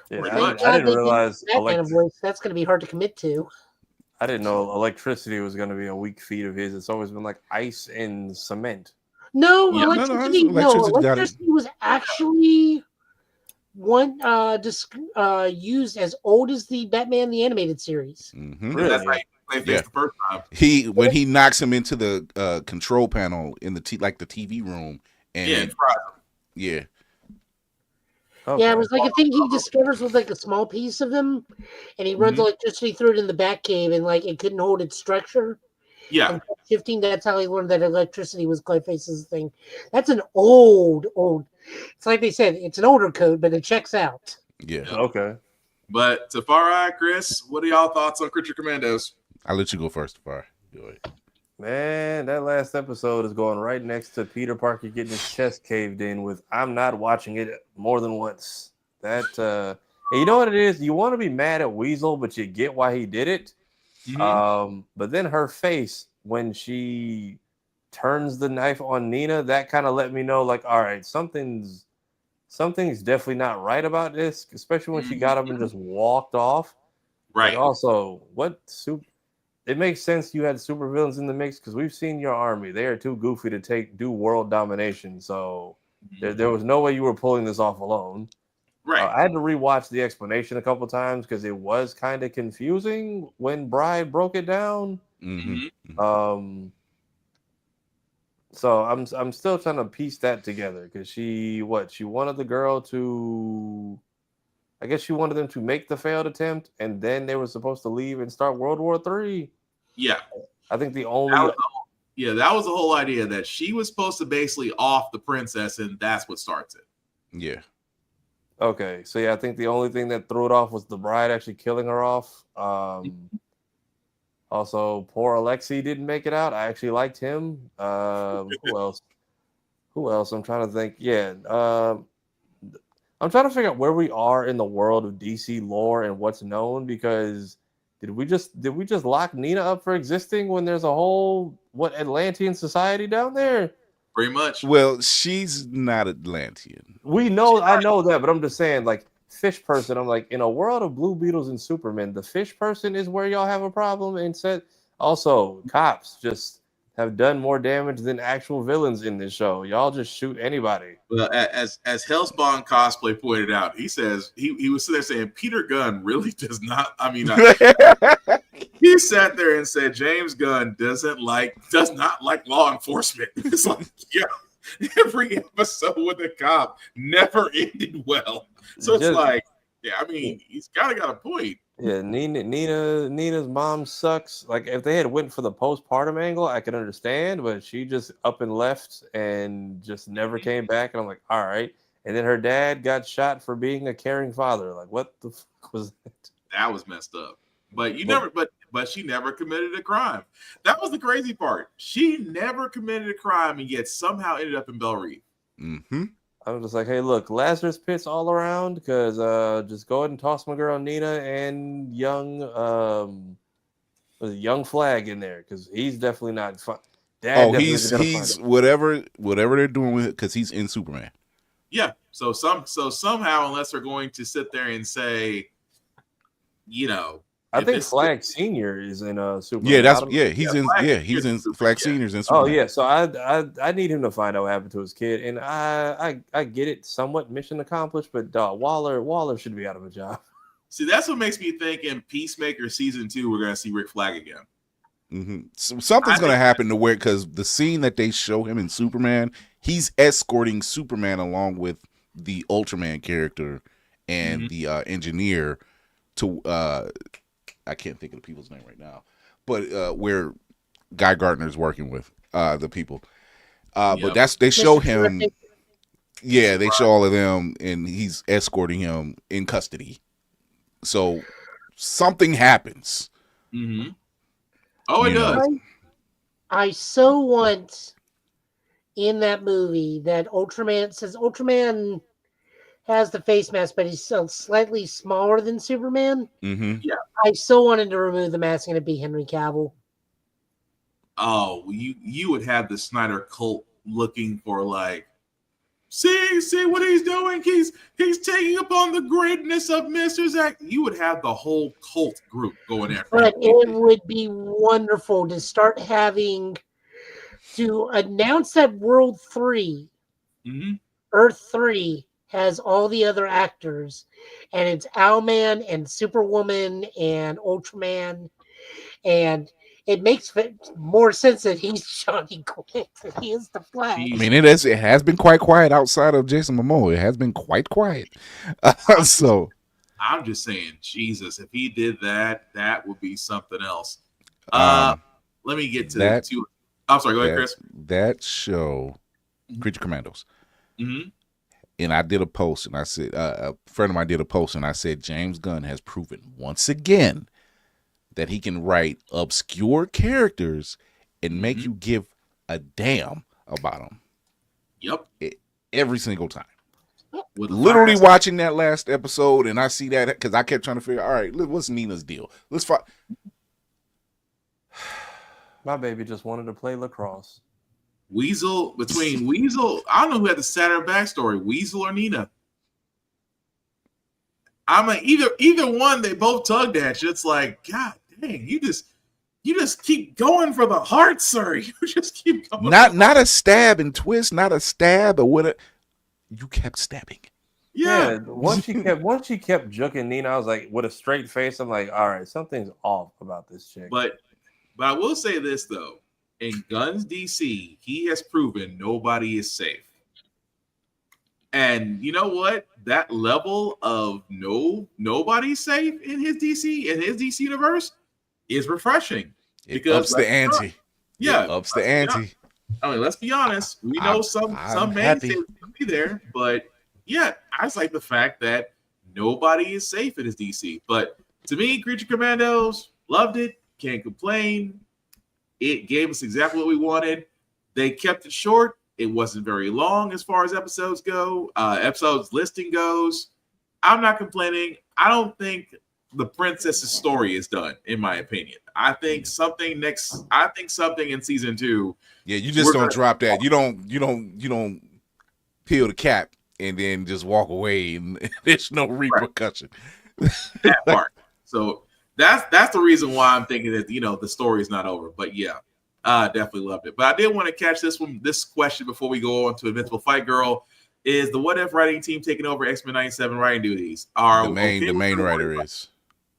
Yeah, I didn't realize that's going to be hard to commit to. I didn't know electricity was going to be a weak feat of his. It's always been like ice and cement. No, electricity was actually used as old as the Batman the Animated Series. Mm-hmm. Really? That's like the first time. When he knocks him into the control panel in the TV room, and Okay. Yeah, it was like a thing he discovers with like a small piece of him, and he runs electricity through it in the Batcave, and like it couldn't hold its structure. Yeah. And kept shifting. That's how he learned that electricity was Clayface's thing. That's an old. It's like they said, it's an older code, but it checks out. Yeah. Okay. But Tafari, Chris, what are y'all thoughts on Creature Commandos? I'll let you go first, Tafari. Go ahead. Man, that last episode is going right next to Peter Parker getting his chest caved in with I'm not watching it more than once. That and you know what it is? You want to be mad at Weasel, but you get why he did it. But then her face when she turns the knife on Nina, that kind of let me know, like, all right, something's definitely not right about this, especially when she got up and just walked off. Right. But also, it makes sense you had supervillains in the mix because we've seen your army. They are too goofy to do world domination. So there was no way you were pulling this off alone. Right. I had to rewatch the explanation a couple times because it was kind of confusing when Bride broke it down. So I'm still trying to piece that together because she wanted the girl to, I guess she wanted them to make the failed attempt and then they were supposed to leave and start World War III. Yeah. I think that was the whole idea, that she was supposed to basically off the princess and that's what starts it. Yeah. Okay. So yeah, I think the only thing that threw it off was the Bride actually killing her off. Also, poor Alexei didn't make it out. I actually liked him. Who else? I'm trying to think. Yeah. I'm trying to figure out where we are in the world of DC lore and what's known, because did we just lock Nina up for existing when there's a whole Atlantean society down there? Pretty much. Well, she's not Atlantean. I know that, but I'm just saying, like, fish person, I'm like, in a world of Blue Beetles and Superman, the fish person is where y'all have a problem. And said also cops just have done more damage than actual villains in this show. Y'all just shoot anybody. Well, as Hellspawn cosplay pointed out, he says he was sitting there saying Peter Gunn really does not. I mean, he sat there and said James Gunn does not like law enforcement. It's like, yeah, every episode with a cop never ended well. So it's like, yeah, I mean, he's got a point. Yeah, Nina's mom sucks. Like, if they had went for the postpartum angle, I could understand, but she just up and left and just never came back. And I'm like, all right. And then her dad got shot for being a caring father. Like, what the fuck was that? That was messed up. But but she never committed a crime. That was the crazy part. She never committed a crime and yet somehow ended up in Belle Reve. I was just like, hey, look, Lazarus pits all around, because just go ahead and toss my girl Nina and young Flag in there, because he's definitely not fun. He's whatever they're doing with it, because he's in Superman. Yeah. So somehow, unless they're going to sit there and say, you know, I think Flag Senior is in Superman. He's in Flag Senior's in Superman. Oh yeah, so I need him to find out what happened to his kid, and I get it, somewhat mission accomplished, but Waller should be out of a job. See, that's what makes me think in Peacemaker season 2 we're gonna see Rick Flag again. So something's gonna happen to where, because the scene that they show him in Superman, he's escorting Superman along with the Ultraman character and the engineer to I can't think of the people's name right now, but where Guy Gardner's working with the people. But they show him. Yeah, they show all of them, and he's escorting him in custody. So something happens. Oh, it does. I so want in that movie that Ultraman has the face mask, but he's still slightly smaller than Superman. Yeah, I so wanted to remove the mask and it be Henry Cavill. Oh, you would have the Snyder cult looking for, like, see what he's doing. He's taking upon the greatness of Mr. Zack. You would have the whole cult group going after. But it would be wonderful to start having to announce that World 3, Earth 3. Has all the other actors, and it's Owlman and Superwoman and Ultraman, and it makes more sense that he's Johnny Quinn than he is the Flash. I mean, it has been quite quiet outside of Jason Momoa. It has been quite quiet. So I'm just saying, Jesus, if he did that, that would be something else. Let me get to that. I'm sorry, go ahead, Chris. That show, Creature Commandos. Mm-hmm. And I did a post, and I said, a friend of mine did a post, and I said, James Gunn has proven once again that he can write obscure characters and make you give a damn about them. Yep. Every single time. Literally watching that last episode, and I see that because I kept trying to figure, all right, what's Nina's deal? Let's find. My baby just wanted to play lacrosse. Weasel, I don't know who had the sadder backstory, Weasel or Nina. I'm like, either one, they both tugged at you. It's like, God dang, you just keep going for the heart, sir. You just keep going. Not a stab and twist, not a stab or what. You kept stabbing. Yeah. Once she kept juking Nina, I was like, with a straight face, I'm like, all right, something's off about this chick. But I will say this though. In Gunn's DC, he has proven nobody is safe. And you know what? That level of nobody's safe in his DC universe is refreshing. It ups the ante. Yeah. It ups the ante. I mean, let's be honest. We know some mainstays will be there, but yeah, I just like the fact that nobody is safe in his DC. But to me, Creature Commandos, loved it, can't complain. It gave us exactly what we wanted. They kept it short. It wasn't very long as far as episodes go. Episodes listing goes. I'm not complaining. I don't think the princess's story is done, in my opinion. I think something in season 2. Yeah, you just don't drop that. You don't peel the cap and then just walk away and there's no repercussion. That part. So that's the reason why I'm thinking that the story is not over. But yeah, I definitely loved it. But I did want to catch this question before we go on to Invincible Fight Girl. Is the What If writing team taking over X-Men 97 writing duties? The main writer is.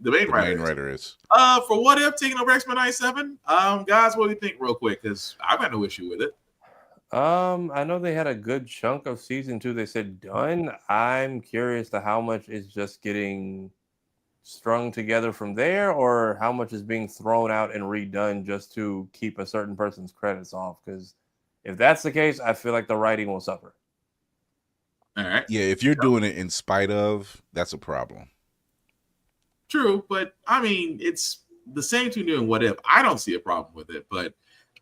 The main writer is. For What If taking over X-Men 97, guys, what do you think, real quick? Because I've got no issue with it. I know they had a good chunk of season 2. They said done. I'm curious to how much is just getting strung together from there, or how much is being thrown out and redone just to keep a certain person's credits off. Because if that's the case, I feel like the writing will suffer. All right. Yeah, if you're doing it in spite of, that's a problem. True, but I mean, it's the same team doing What If. I don't see a problem with it, but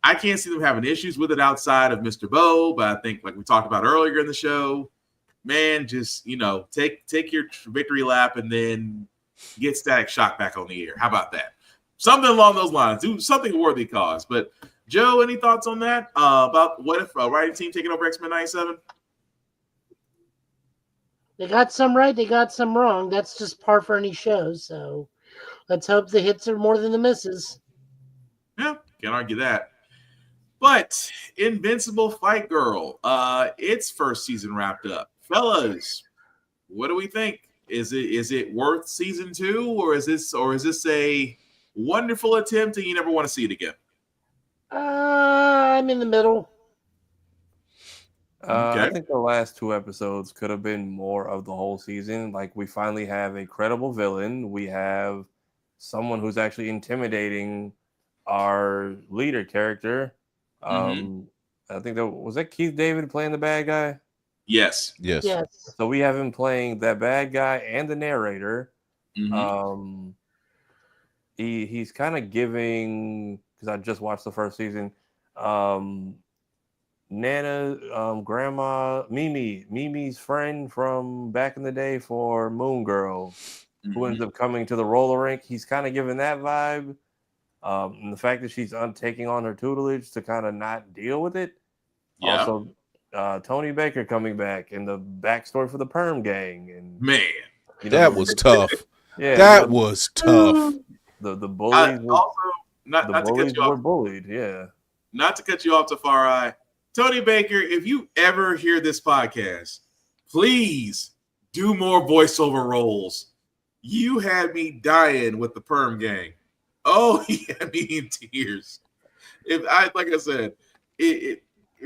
I can't see them having issues with it outside of Mr. Bo. But I think, like we talked about earlier in the show, man, just take your victory lap and then get Static Shock back on the air. How about that? Something along those lines. Do something worthy cause. But Joe, any thoughts on that? About What If writing team taking over X-Men 97? They got some right, they got some wrong. That's just par for any show. So let's hope the hits are more than the misses. Yeah, can't argue that. But Invincible Fight Girl, its first season wrapped up. Fellas, what do we think? Is it worth season 2, or is this a wonderful attempt and you never want to see it again? I'm in the middle. Okay. I think the last 2 episodes could have been more of the whole season. Like, we finally have a credible villain. We have someone who's actually intimidating our leader character. I think was that Keith David playing the bad guy? Yes. So we have him playing that bad guy and the narrator. He's kind of giving, because I just watched the first season, Nana, grandma, Mimi's friend from back in the day for Moon Girl, who ends up coming to the roller rink. He's kind of giving that vibe. And the fact that she's taking on her tutelage to kind of not deal with it. Yeah. Also, Tony Baker coming back and the backstory for the Perm Gang. And man, that was tough. Yeah, that was tough. The bullies were bullied. Yeah. Not to cut you off, Tafari. Tony Baker, if you ever hear this podcast, please do more voiceover roles. You had me dying with the Perm Gang. Oh, he had me in tears. Like I said,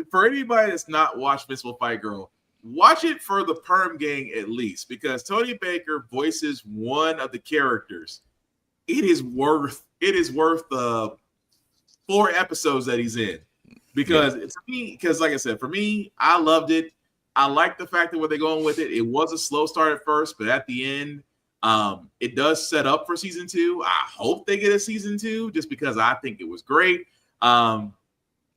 for anybody that's not watched Invincible Fight Girl, watch it for the Perm Gang at least, because Tony Baker voices one of the characters. It is worth the 4 episodes that he's in, because it's me. Because like I said, for me, I loved it. I like the fact that where they're going with it. It was a slow start at first, but at the end, it does set up for season 2. I hope they get a season 2, just because I think it was great.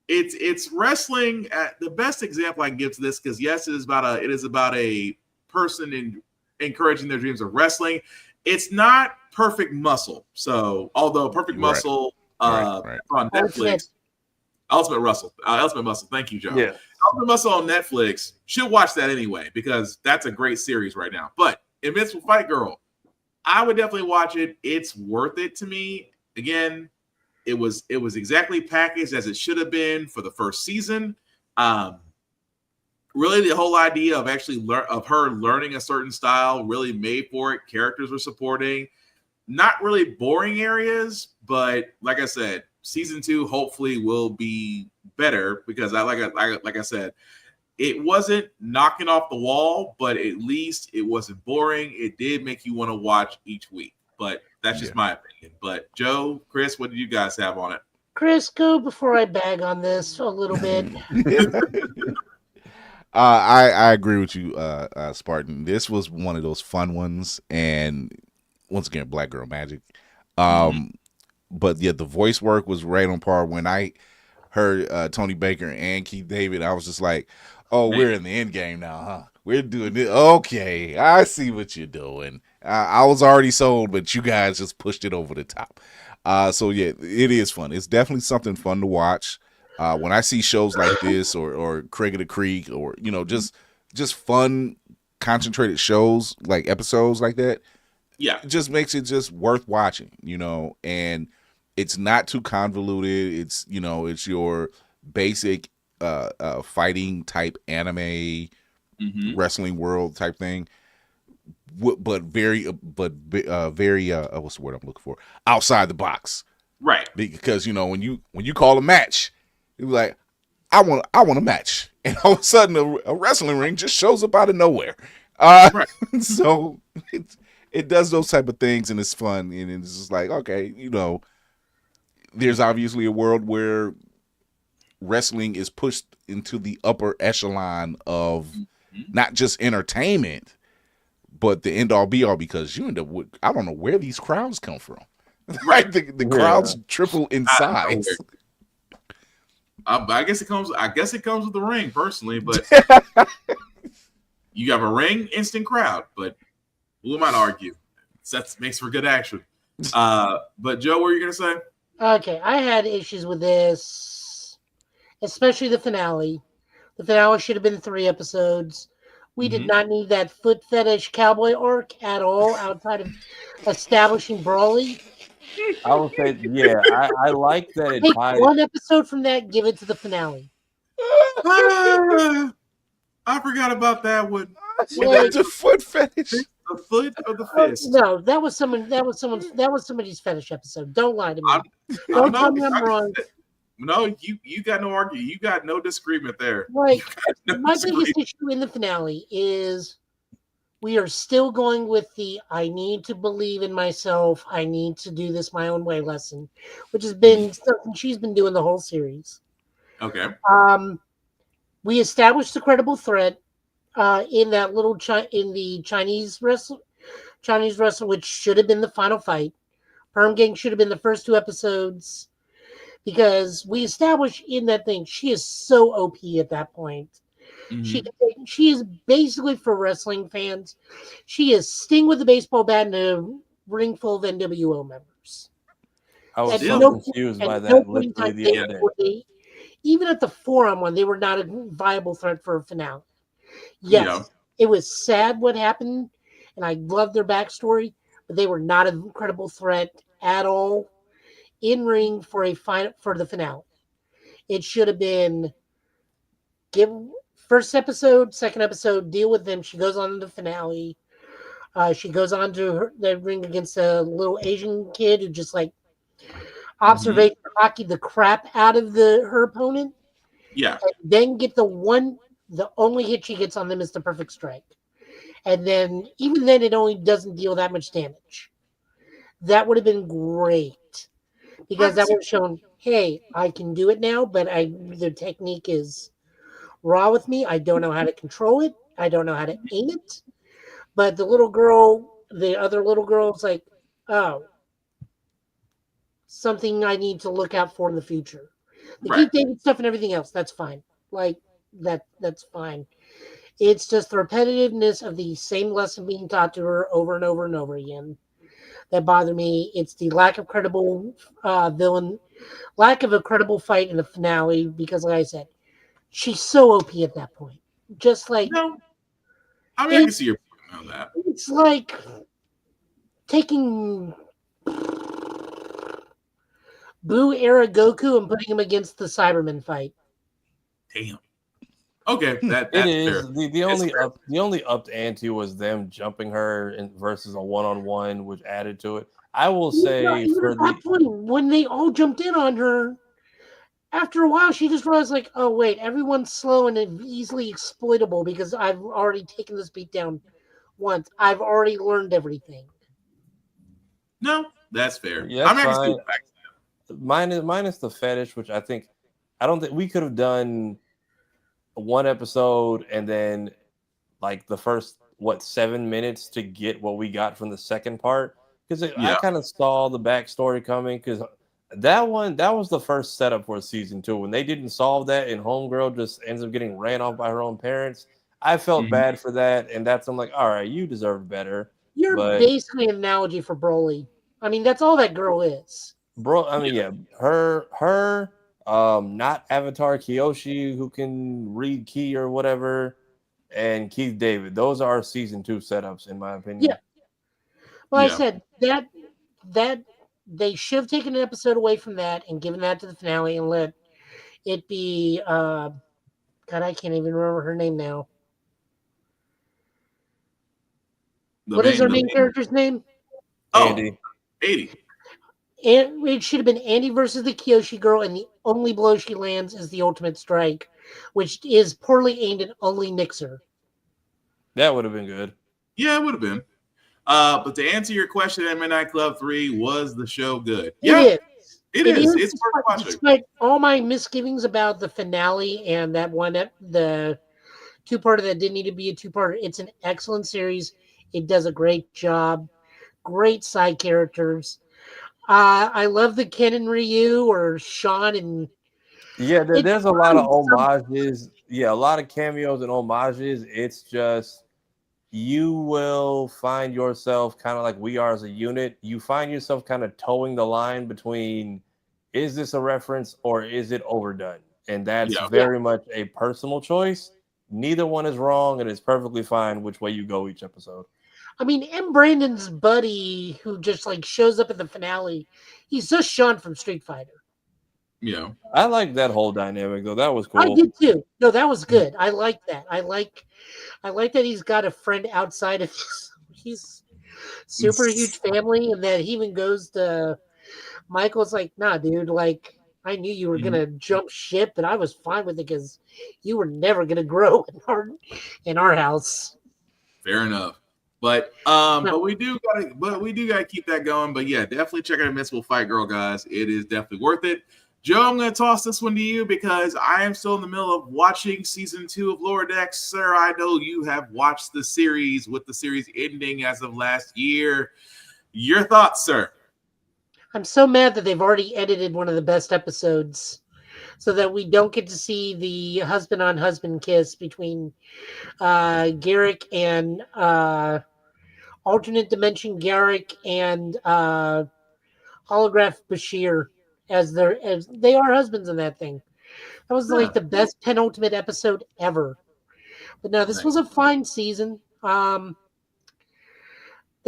It's wrestling. The best example I can give to this, because yes, it is about a person encouraging their dreams of wrestling. It's not Perfect Muscle. So although Perfect Muscle on Netflix, Ultimate Muscle. Thank you, Joe. Yeah. Ultimate Muscle on Netflix. Should watch that anyway, because that's a great series right now. But Invincible Fight Girl, I would definitely watch it. It's worth it to me. Again, it was exactly packaged as it should have been for the first season. Really, the whole idea of of her learning a certain style really made for it. Characters were supporting, not really boring areas, but like I said, season 2 hopefully will be better, because like I said, it wasn't knocking off the wall, but at least it wasn't boring. It did make you want to watch each week. But that's just my opinion. But Joe, Chris, what do you guys have on it? Chris, go before I bag on this a little bit. I agree with you, Spartan. This was one of those fun ones, and once again, Black Girl Magic. But yeah, the voice work was right on par. When I heard Tony Baker and Keith David, I was just like, "Oh, we're in the end game now, huh? We're doing it. Okay, I see what you're doing." I was already sold, but you guys just pushed it over the top. So yeah, it is fun. It's definitely something fun to watch. When I see shows like this, or Craig of the Creek, or just fun, concentrated shows, like episodes like that, it just makes it just worth watching, and it's not too convoluted. It's it's your basic fighting type anime, wrestling world type thing, but very what's the word I'm looking for? Outside the box, right? Because when you call a match, you're like, I want a match, and all of a sudden a wrestling ring just shows up out of nowhere. Right. So it does those type of things, and it's fun, and it's just like, okay, there's obviously a world where wrestling is pushed into the upper echelon of not just entertainment, but the end all be all, because you end up with, I don't know where these crowds come from. Right. the crowds triple in size. I guess it comes with the ring, personally, but you have a ring, instant crowd. But who am I to argue? That makes for good action. But Joe, what were you gonna say? Okay, I had issues with this, especially the finale. The finale should have been 3 episodes. We did not need that foot fetish cowboy arc at all, outside of establishing Brawley. I would say, yeah, I like that it Take tied. 1 episode from that, give it to the finale. I forgot about that one. The foot fetish. The foot or the fist? No, that was somebody's fetish episode. Don't lie to me. Don't tell me I'm wrong. No, you got no argument. You got no disagreement there. Like, my biggest issue in the finale is we are still going with the I need to believe in myself, I need to do this my own way lesson, which has been something she's been doing the whole series. Okay. We established a credible threat in that little in the Chinese wrestle, which should have been the final fight. Perm Gang should have been the first 2 episodes, because we established in that thing she is so OP at that point. She is basically, for wrestling fans, she is Sting with a baseball bat and a ring full of NWO members. I was so confused by that literally the other day. Even at the 4-on-1, they were not a viable threat for a finale. Yes, it was sad what happened, and I love their backstory, but they were not an incredible threat at all in ring for the finale. It should have been first episode, second episode, deal with them. She goes on to the finale. She goes on to the ring against a little Asian kid who just observation hockey the crap out of her opponent. Yeah. And then get the only hit she gets on them is the perfect strike. And then even then it only doesn't deal that much damage. That would have been great. Because that would have shown, hey, I can do it now, but the technique is raw with me. I don't know how to control it. I don't know how to aim it. But the other little girl's like, oh, something I need to look out for in the future. The Keith David stuff and everything else, that's fine. Like that's fine. It's just the repetitiveness of the same lesson being taught to her over and over and over again that bother me. It's the lack of credible lack of a credible fight in the finale, because like I said, she's so OP at that point. Just like I can see your point on that. It's like taking Boo era Goku and putting him against the Cyberman fight. Damn. Okay, that's it is fair. The only upped ante was them jumping her versus a 1-on-1, which added to it. I will say for that point, when they all jumped in on her, after a while she just realized like, oh wait, everyone's slow and easily exploitable because I've already taken this beat down once. I've already learned everything. No, that's fair. Yeah, I'm actually minus the fetish, which I don't think we could have done one episode and then like the first 7 minutes to get what we got from the second part, because I kind of saw the backstory coming, because that was the first setup for season 2. When they didn't solve that and Homegirl just ends up getting ran off by her own parents, I felt bad for that, and I'm like, all right, you deserve better. You're basically an analogy for Broly. I mean, that's all that girl is. Bro, I mean, her not Avatar Kyoshi, who can read Ki or whatever, and Keith David. Those are season 2 setups, in my opinion. Yeah. Well, I said that they should have taken an episode away from that and given that to the finale and let it be. God, I can't even remember her name now. What is her main character's name? Andy. And it should have been Andy versus the Kyoshi girl, and the only blow she lands is the ultimate strike, which is poorly aimed and only nicks her. That would have been good. Yeah, it would have been. But to answer your question, at Midnight Club 3, was the show good? Yeah, it is. It's worth watching. Despite all my misgivings about the finale and that the two-parter that didn't need to be a two-parter, it's an excellent series. It does a great job. Great side characters. I love the Ken and Ryu or Sean and there's a lot of homages. Yeah, a lot of cameos and homages. It's just you will find yourself kind of like we are as a unit. You find yourself kind of towing the line between is this a reference or is it overdone? And that's very much a personal choice. Neither one is wrong, and it's perfectly fine which way you go each episode. I mean, M. Brandon's buddy, who just like shows up at the finale, he's just Sean from Street Fighter. Yeah, I like that whole dynamic though. That was cool. I did too. No, that was good. I like that. I like that he's got a friend outside of his super huge family, and that he even goes to Michael's like, nah, dude, like I knew you were gonna jump ship, but I was fine with it because you were never gonna grow in our house. Fair enough. But we do gotta keep that going. But yeah, definitely check out Invincible Fight Girl, guys. It is definitely worth it. Joe, I'm gonna toss this one to you because I am still in the middle of watching season 2 of Lower Decks. Sir, I know you have watched the series with the series ending as of last year. Your thoughts, sir? I'm so mad that they've already edited one of the best episodes so that we don't get to see the husband on husband kiss between Garrick and alternate dimension Garrick and holograph Bashir as they are husbands in that thing. That was like the best penultimate episode ever. But no, this was a fine season. They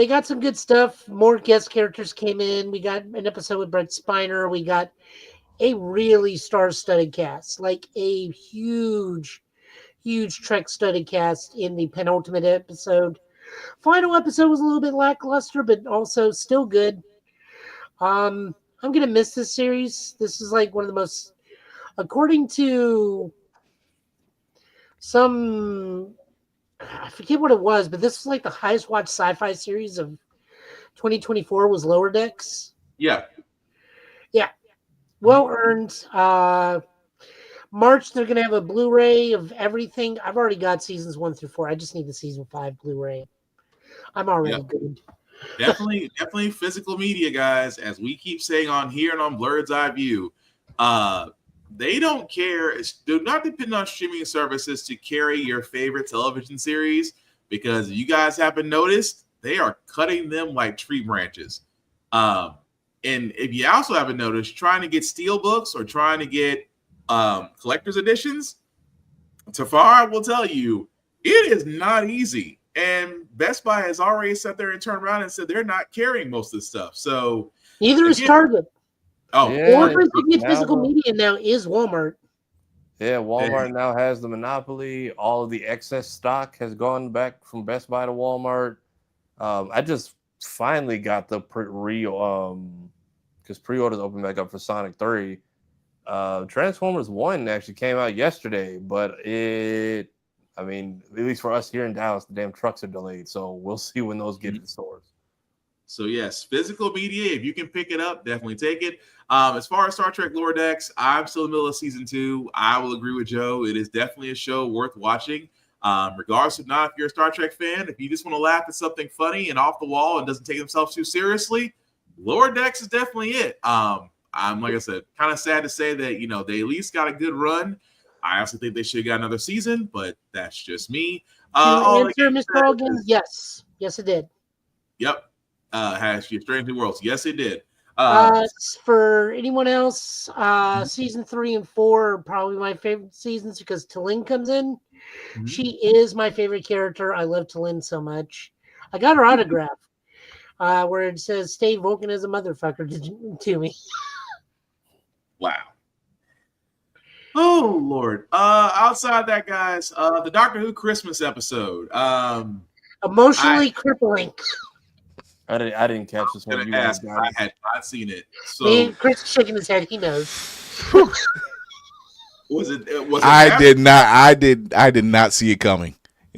got some good stuff. More guest characters came in. We got an episode with Brent Spiner. We got a really star-studded cast, like a huge Trek-studded cast in the penultimate episode. Final episode was a little bit lackluster, but also still good. I'm gonna miss this series. This is like one of the most, according to some, I forget what it was, but this was like the highest watched sci-fi series of 2024 was Lower Decks. Yeah. Yeah. Well earned. March, they're going to have a Blu-ray of everything. I've already got seasons 1 through 4. I just need the season 5 Blu-ray. I'm already good. Definitely physical media, guys. As we keep saying on here and on Blurred's Eye View, they don't care. Do not depend on streaming services to carry your favorite television series, because you guys haven't noticed, they are cutting them like tree branches. And if you also haven't noticed, trying to get steel books or trying to get collector's editions, Tafar will tell you it is not easy. And Best Buy has already sat there and turned around and said they're not carrying most of this stuff. So neither is Target. Oh, the only place to get physical media now is Walmart. Yeah, Walmart now has the monopoly. All of the excess stock has gone back from Best Buy to Walmart. I just finally got the because pre-orders opened back up for Sonic 3. Transformers 1 actually came out yesterday, but I mean, at least for us here in Dallas, the damn trucks are delayed. So we'll see when those get to the stores. So yes, physical media, if you can pick it up, definitely take it. As far as Star Trek Lower Decks, I'm still in the middle of season 2. I will agree with Joe. It is definitely a show worth watching. Regardless of not if you're a Star Trek fan, if you just want to laugh at something funny and off the wall and doesn't take themselves too seriously, Lower Decks is definitely it. I'm, like I said, kind of sad to say that, you know, they at least got a good run. I also think they should have got another season, but that's just me. Answer, Mr. Hogan, yes. Yes, it did. Yep. Has you Strange New Worlds. Yes, it did. For anyone else, season 3 and 4 are probably my favorite seasons because T'Lyn comes in. Mm-hmm. She is my favorite character. I love T'Lyn so much. I got her autograph where it says, "Stay Vulcan as a motherfucker" to me. Wow. Oh, Lord. Outside that, guys, the Doctor Who Christmas episode. Emotionally crippling. I didn't catch this one. I had not seen it. So Chris is shaking his head. He knows. Was it I did not see it coming.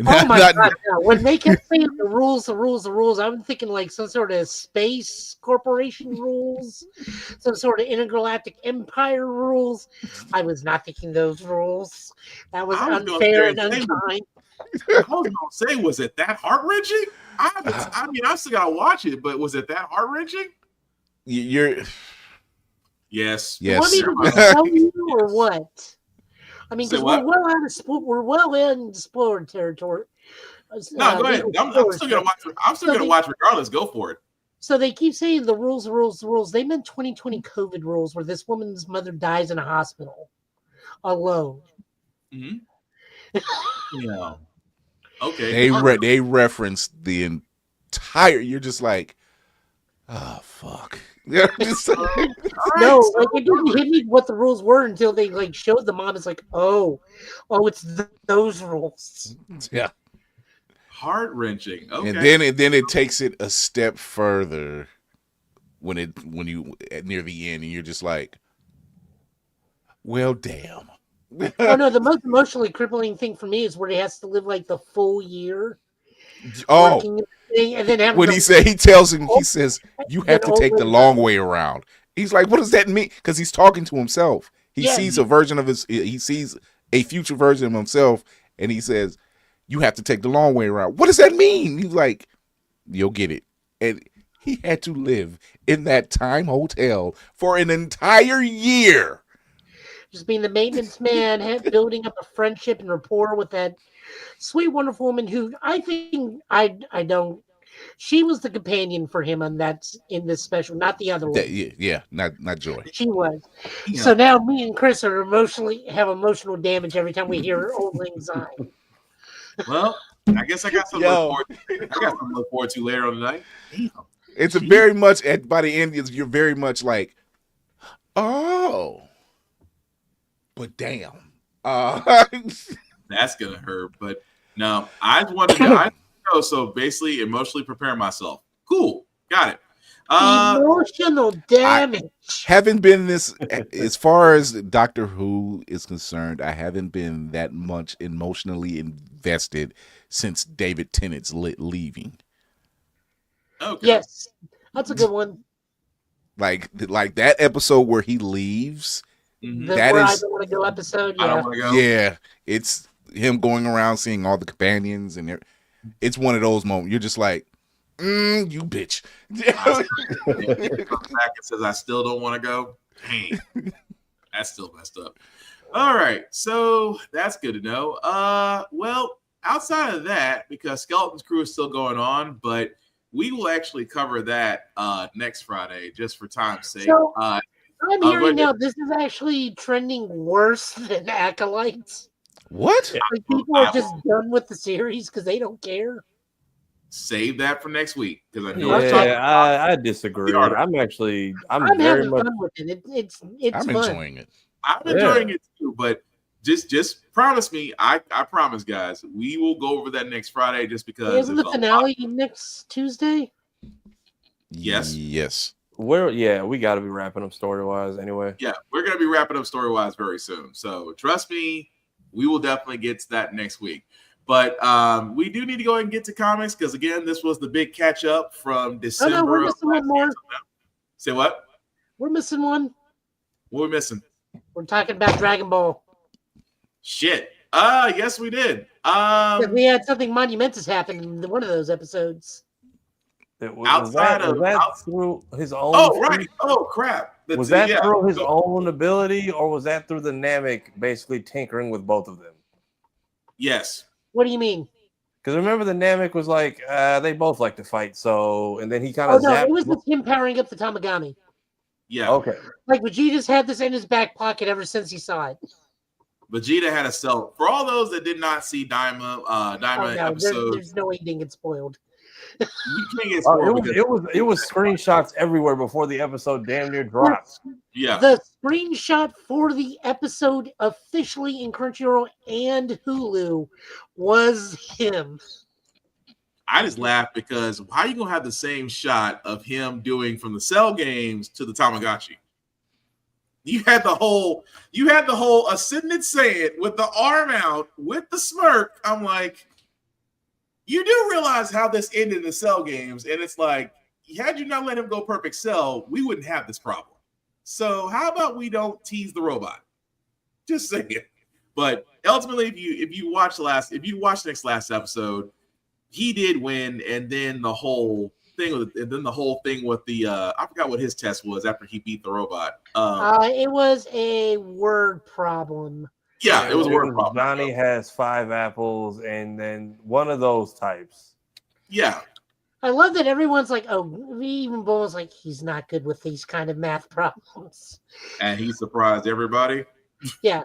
Oh my God! No. When they kept saying the rules, I'm thinking like some sort of space corporation rules, some sort of intergalactic empire rules. I was not thinking those rules. That was unfair and unkind. I was gonna say, was it that heart-wrenching? I mean, I still gotta watch it, but was it that heart-wrenching? You're yes. Want me to tell you or what? I mean, because we're well in spoiler territory. No, go ahead. I'm still gonna watch. I'm still gonna watch regardless. Go for it. So they keep saying the rules. They meant 2020 COVID rules, where this woman's mother dies in a hospital alone. Mm-hmm. Yeah. Okay. They referenced the entire. You're just like, oh fuck. No, like it didn't hit me what the rules were until they like showed the mom. It's like, oh, it's those rules. Yeah. Heart-wrenching. Okay. And then it takes it a step further when you near the end, and you're just like, well, damn. Oh no, the most emotionally crippling thing for me is where he has to live like the full year. Oh, and then when he tells him, he says, you have to take the long way around. He's like, what does that mean? Because he's talking to himself. He sees he sees a future version of himself, and he says, you have to take the long way around. What does that mean? He's like, you'll get it. And he had to live in that time hotel for an entire year. Just being the maintenance man, building up a friendship and rapport with that sweet, wonderful woman who I think she was the companion for him in this special, not the other one. Yeah, not Joy. She was. Yeah. So now me and Chris have emotional damage every time we hear Old Lang Syne. Well, I guess I got something to look forward to later on tonight. Damn. It's very much by the end, you're very much like, oh. But damn, that's gonna hurt. But no, I just wanted to know. So basically, emotionally prepare myself. Cool, got it. Emotional damage. Haven't been this as far as Doctor Who is concerned. I haven't been that much emotionally invested since David Tennant's leaving. Okay. Yes, that's a good one. Like that episode where he leaves. The That Where is, I Don't Want to Go episode. I Yeah. don't want to go. yeah, it's him going around seeing all the companions, and it's one of those moments you're just like, you bitch. Comes back and says, I still don't want to go. Dang. That's still messed up. All right. So that's good to know. Well, outside of that, because Skeleton's Crew is still going on, but we will actually cover that next Friday just for time's sake. So, I'm hearing now but- this is actually trending worse than Acolytes. What? Like people are just done with the series because they don't care. Save that for next week because I know I disagree. I'm I'm very having much. fun with it. It's I'm fun. enjoying it. I'm enjoying it too, but just promise me, I promise, guys, we will go over that next Friday just because Isn't the there's a finale next Tuesday? Yes. Yes. We got to be wrapping up story wise anyway. Yeah, we're gonna be wrapping up story wise very soon. So trust me, we will definitely get to that next week. But we do need to go ahead and get to comics because again, this was the big catch up from December. Oh no, we're of missing one more. Say what? We're missing one. What are we missing? We're talking about Dragon Ball. Shit. Yes, we did. 'Cause we had something monumentous happen in one of those episodes. Outside of through his own. Oh right. Oh crap. Was that through his own ability, or was that through the Namek basically tinkering with both of them? Yes. What do you mean? Because remember, the Namek was like they both like to fight, so and then he kind Oh of no, it was with him powering up the Tamagami. Yeah. Okay. Like Vegeta's had this in his back pocket ever since he saw it. Vegeta had a cell. For all those that did not see Daima Oh, no, episode, there's no way he didn't get spoiled. you can't get spoiled because- it was screenshots everywhere before the episode damn near dropped. Yeah. The screenshot for the episode officially in Crunchyroll and Hulu was him. I just laughed because how you gonna have the same shot of him doing from the Cell games to the Tamagotchi? You had the whole Ascended Saiyan with the arm out with the smirk. I'm like, you do realize how this ended in the Cell games, and it's like, had you not let him go perfect Cell, we wouldn't have this problem. So how about we don't tease the robot? Just saying. But ultimately, if you watch the next last episode, he did win, and then the whole thing with the I forgot what his test was after he beat the robot. It was a word problem. Yeah, it was a word problem. Johnny has 5 apples, and then one of those types. Yeah. I love that everyone's like, oh, even Bull's like, he's not good with these kind of math problems. And he surprised everybody. Yeah.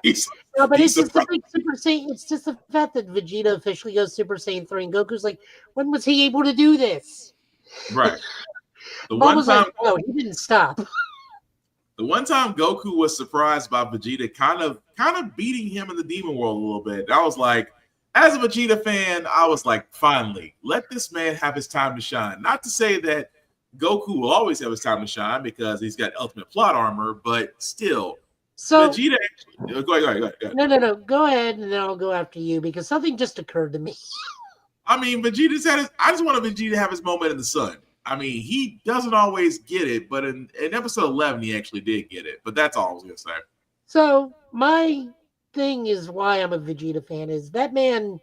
No, but it's just like Super Saiyan. It's just the fact that Vegeta officially goes Super Saiyan 3 and Goku's like, when was he able to do this? Right. The Bulma one was time, like, no, he didn't stop. the one time Goku was surprised by Vegeta kind of beating him in the demon world a little bit. I was like, as a Vegeta fan, I was like, finally, let this man have his time to shine. Not to say that Goku will always have his time to shine because he's got ultimate plot armor, but still, So Vegeta. Go ahead. No. Go ahead, and then I'll go after you because something just occurred to me. I mean, Vegeta's had his. I just want Vegeta to have his moment in the sun. I mean, he doesn't always get it, but in episode 11, he actually did get it. But that's all I was gonna say. So my thing is why I'm a Vegeta fan is that man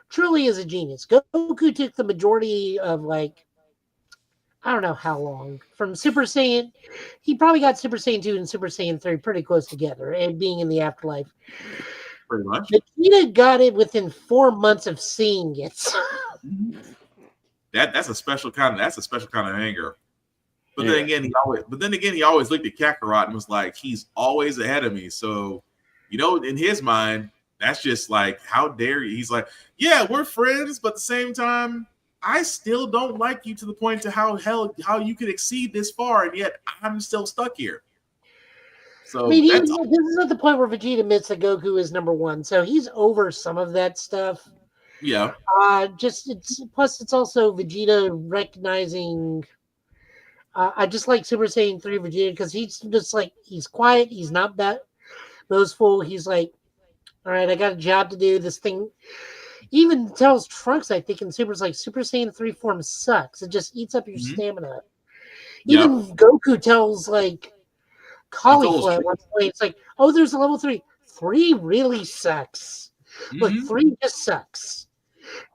truly is a genius. Goku took the majority of I don't know how long from Super Saiyan. He probably got Super Saiyan 2 and Super Saiyan 3 pretty close together and being in the afterlife. Pretty much. Vegeta got it within 4 months of seeing it. That's a special kind of anger. But then again, he always looked at Kakarot and was like, he's always ahead of me. So, in his mind, that's just like, how dare you? He's like, yeah, we're friends, but at the same time, I still don't like you to the point to how you could exceed this far, and yet I'm still stuck here. So I mean, this is at the point where Vegeta admits that Goku is number 1, so he's over some of that stuff. Yeah. It's also Vegeta recognizing I just like Super Saiyan 3 Vegeta because he's just like, he's quiet. He's not that boastful. He's like, all right, I got a job to do. This thing even tells Trunks, I think, in Super's like, Super Saiyan 3 form sucks. It just eats up your stamina. Even Goku tells like Cauliflower at one point, it's like, oh, there's a level 3. 3 really sucks. Look, 3 just sucks.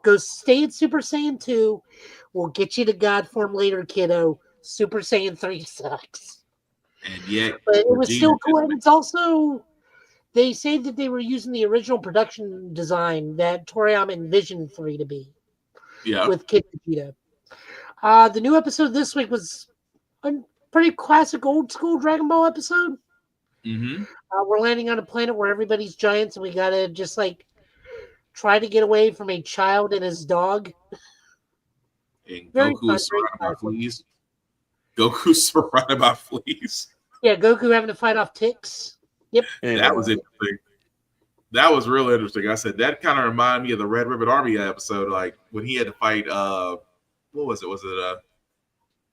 Go stay at Super Saiyan 2. We'll get you to God form later, kiddo. Super Saiyan 3 sucks. And yet, but it was still cool. And it's also, they say that they were using the original production design that Toriyama envisioned 3 to be. Yeah. With Kid Vegeta. The new episode this week was a pretty classic old school Dragon Ball episode. We're landing on a planet where everybody's giants and we gotta just like try to get away from a child and his dog. And Goku is surrounded by fleas. Goku's surrounded by fleas. Yeah, Goku having to fight off ticks. Yep. That was interesting. That was real interesting. I said that kind of reminded me of the Red Ribbon Army episode, like when he had to fight what was it?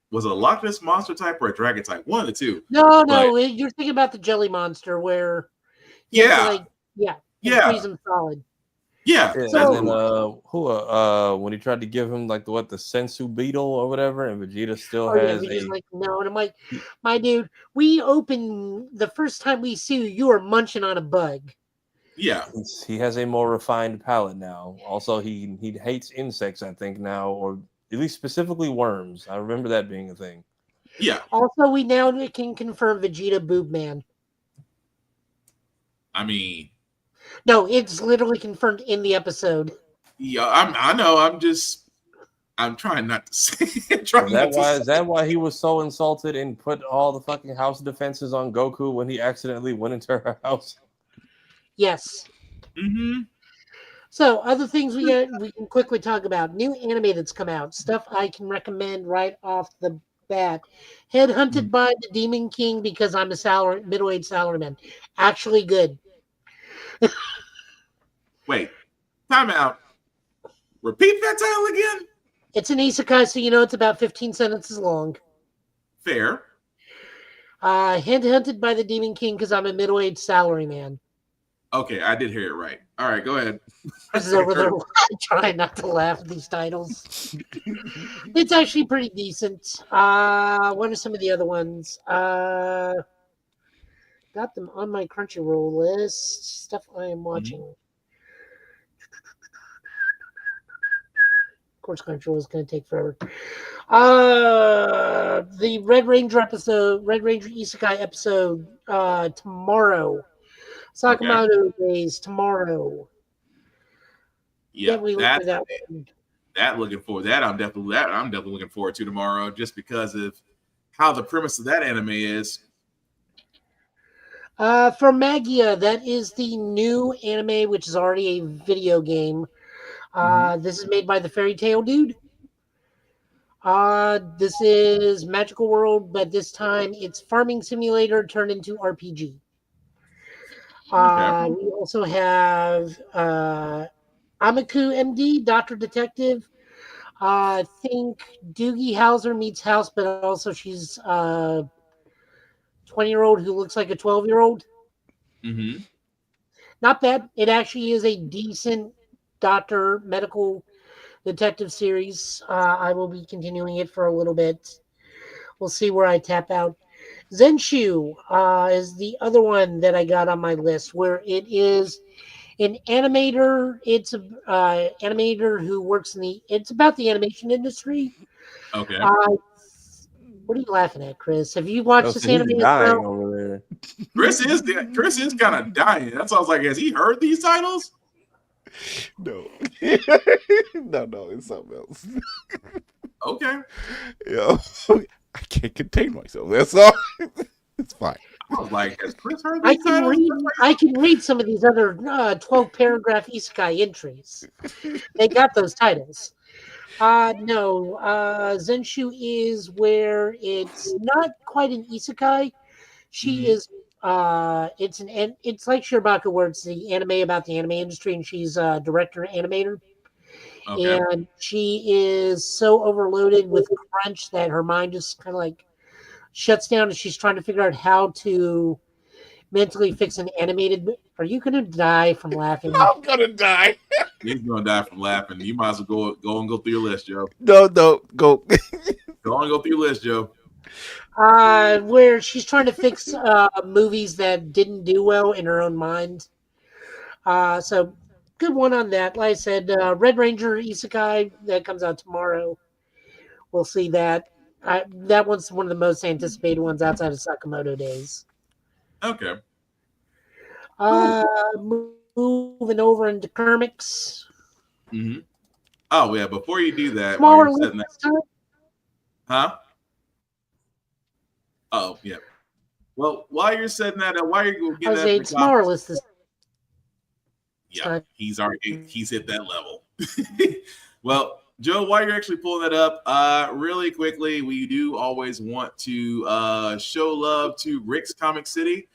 Was it a Loch Ness monster type or a dragon type? One of the two. No, you're thinking about the jelly monster where freeze him solid. Yeah. So, and then when he tried to give him like the sensu beetle or whatever, and Vegeta still has like, no, and I'm like, my dude, we open the first time we see you are munching on a bug. Yeah. He has a more refined palate now. Also, he hates insects, I think, now, or at least specifically worms. I remember that being a thing. Yeah. Also, we now can confirm Vegeta Boob Man. I mean, no, it's literally confirmed in the episode. Yeah, I know. I'm trying not to say it. Is that why he was so insulted and put all the fucking house defenses on Goku when he accidentally went into her house? Yes. So, other things we can quickly talk about. New anime that's come out. Stuff I can recommend right off the bat. Headhunted by the Demon King because I'm a middle-aged salaryman. Actually good. Wait. Time out. Repeat that title again? It's an isekai, so you know it's about 15 sentences long. Fair. Headhunted by the Demon King because I'm a middle-aged salaryman. Okay, I did hear it right. All right, go ahead. This is over there trying not to laugh at these titles. It's actually pretty decent. What are some of the other ones? Got them on my Crunchyroll list. Stuff I am watching. Of course, Crunchyroll is going to take forever. The Red Ranger Isekai episode tomorrow. Sakamoto Days tomorrow. Yeah, we look for that one. I'm definitely looking forward to tomorrow, just because of how the premise of that anime is. For Magia, that is the new anime, which is already a video game. This is made by the Fairy Tail Dude. This is Magical World, but this time it's farming simulator turned into RPG. We also have Amaku MD, Dr. Detective. I think Doogie Howser meets House, but also she's a 20-year-old who looks like a 12-year-old. Not bad. It actually is a decent medical detective series. I will be continuing it for a little bit. We'll see where I tap out. Zenshu is the other one that I got on my list, where it is an animator. It's an animator who works it's about the animation industry. Okay. What are you laughing at, Chris? Have you watched this anime? Dying over there. Chris is kind of dying. That's why I was like, has he heard these titles? No. no, it's something else. Okay. Yeah. I can't contain myself. That's all. It's fine. I was like, has Chris heard these titles? I can read some of these other 12-paragraph isekai entries. They got those titles. No. Zenshu is where it's not quite an isekai. She is. It's like Shirobako, where it's the anime about the anime industry, and she's a director and animator. Okay. And she is so overloaded with crunch that her mind just kind of like shuts down, and she's trying to figure out how to mentally fix an animated. Are you gonna die from laughing? I'm gonna die. He's gonna die from laughing. You might as well go through your list, Joe. No, go. Go on and go through your list, Joe. Where she's trying to fix movies that didn't do well in her own mind. So good one on that. Like I said, Red Ranger Isekai that comes out tomorrow. We'll see that. That one's one of the most anticipated ones outside of Sakamoto Days. Okay. Moving over into Kermix. Mm-hmm. Oh yeah. Before you do that, Smaller while you're setting list. that, huh? Oh yeah. Well, while you're setting that up, while you're getting that, it's smaller list this. Yeah, he's hit that level. Well, Joe, while you're actually pulling that up, really quickly, we do always want to show love to Rick's Comic City.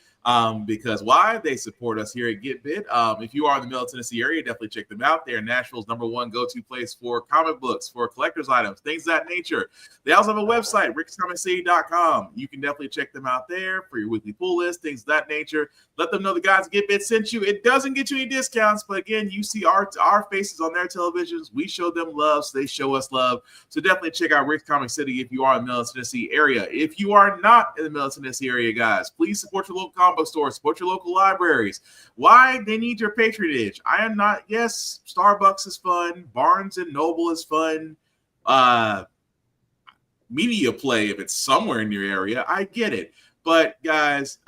Because why? They support us here at Get Bit. If you are in the Middle Tennessee area, definitely check them out. They're Nashville's #1 go-to place for comic books, for collector's items, things of that nature. They also have a website, rickscomiccity.com. You can definitely check them out there for your weekly pull list, things of that nature. Let them know the guys at Get Bit sent you. It doesn't get you any discounts, but again, you see our faces on their televisions. We show them love, so they show us love. So definitely check out Rick's Comic City if you are in the Middle Tennessee area. If you are not in the Middle Tennessee area, guys, please support your local comic book stores, support your local libraries. Why? They need your patronage. I am not, yes, Starbucks is fun, Barnes and Noble is fun, Media Play, if it's somewhere in your area, I get it. But guys,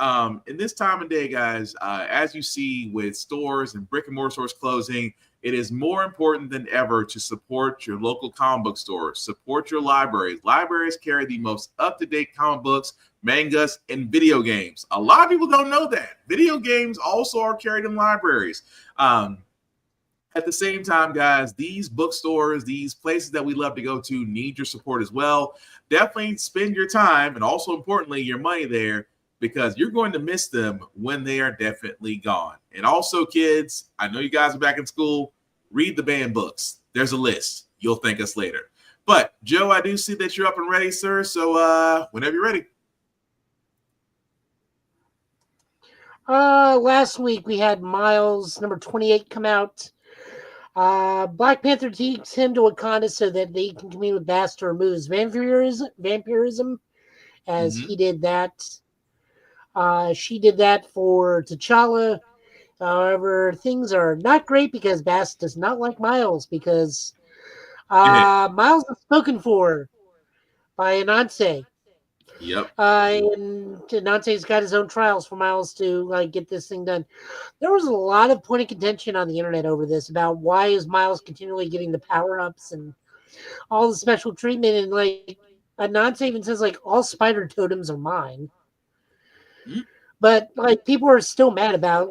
in this time of day, guys, as you see with stores and brick and mortar stores closing, it is more important than ever to support your local comic book stores, support your libraries. Libraries carry the most up-to-date comic books, mangas, and video games. A lot of people don't know that. Video games also are carried in libraries. At the same time, guys, these bookstores, these places that we love to go to need your support as well. Definitely spend your time and also importantly, your money there, because you're going to miss them when they are definitely gone. And also, kids, I know you guys are back in school. Read the banned books. There's a list. You'll thank us later. But Joe, I do see that you're up and ready, sir. So whenever you're ready. Last week we had Miles #28 come out. Black Panther takes him to Wakanda so that they can commune with Bast to remove his vampirism, as he did that. She did that for T'Challa. However, things are not great because Bast does not like Miles, because Miles is spoken for by Anansi. Yep. And Anansi's got his own trials for Miles to get this thing done. There was a lot of point of contention on the internet over this about why is Miles continually getting the power-ups and all the special treatment, and Anansi even says all spider totems are mine. But people are still mad about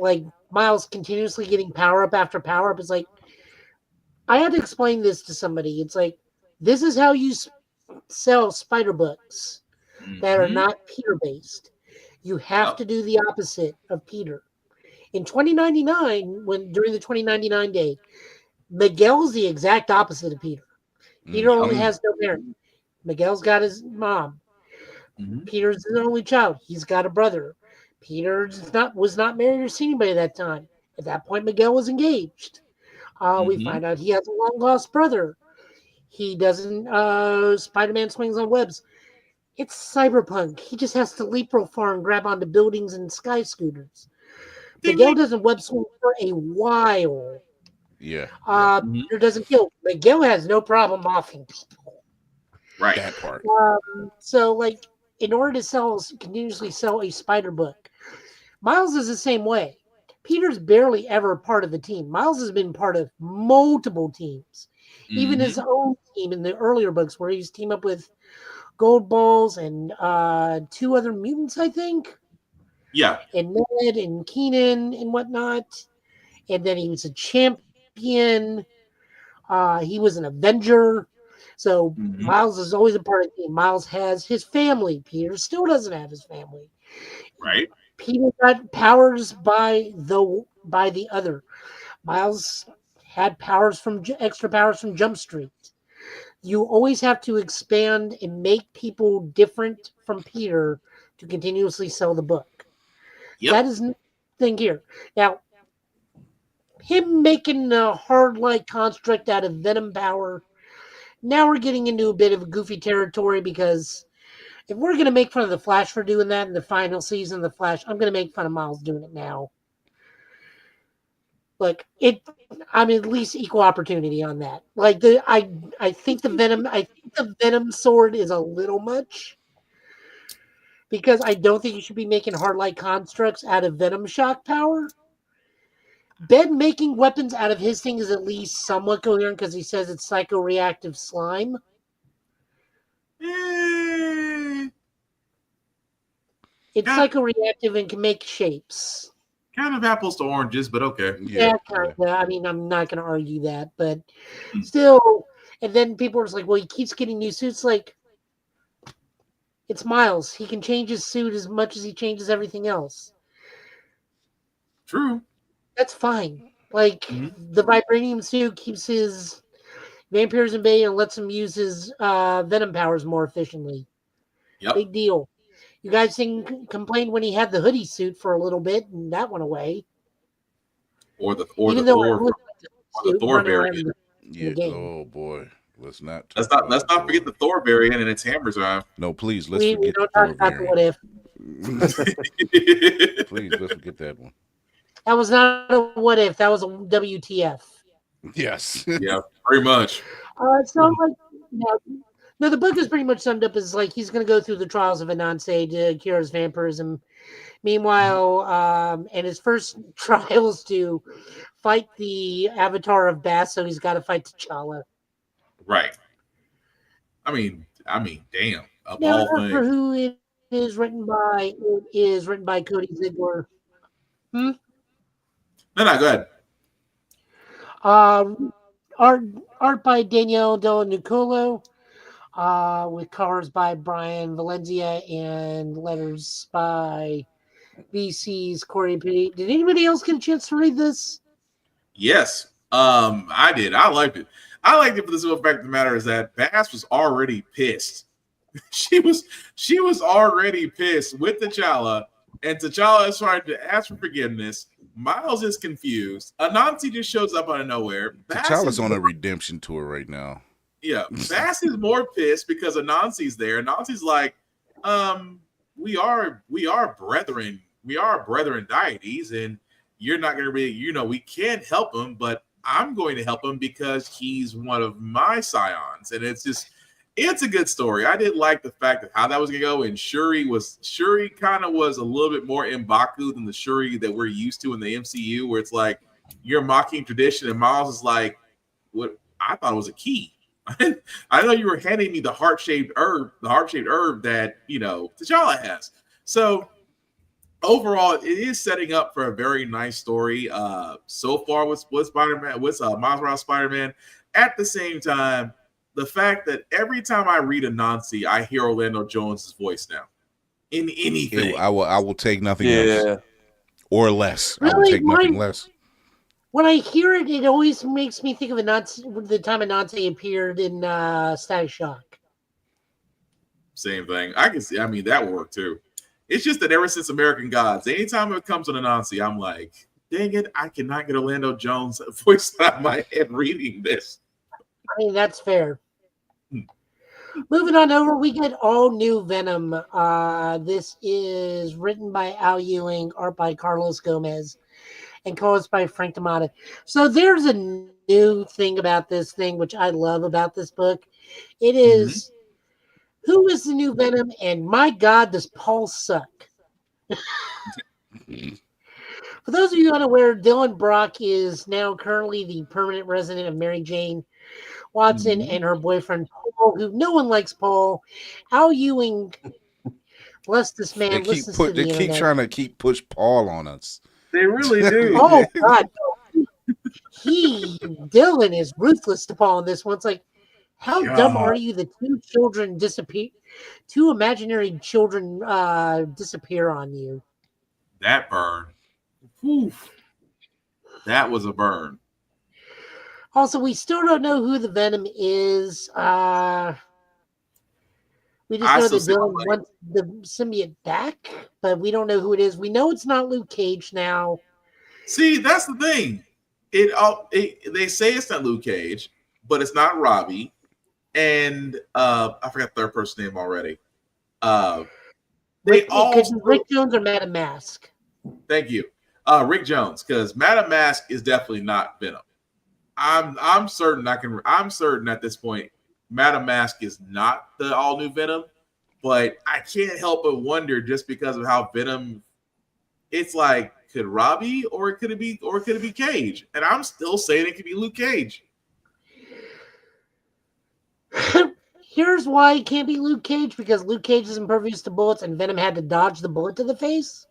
Miles continuously getting power-up after power-up. It's I had to explain this to somebody. It's this is how you sell spider books that are not Peter based. You have to do the opposite of Peter. In 2099, during the 2099 day, Miguel's the exact opposite of Peter. Peter only has no parent. Miguel's got his mom. Peter's the only child. He's got a brother. Peter was not married or seen anybody at that time. At that point, Miguel was engaged. We find out he has a long lost brother. He doesn't. Spider-Man swings on webs. It's cyberpunk. He just has to leap real far and grab onto buildings and sky scooters. Miguel doesn't web swing for a while. Yeah. Peter doesn't kill. Miguel has no problem offing people. Right. That part. So, in order to continuously sell a spider book, Miles is the same way. Peter's barely ever part of the team. Miles has been part of multiple teams. Even his own team in the earlier books, where he's teamed up with Gold Balls and 2 other mutants, I think. Yeah. And Ned and Keenan and whatnot. And then he was a champion. He was an Avenger. So Miles is always a part of the team. Miles has his family. Peter still doesn't have his family. Right. Peter got powers by the other. Miles had extra powers from Jump Street. you always have to expand and make people different from Peter to continuously sell the book. Yep. That is the thing here. Now, him making a hard-like construct out of Venom power, now we're getting into a bit of a goofy territory, because if we're going to make fun of the Flash for doing that in the final season of the Flash, I'm going to make fun of Miles doing it now. Like, at least equal opportunity on that. Like, I think the Venom sword is a little much, because I don't think you should be making hard-like constructs out of Venom shock power. Ben making weapons out of his thing is at least somewhat coherent, because he says it's psychoreactive slime. It's psychoreactive and can make shapes. Kind of apples to oranges, but okay. Yeah, kind of. I mean, I'm not going to argue that, but still. And then people are just like, well, he keeps getting new suits. Like, it's Miles. He can change his suit as much as he changes everything else. True. That's fine. Like, the vibranium suit keeps his vampirism bay and lets him use his venom powers more efficiently. Yep. Big deal. You guys complained when he had the hoodie suit for a little bit, and that went away. Or the Thor variant. Yeah. Oh boy. Let's not forget the Thor variant and its hammers on. No, please. Let's forget we don't talk about the What If. Please, let's forget that one. That was not a What If. That was a WTF. Yes. Yeah, very much. So no, the book is pretty much summed up as like he's going to go through the trials of Anansi to cure his vampirism. Meanwhile, and his first trials to fight the Avatar of Bass, so he's got to fight T'Challa. Right. I mean, damn. Now, for who it is written by, Cody Ziegler. No, go ahead. Art by Danielle Del Nicolo, with covers by Brian Valencia and letters by VC's Corey P. Did anybody else get a chance to read this? Yes, I did. I liked it. I liked it for the simple fact of the matter is that Bass was already pissed. she was already pissed with T'Challa, and T'Challa is trying to ask for forgiveness. Miles is confused. Anansi just shows up out of nowhere. T'Challa's on a redemption tour right now. Yeah, Bass is more pissed because Anansi's there. Anansi's like, we are brethren. We are brethren deities, and you're not going to really, we can't help him, but I'm going to help him because he's one of my scions. And it's a good story. I did like the fact of how that was going to go. And Shuri kind of was a little bit more M'Baku than the Shuri that we're used to in the MCU, where it's like you're mocking tradition. And Miles is like, what I thought it was a key. I know you were handing me the heart-shaped herb that, T'Challa has. So overall, it is setting up for a very nice story. So far with Spider-Man, with Miles Morales Spider-Man. At the same time, the fact that every time I read Anansi, I hear Orlando Jones' voice now. In anything. I will take nothing else. Or less. Really? I will take nothing less. When I hear it, it always makes me think of the time Anansi appeared in Static Shock. Same thing. I can see. I mean, that worked too. It's just that ever since American Gods, anytime it comes to Anansi, I'm like, dang it, I cannot get Orlando Jones' voice out of my head reading this. I mean, that's fair. Moving on over, we get all new Venom. This is written by Al Ewing, art by Carlos Gomez, and colors by Frank D'Amato. So there's a new thing about this thing, which I love about this book. It is, who is the new Venom? And my God, does Paul suck? For those of you unaware, Dylan Brock is now currently the permanent resident of Mary Jane Watson and her boyfriend Paul, who no one likes Paul. Al Ewing, bless this man. They keep trying to keep push Paul on us. They really do. Oh God, Dylan is ruthless to Paul in this one. It's like, how dumb are you? The two children disappear. Two imaginary children disappear on you. That burn. Oof. That was a burn. Also, we still don't know who the Venom is. We just know that Dylan wants the symbiote back, but we don't know who it is. We know it's not Luke Cage now. See, that's the thing. They say it's not Luke Cage, but it's not Robbie, and I forgot the third person's name already. Rick Jones or Madam Mask. Thank you, Rick Jones, because Madam Mask is definitely not Venom. I'm certain I'm certain at this point Madam Mask is not the all new Venom, but I can't help but wonder just because of how Venom. It's like, could Robbie or could it be Cage? And I'm still saying it could be Luke Cage. Here's why it can't be Luke Cage, because Luke Cage is impervious to bullets and Venom had to dodge the bullet to the face.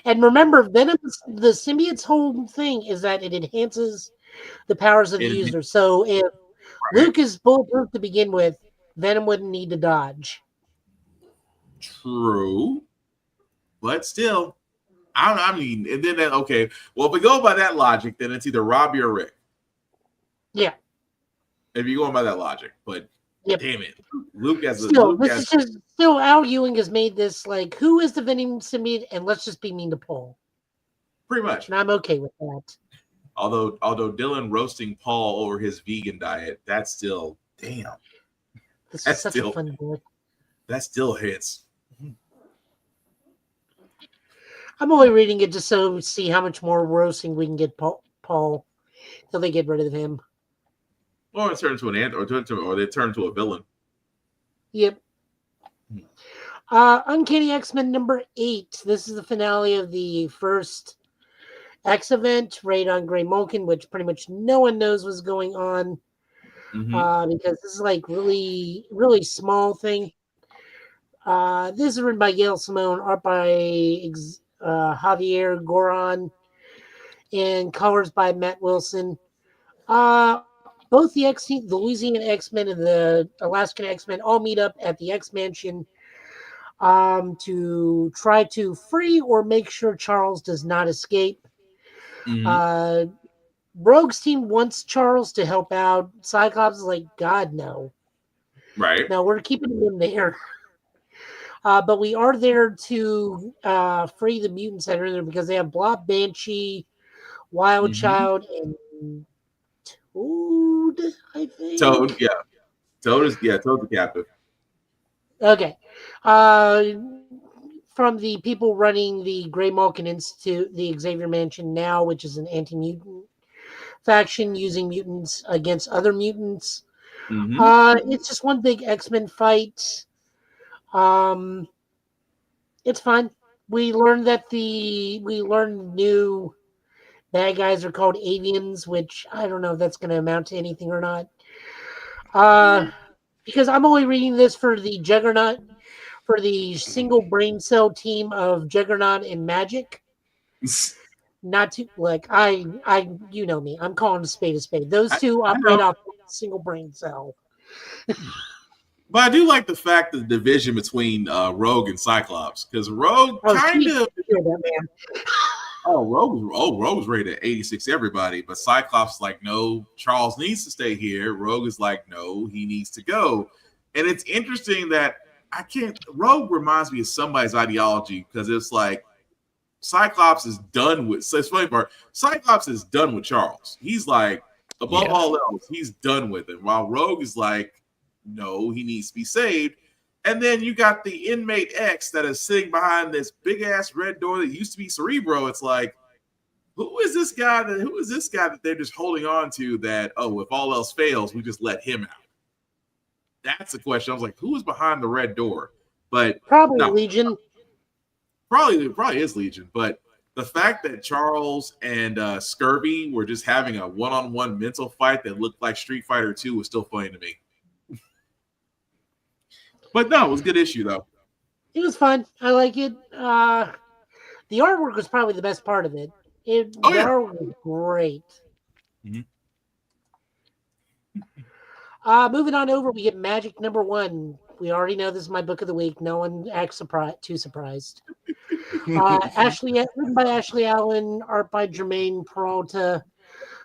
And remember, Venom, the symbiote's whole thing is that it enhances the powers of the user. So if Luke is bulletproof to begin with, Venom wouldn't need to dodge. True. But still, I don't know. I mean, and then okay. Well, if we go by that logic, then it's either Robbie or Rick. Yeah. If you're going by that logic, but damn it, Luke as still Al Ewing has made this like, who is the Venom symbiote, and let's just be mean to Paul. Pretty much, and I'm okay with that. Although Dylan roasting Paul over his vegan diet, that's still damn. This is such a fun book. That still hits. I'm only reading it just so see how much more roasting we can get Paul till they get rid of him. Or it turns to an ant, or they turn to a villain. Yep. Uncanny X-Men number 8. This is the finale of the first X event, Raid on Grey Malkin, which pretty much no one knows what's going on. Because this is like really, really small thing. This is written by Gail Simone, art by Javier Goran, and colors by Matt Wilson. Both the X-Team, the Louisiana X-Men and the Alaskan X-Men all meet up at the X-Mansion to try to free or make sure Charles does not escape. Rogue's team wants Charles to help out. Cyclops is like, God, no. Right. No, we're keeping him in there. But we are there to free the mutant center because they have Blob, Banshee, Wild Child, and Toad, I think. Toad, yeah. Toad's the captive. Okay. From the people running the Grey Malkin Institute, the Xavier Mansion now, which is an anti-mutant faction using mutants against other mutants. It's just one big X-Men fight. It's fun. We learned new bad guys are called avians, which I don't know if that's going to amount to anything or not. Because I'm only reading this for the Juggernaut, for the single brain cell team of Juggernaut and Magic. Not to like you know me. I'm calling a spade a spade. Those two operate off a single brain cell. But I do like the fact that the division between Rogue and Cyclops, because Rogue kind of. Rogue was rated at 86 everybody, but Cyclops is like, no, Charles needs to stay here. Rogue is like, no, he needs to go. And it's interesting that Rogue reminds me of somebody's ideology, because it's like Cyclops is done with. So it's funny part. Cyclops is done with Charles. He's like, above all else, he's done with him. While Rogue is like, no, he needs to be saved. And then you got the inmate X that is sitting behind this big ass red door that used to be Cerebro. It's like, who is this guy that they're just holding on to that, if all else fails, we just let him out? That's the question. I was like, who is behind the red door? But probably Legion. Probably is Legion. But the fact that Charles and Scurvy were just having a one-on-one mental fight that looked like Street Fighter 2 was still funny to me. But no, it was a good issue, though. It was fun. I like it. The artwork was probably the best part of it. The artwork was great. Moving on over, we get Magic number 1. We already know this is my book of the week. No one acts too surprised. Written by Ashley Allen, art by Jermaine Peralta,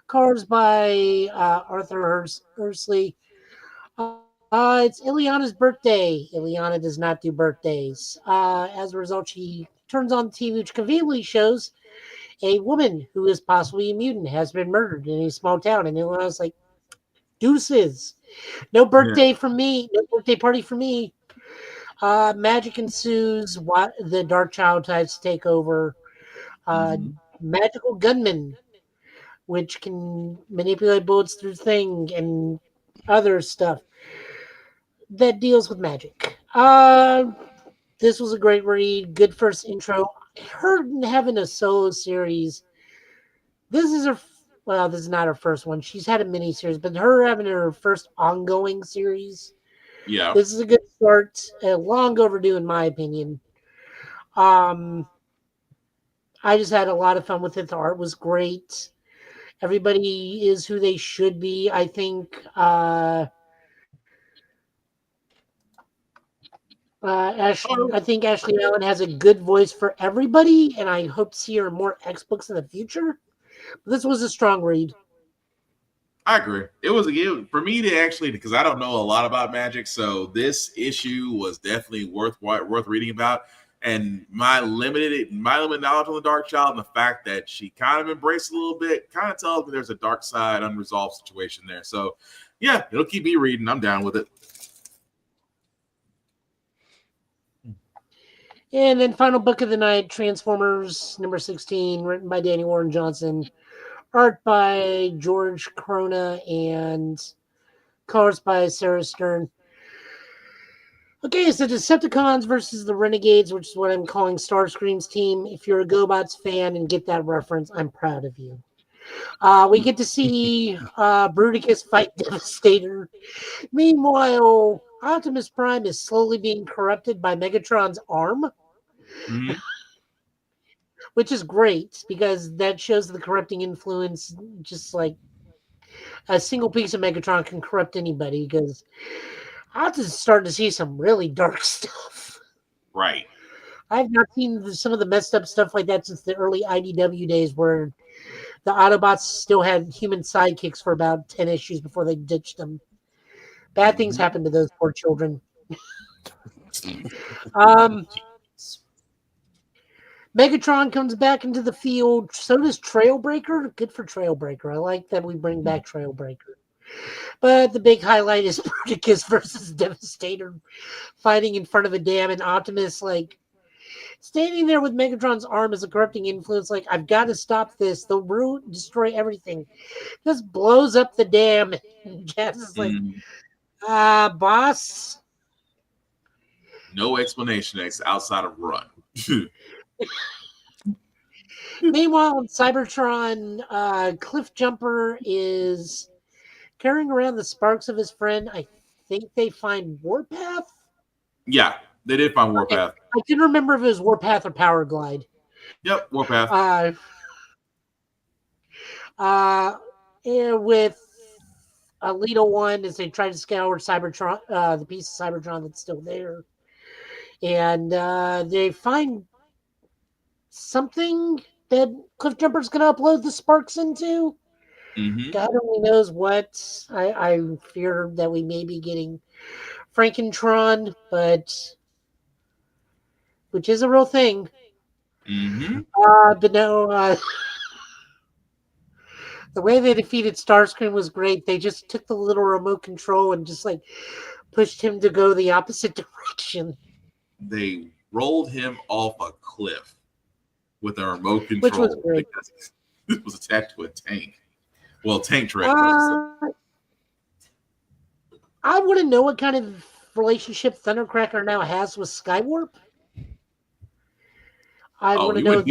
Cars by Arthur Ursley. It's Ileana's birthday. Ileana does not do birthdays. As a result, she turns on TV, which conveniently shows a woman who is possibly a mutant has been murdered in a small town. And Ileana's like, deuces. No birthday for me. No birthday party for me. Magic ensues. What the Dark Child types take over. Magical gunman, which can manipulate bullets through thing and other stuff that deals with magic. This was a great read. Good first intro. Her having a solo series. This is this is not her first one. She's had a mini series, but her having her first ongoing series. Yeah. This is a good start. Long overdue, in my opinion. I just had a lot of fun with it. The art was great. Everybody is who they should be. I think Ashley Allen has a good voice for everybody, and I hope to see her in more X books in the future. But this was a strong read. I agree. It was for me to actually, because I don't know a lot about magic, so this issue was definitely worth reading about. And my limited knowledge on the Dark Child and the fact that she kind of embraced it a little bit kind of tells me there's a dark side, unresolved situation there. So, yeah, it'll keep me reading. I'm down with it. And then final book of the night, Transformers number 16, written by Danny Warren Johnson, art by George Corona, and colors by Sarah Stern. Okay, it's the Decepticons versus the Renegades, which is what I'm calling Starscream's team. If you're a GoBots fan and get that reference, I'm proud of you. We get to see Bruticus fight Devastator. Meanwhile, Optimus Prime is slowly being corrupted by Megatron's arm, which is great because that shows the corrupting influence. Just like a single piece of Megatron can corrupt anybody, because I'm just starting to see some really dark stuff. Right. I've not seen some of the messed up stuff like that since the early IDW days, where the Autobots still had human sidekicks for about 10 issues before they ditched them. Bad things happen to those poor children. Megatron comes back into the field. So does Trailbreaker. Good for Trailbreaker. I like that we bring back Trailbreaker. But the big highlight is Bruticus versus Devastator fighting in front of a dam, and Optimus standing there with Megatron's arm as a corrupting influence, like, I've got to stop this. They'll destroy everything. Just blows up the dam. And Jazz is like, boss. No explanation outside of run. Meanwhile, in Cybertron, Cliffjumper is carrying around the sparks of his friend. I think they find Warpath. Yeah, they did find Warpath. I didn't remember if it was Warpath or Power Glide. Yep, Warpath. With Alita 1 as they try to scour Cybertron, the piece of Cybertron that's still there. And they find something that Cliffjumper's going to upload the sparks into. God only knows what. I fear that we may be getting Frankentron, which is a real thing. But no, the way they defeated Starscream was great. They just took the little remote control and just pushed him to go the opposite direction. They rolled him off a cliff with a remote control, which was great. Because it was attached to a tank. Well, tank tread. I want to know what kind of relationship Thundercracker now has with Skywarp. I want to know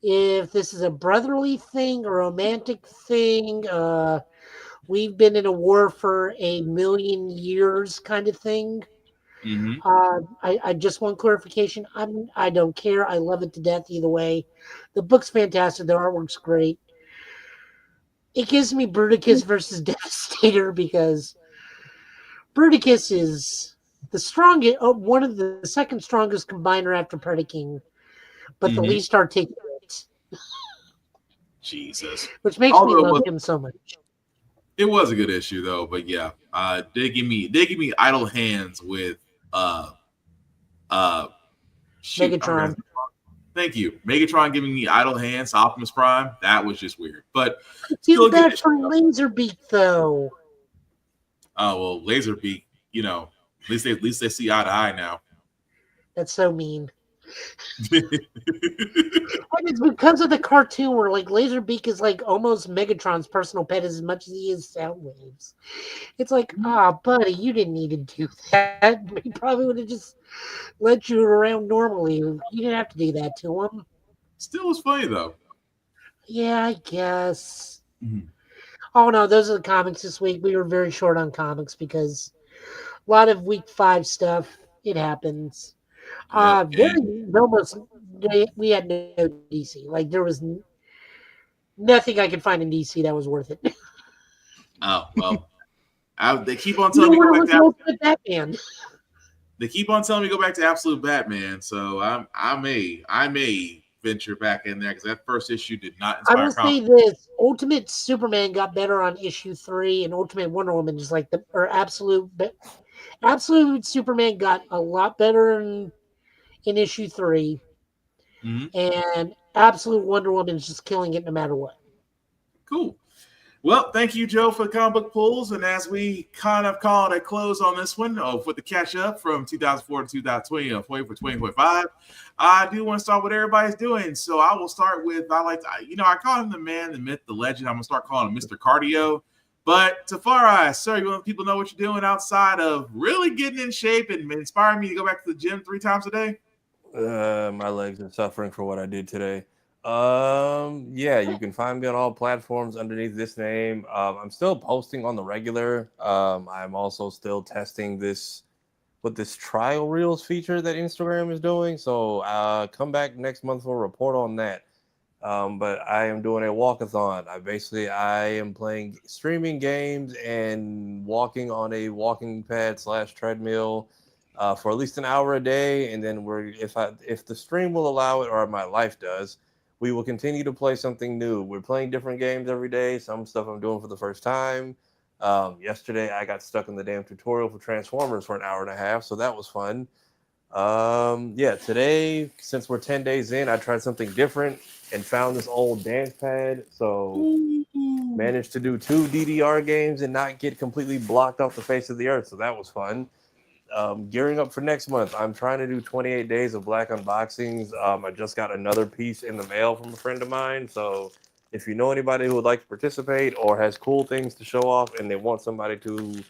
if this is a brotherly thing, a romantic thing. We've been in a war for 1,000,000 years kind of thing. I just want clarification. I don't care. I love it to death either way. The book's fantastic. The artwork's great. It gives me Bruticus versus Devastator because Bruticus is the strongest, one of the second strongest combiner after Predaking, but the least articulate. Jesus. Which makes me love him so much. It was a good issue though, but yeah, they give me idle hands with Megatron. Thank you, Megatron giving me idle hands to Optimus Prime. That was just weird, but feel bad for Laserbeak though. Oh well, Laserbeak, you know, at least they see eye to eye now. That's so mean. And it's because of the cartoon where like Laserbeak is like almost Megatron's personal pet as much as he is Soundwave's. It's like, buddy, you didn't need to do that. He probably would have just let you around normally. You didn't have to do that to him. Still was funny though. Yeah, I guess. Mm-hmm. Oh no, those are the comics this week. We were very short on comics because a lot of week 5 stuff. It happens. We had no DC. Like there was nothing I could find in DC that was worth it. Oh well, they keep on telling me to go back to Batman. They keep on telling me to go back to Absolute Batman, so I may venture back in there because that first issue did not inspire. I will say this: Ultimate Superman got better on issue 3, and Ultimate Wonder Woman is like Absolute Superman got a lot better in issue 3, and Absolute Wonder Woman is just killing it no matter what. Cool. Well, thank you, Joe, for the comic book pulls. And as we kind of call it a close on this one, for the catch up from 2004 to 2020, for 2025, I do want to start what everybody's doing. So I will start with, I call him the man, the myth, the legend. I'm going to start calling him Mr. Cardio. But Tafari, sir, you want people to know what you're doing outside of really getting in shape and inspiring me to go back to the gym 3 times a day? My legs are suffering for what I did today. Yeah, you can find me on all platforms underneath this name. I'm still posting on the regular. I'm also still testing this trial reels feature that Instagram is doing. So come back next month for a report on that. But I am doing a walkathon. I am playing streaming games and walking on a walking pad / treadmill for at least an hour a day. And then if the stream will allow it, or my life does, we will continue to play something new. We're playing different games every day. Some stuff I'm doing for the first time. Yesterday, I got stuck in the damn tutorial for Transformers for an hour and a half, so that was fun. Today, since we're 10 days in, I tried something different and found this old dance pad. So managed to do 2 DDR games and not get completely blocked off the face of the earth. So that was fun. Gearing up for next month, I'm trying to do 28 days of Black unboxings. I just got another piece in the mail from a friend of mine. So if you know anybody who would like to participate or has cool things to show off and they want somebody to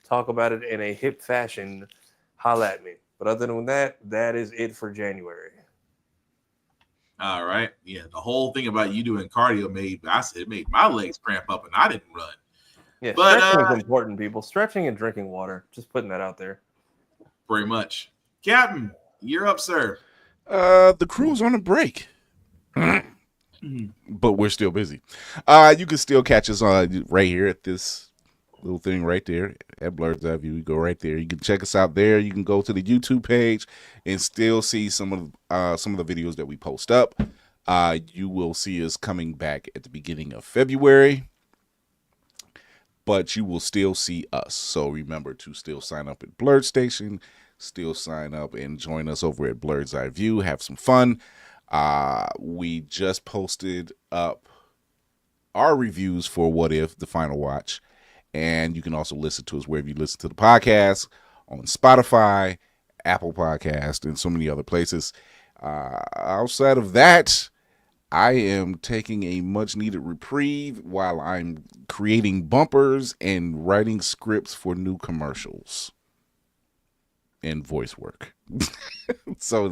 talk about it in a hip fashion, holla at me. But other than that, that is it for January. All right. Yeah, the whole thing about you doing cardio made my legs cramp up and I didn't run. Yeah, but stretching is important, people. Stretching and drinking water. Just putting that out there. Very much. Captain, you're up, sir. The crew's on a break. But we're still busy. You can still catch us on right here at this little thing right there at Blurred's Eye View. You go right there. You can check us out there. You can go to the YouTube page and still see some of the videos that we post up. You will see us coming back at the beginning of February, but you will still see us. So remember to still sign up at Blurred Station. Still sign up and join us over at Blurred's Eye View. Have some fun. We just posted up our reviews for What If, the final watch. And you can also listen to us wherever you listen to the podcast, on Spotify, Apple Podcast, and so many other places. Outside of that, I am taking a much-needed reprieve while I'm creating bumpers and writing scripts for new commercials and voice work. So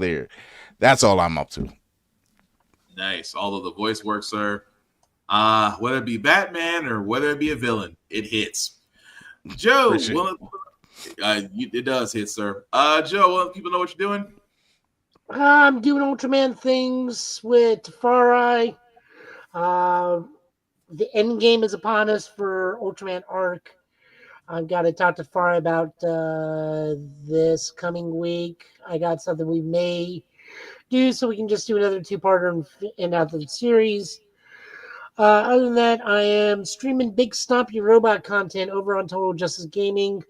that's all I'm up to. Nice. All of the voice work, sir. Whether it be Batman or whether it be a villain, it hits. Joe, it does hit, sir. Joe, let people know what you're doing. I'm doing Ultraman things with Tafari. The end game is upon us for Ultraman Arc. I've got to talk to Tafari about this coming week. I got something we may do so we can just do another 2-parter and end out the series. Other than that, I am streaming Big Stompy Robot content over on Total Justice Gaming.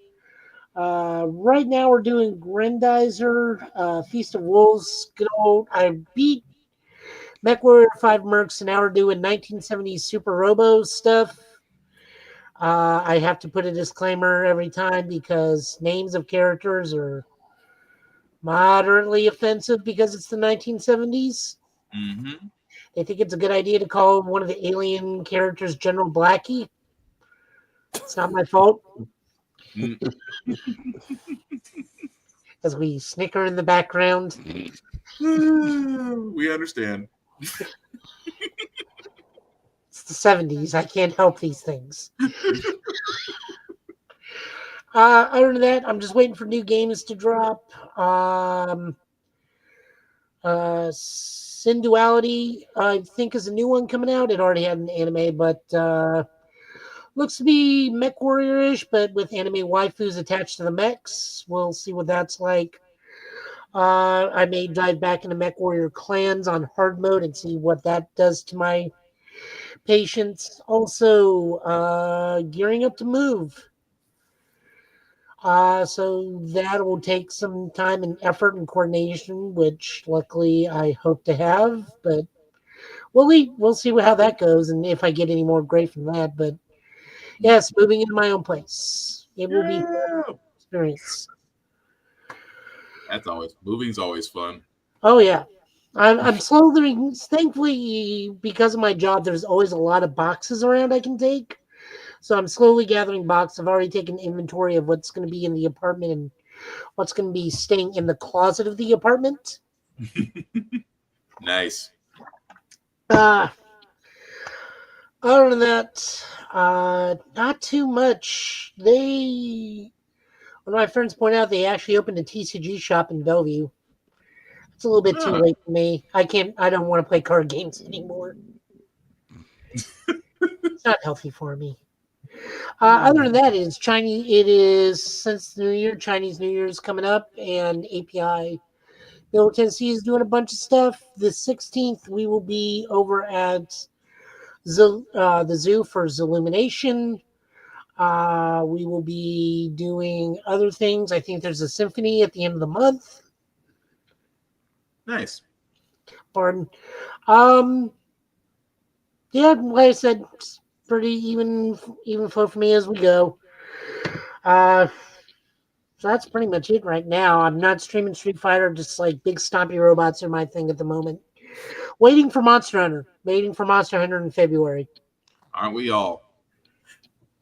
Right now, we're doing Grandizer, Feast of Wolves. Good old. I beat MechWarrior 5 Mercs, and now we're doing 1970s Super Robo stuff. I have to put a disclaimer every time because names of characters are moderately offensive because it's the 1970s. Mm-hmm. They think it's a good idea to call one of the alien characters General Blackie. It's not my fault. As we snicker in the background. We understand. It's the 70s. I can't help these things. Other than that, I'm just waiting for new games to drop. Sin Duality, I think, is a new one coming out. It already had an anime, but looks to be Mech Warrior-ish, but with anime waifus attached to the mechs. We'll see what that's like. I may dive back into Mech Warrior Clans on hard mode and see what that does to my patience. Also, gearing up to move. So that will take some time and effort and coordination, which luckily I hope to have. But we'll see how that goes and if I get any more great from that. But yes, moving into my own place. It will be an experience. Moving's always fun. Oh yeah. I'm slowly, thankfully, because of my job, there's always a lot of boxes around I can take. So I'm slowly gathering boxes. I've already taken inventory of what's going to be in the apartment and what's going to be staying in the closet of the apartment. Nice. Other than that, not too much. One of my friends pointed out they actually opened a TCG shop in Bellevue. It's a little bit too late for me. I don't want to play card games anymore. It's not healthy for me. Other than that, it is since New Year, Chinese New Year is coming up, and API Middle Tennessee is doing a bunch of stuff. The 16th, we will be over at the zoo for Zillumination. We will be doing other things. I think there's a symphony at the end of the month. Nice. Pardon. Yeah, like I said, it's pretty even flow for me as we go. So that's pretty much it right now. I'm not streaming Street Fighter, just like big stompy robots are my thing at the moment. Waiting for Monster Hunter. Waiting for Monster Hunter in February. Aren't we all?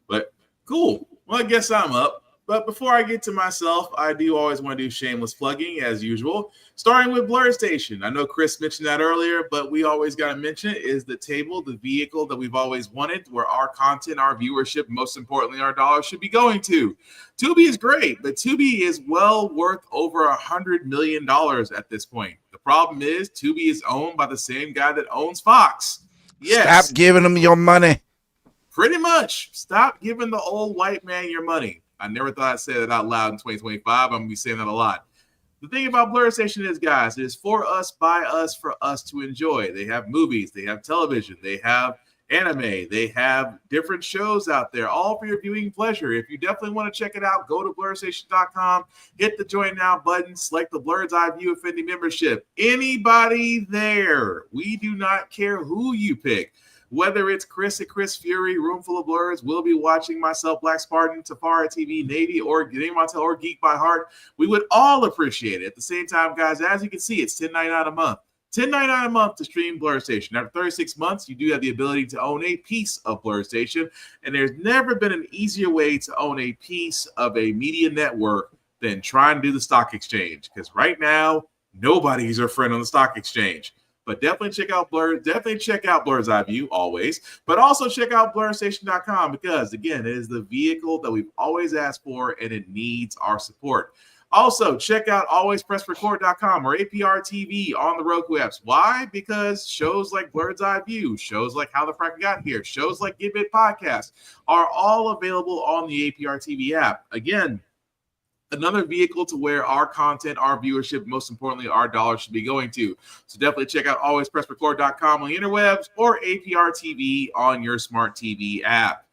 But cool. Well, I guess I'm up. But before I get to myself, I do always want to do shameless plugging as usual, starting with Blur Station. I know Chris mentioned that earlier, but we always got to mention it is the table, the vehicle that we've always wanted, where our content, our viewership, most importantly, our dollars should be going to. Tubi is great, but Tubi is well worth over $100 million at this point. The problem is Tubi is owned by the same guy that owns Fox. Yes. Stop giving them your money. Pretty much. Stop giving the old white man your money. I never thought I'd say that out loud in 2025. I'm going to be saying that a lot. The thing about Blur Station is, guys, it is for us, by us, for us to enjoy. They have movies, they have television, they have anime, they have different shows out there, all for your viewing pleasure. If you definitely want to check it out, go to blurstation.com, hit the join now button, select the Blur's Eye View Affinity membership. Anybody there, we do not care who you pick. Whether it's Chris at Chris Fury, Roomful of Blurs, we'll be watching myself, Black Spartan, Tafara TV, Navy, or Game Montel, or Geek by Heart. We would all appreciate it. At the same time, guys, as you can see, it's $10.99 a month. $10.99 a month to stream Blur Station. After 36 months, you do have the ability to own a piece of Blur Station, and there's never been an easier way to own a piece of a media network than trying to do the stock exchange, because right now, nobody's your friend on the stock exchange. But definitely check out Blur's Eye View always. But also check out blurstation.com because, again, it is the vehicle that we've always asked for, and it needs our support. Also, check out alwayspressrecord.com or APR TV on the Roku apps. Why? Because shows like Blur's Eye View, shows like How the Frack Got Here, shows like Get Bit Podcast are all available on the APR TV app. Again, another vehicle to where our content, our viewership, most importantly, our dollars should be going to. So definitely check out alwayspressrecord.com on the interwebs or APR TV on your smart TV app.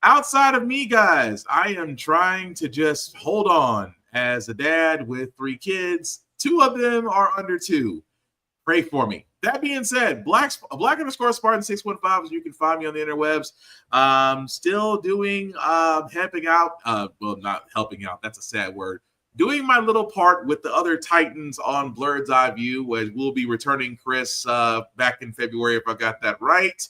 Outside of me, guys, I am trying to just hold on as a dad with 3 kids. 2 of them are under 2. Pray for me. That being said, Black_Spartan 615, as you can find me on the interwebs. Still doing helping out. Well, not helping out. That's a sad word. Doing my little part with the other Titans on Blurred's Eye View, where we'll be returning Chris back in February, if I got that right.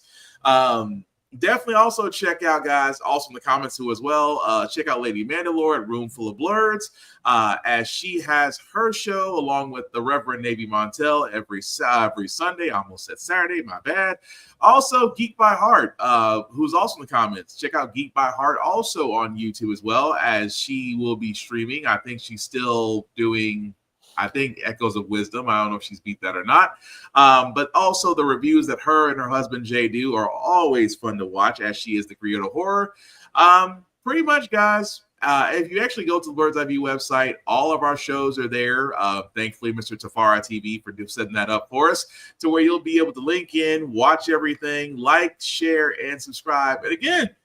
Definitely also check out, guys, also in the comments too as well. Check out Lady Mandalore at Room Full of Blurs, as she has her show along with the Reverend Navy Montel every Sunday. I almost said Saturday, my bad. Also, Geek by Heart, who's also in the comments. Check out Geek by Heart also on YouTube as well, as she will be streaming. I think she's still doing Echoes of Wisdom. I don't know if she's beat that or not. But also the reviews that her and her husband Jay do are always fun to watch, as she is the creator of horror. Pretty much, guys, if you actually go to the Blurred's Eye View website, all of our shows are there. Thankfully, Mr. Tafara TV for setting that up for us, to where you'll be able to link in, watch everything, like, share, and subscribe. And again,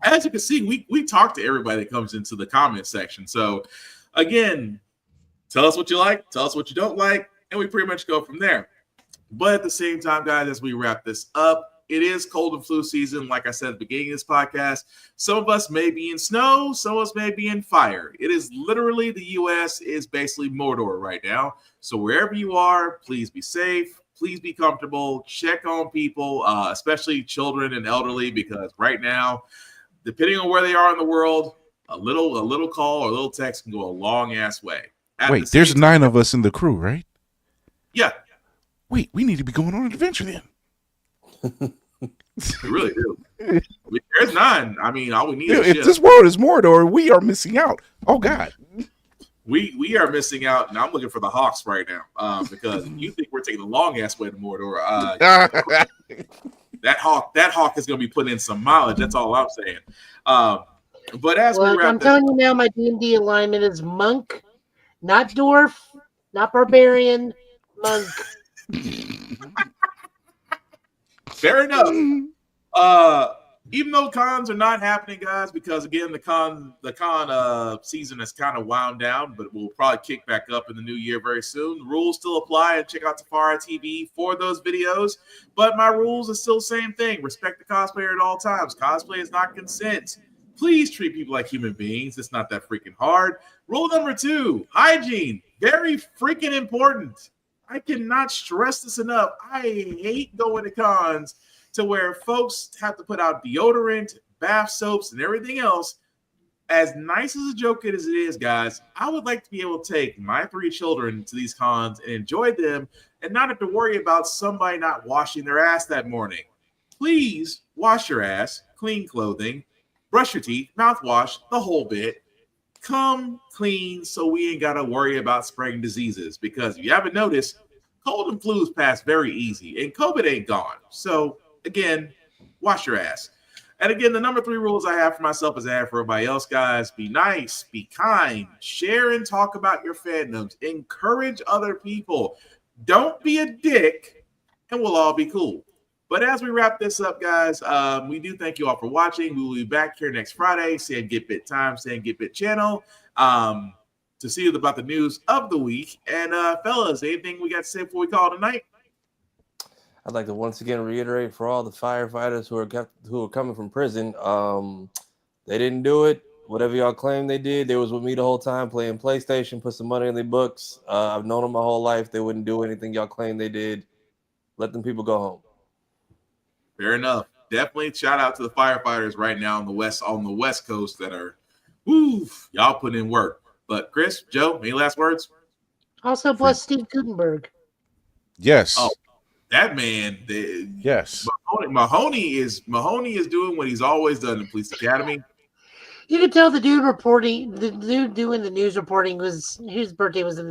as you can see, we talk to everybody that comes into the comment section. So again, tell us what you like, tell us what you don't like, and we pretty much go from there. But at the same time, guys, as we wrap this up, it is cold and flu season. Like I said at the beginning of this podcast, some of us may be in snow, some of us may be in fire. It is literally, the U.S. is basically Mordor right now. So wherever you are, please be safe. Please be comfortable. Check on people, especially children and elderly, because right now, depending on where they are in the world, a little call or a little text can go a long ass way. Wait, there's 9 of us in the crew, right? Yeah. Wait, we need to be going on an adventure then. We really do. There's 9. I mean, all we need is if this world is Mordor, we are missing out. Oh God. We are missing out, and I'm looking for the Hawks right now, because you think we're taking the long ass way to Mordor. That hawk is going to be putting in some mileage. That's all I'm saying. But as we wrap, I'm telling you now, my D&D alignment is monk, not dwarf, not barbarian, monk. Fair enough. Even though cons are not happening, guys, because again, the con season has kind of wound down, but we'll probably kick back up in the new year very soon. The rules still apply, and check out Tafara TV for those videos. But my rules are still the same thing: respect the cosplayer at all times. Cosplay is not consent. Please treat people like human beings. It's not that freaking hard. Rule number 2: hygiene. Very freaking important. I cannot stress this enough. I hate going to cons to where folks have to put out deodorant, bath soaps, and everything else. As nice as a joke as it is, guys, I would like to be able to take my 3 children to these cons and enjoy them and not have to worry about somebody not washing their ass that morning. Please wash your ass, clean clothing, brush your teeth, mouthwash, the whole bit. Come clean so we ain't got to worry about spreading diseases, because if you haven't noticed, cold and flus pass very easy and COVID ain't gone. So again, wash your ass. And again, the number 3 rules I have for myself is I have for everybody else, guys: be nice, be kind, share and talk about your fandoms, encourage other people. Don't be a dick, and we'll all be cool. But as we wrap this up, guys, we do thank you all for watching. We will be back here next Friday, saying Get Bit Time, saying Get Bit Channel, to see about the news of the week. And fellas, anything we got to say before we call it a night? I'd like to once again reiterate for all the firefighters who are coming from prison, they didn't do it. Whatever y'all claim they did, they was with me the whole time playing PlayStation, put some money in their books. I've known them my whole life. They wouldn't do anything y'all claim they did. Let them people go home. Fair enough. Definitely shout out to the firefighters right now on the West Coast that are, y'all putting in work. But Chris, Joe, any last words? Also, bless Steve Gutenberg. Yes. Oh, that man. Yes. Mahoney is doing what he's always done in Police Academy. You could tell the dude doing the news reporting his birthday was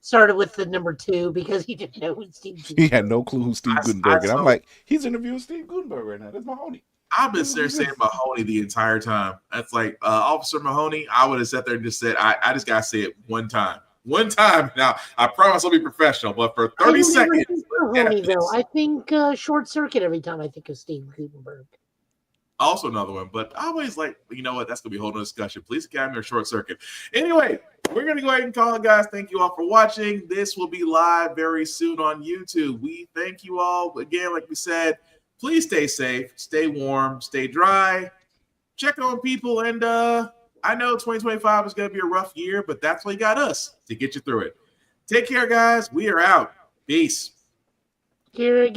started with the number 2 because he didn't know who Steve Gutenberg. He had no clue who Steve Gutenberg is. I'm like, he's interviewing Steve Gutenberg right now. That's Mahoney. I've been saying Mahoney the entire time. That's like Officer Mahoney. I would have sat there and just said, I just gotta say it one time. One time. Now I promise I'll be professional, but for 30 seconds. Mahoney, though. I think Short Circuit every time I think of Steve Gutenberg. Also another one, but I always like, you know what? That's gonna be a whole nother discussion. Police Academy or Short Circuit. Anyway, we're gonna go ahead and call it, guys. Thank you all for watching. This will be live very soon on YouTube. We thank you all again, like we said. Please stay safe, stay warm, stay dry, check on people, and I know 2025 is gonna be a rough year, but that's why you got us to get you through it. Take care, guys. We are out. Peace. Here again.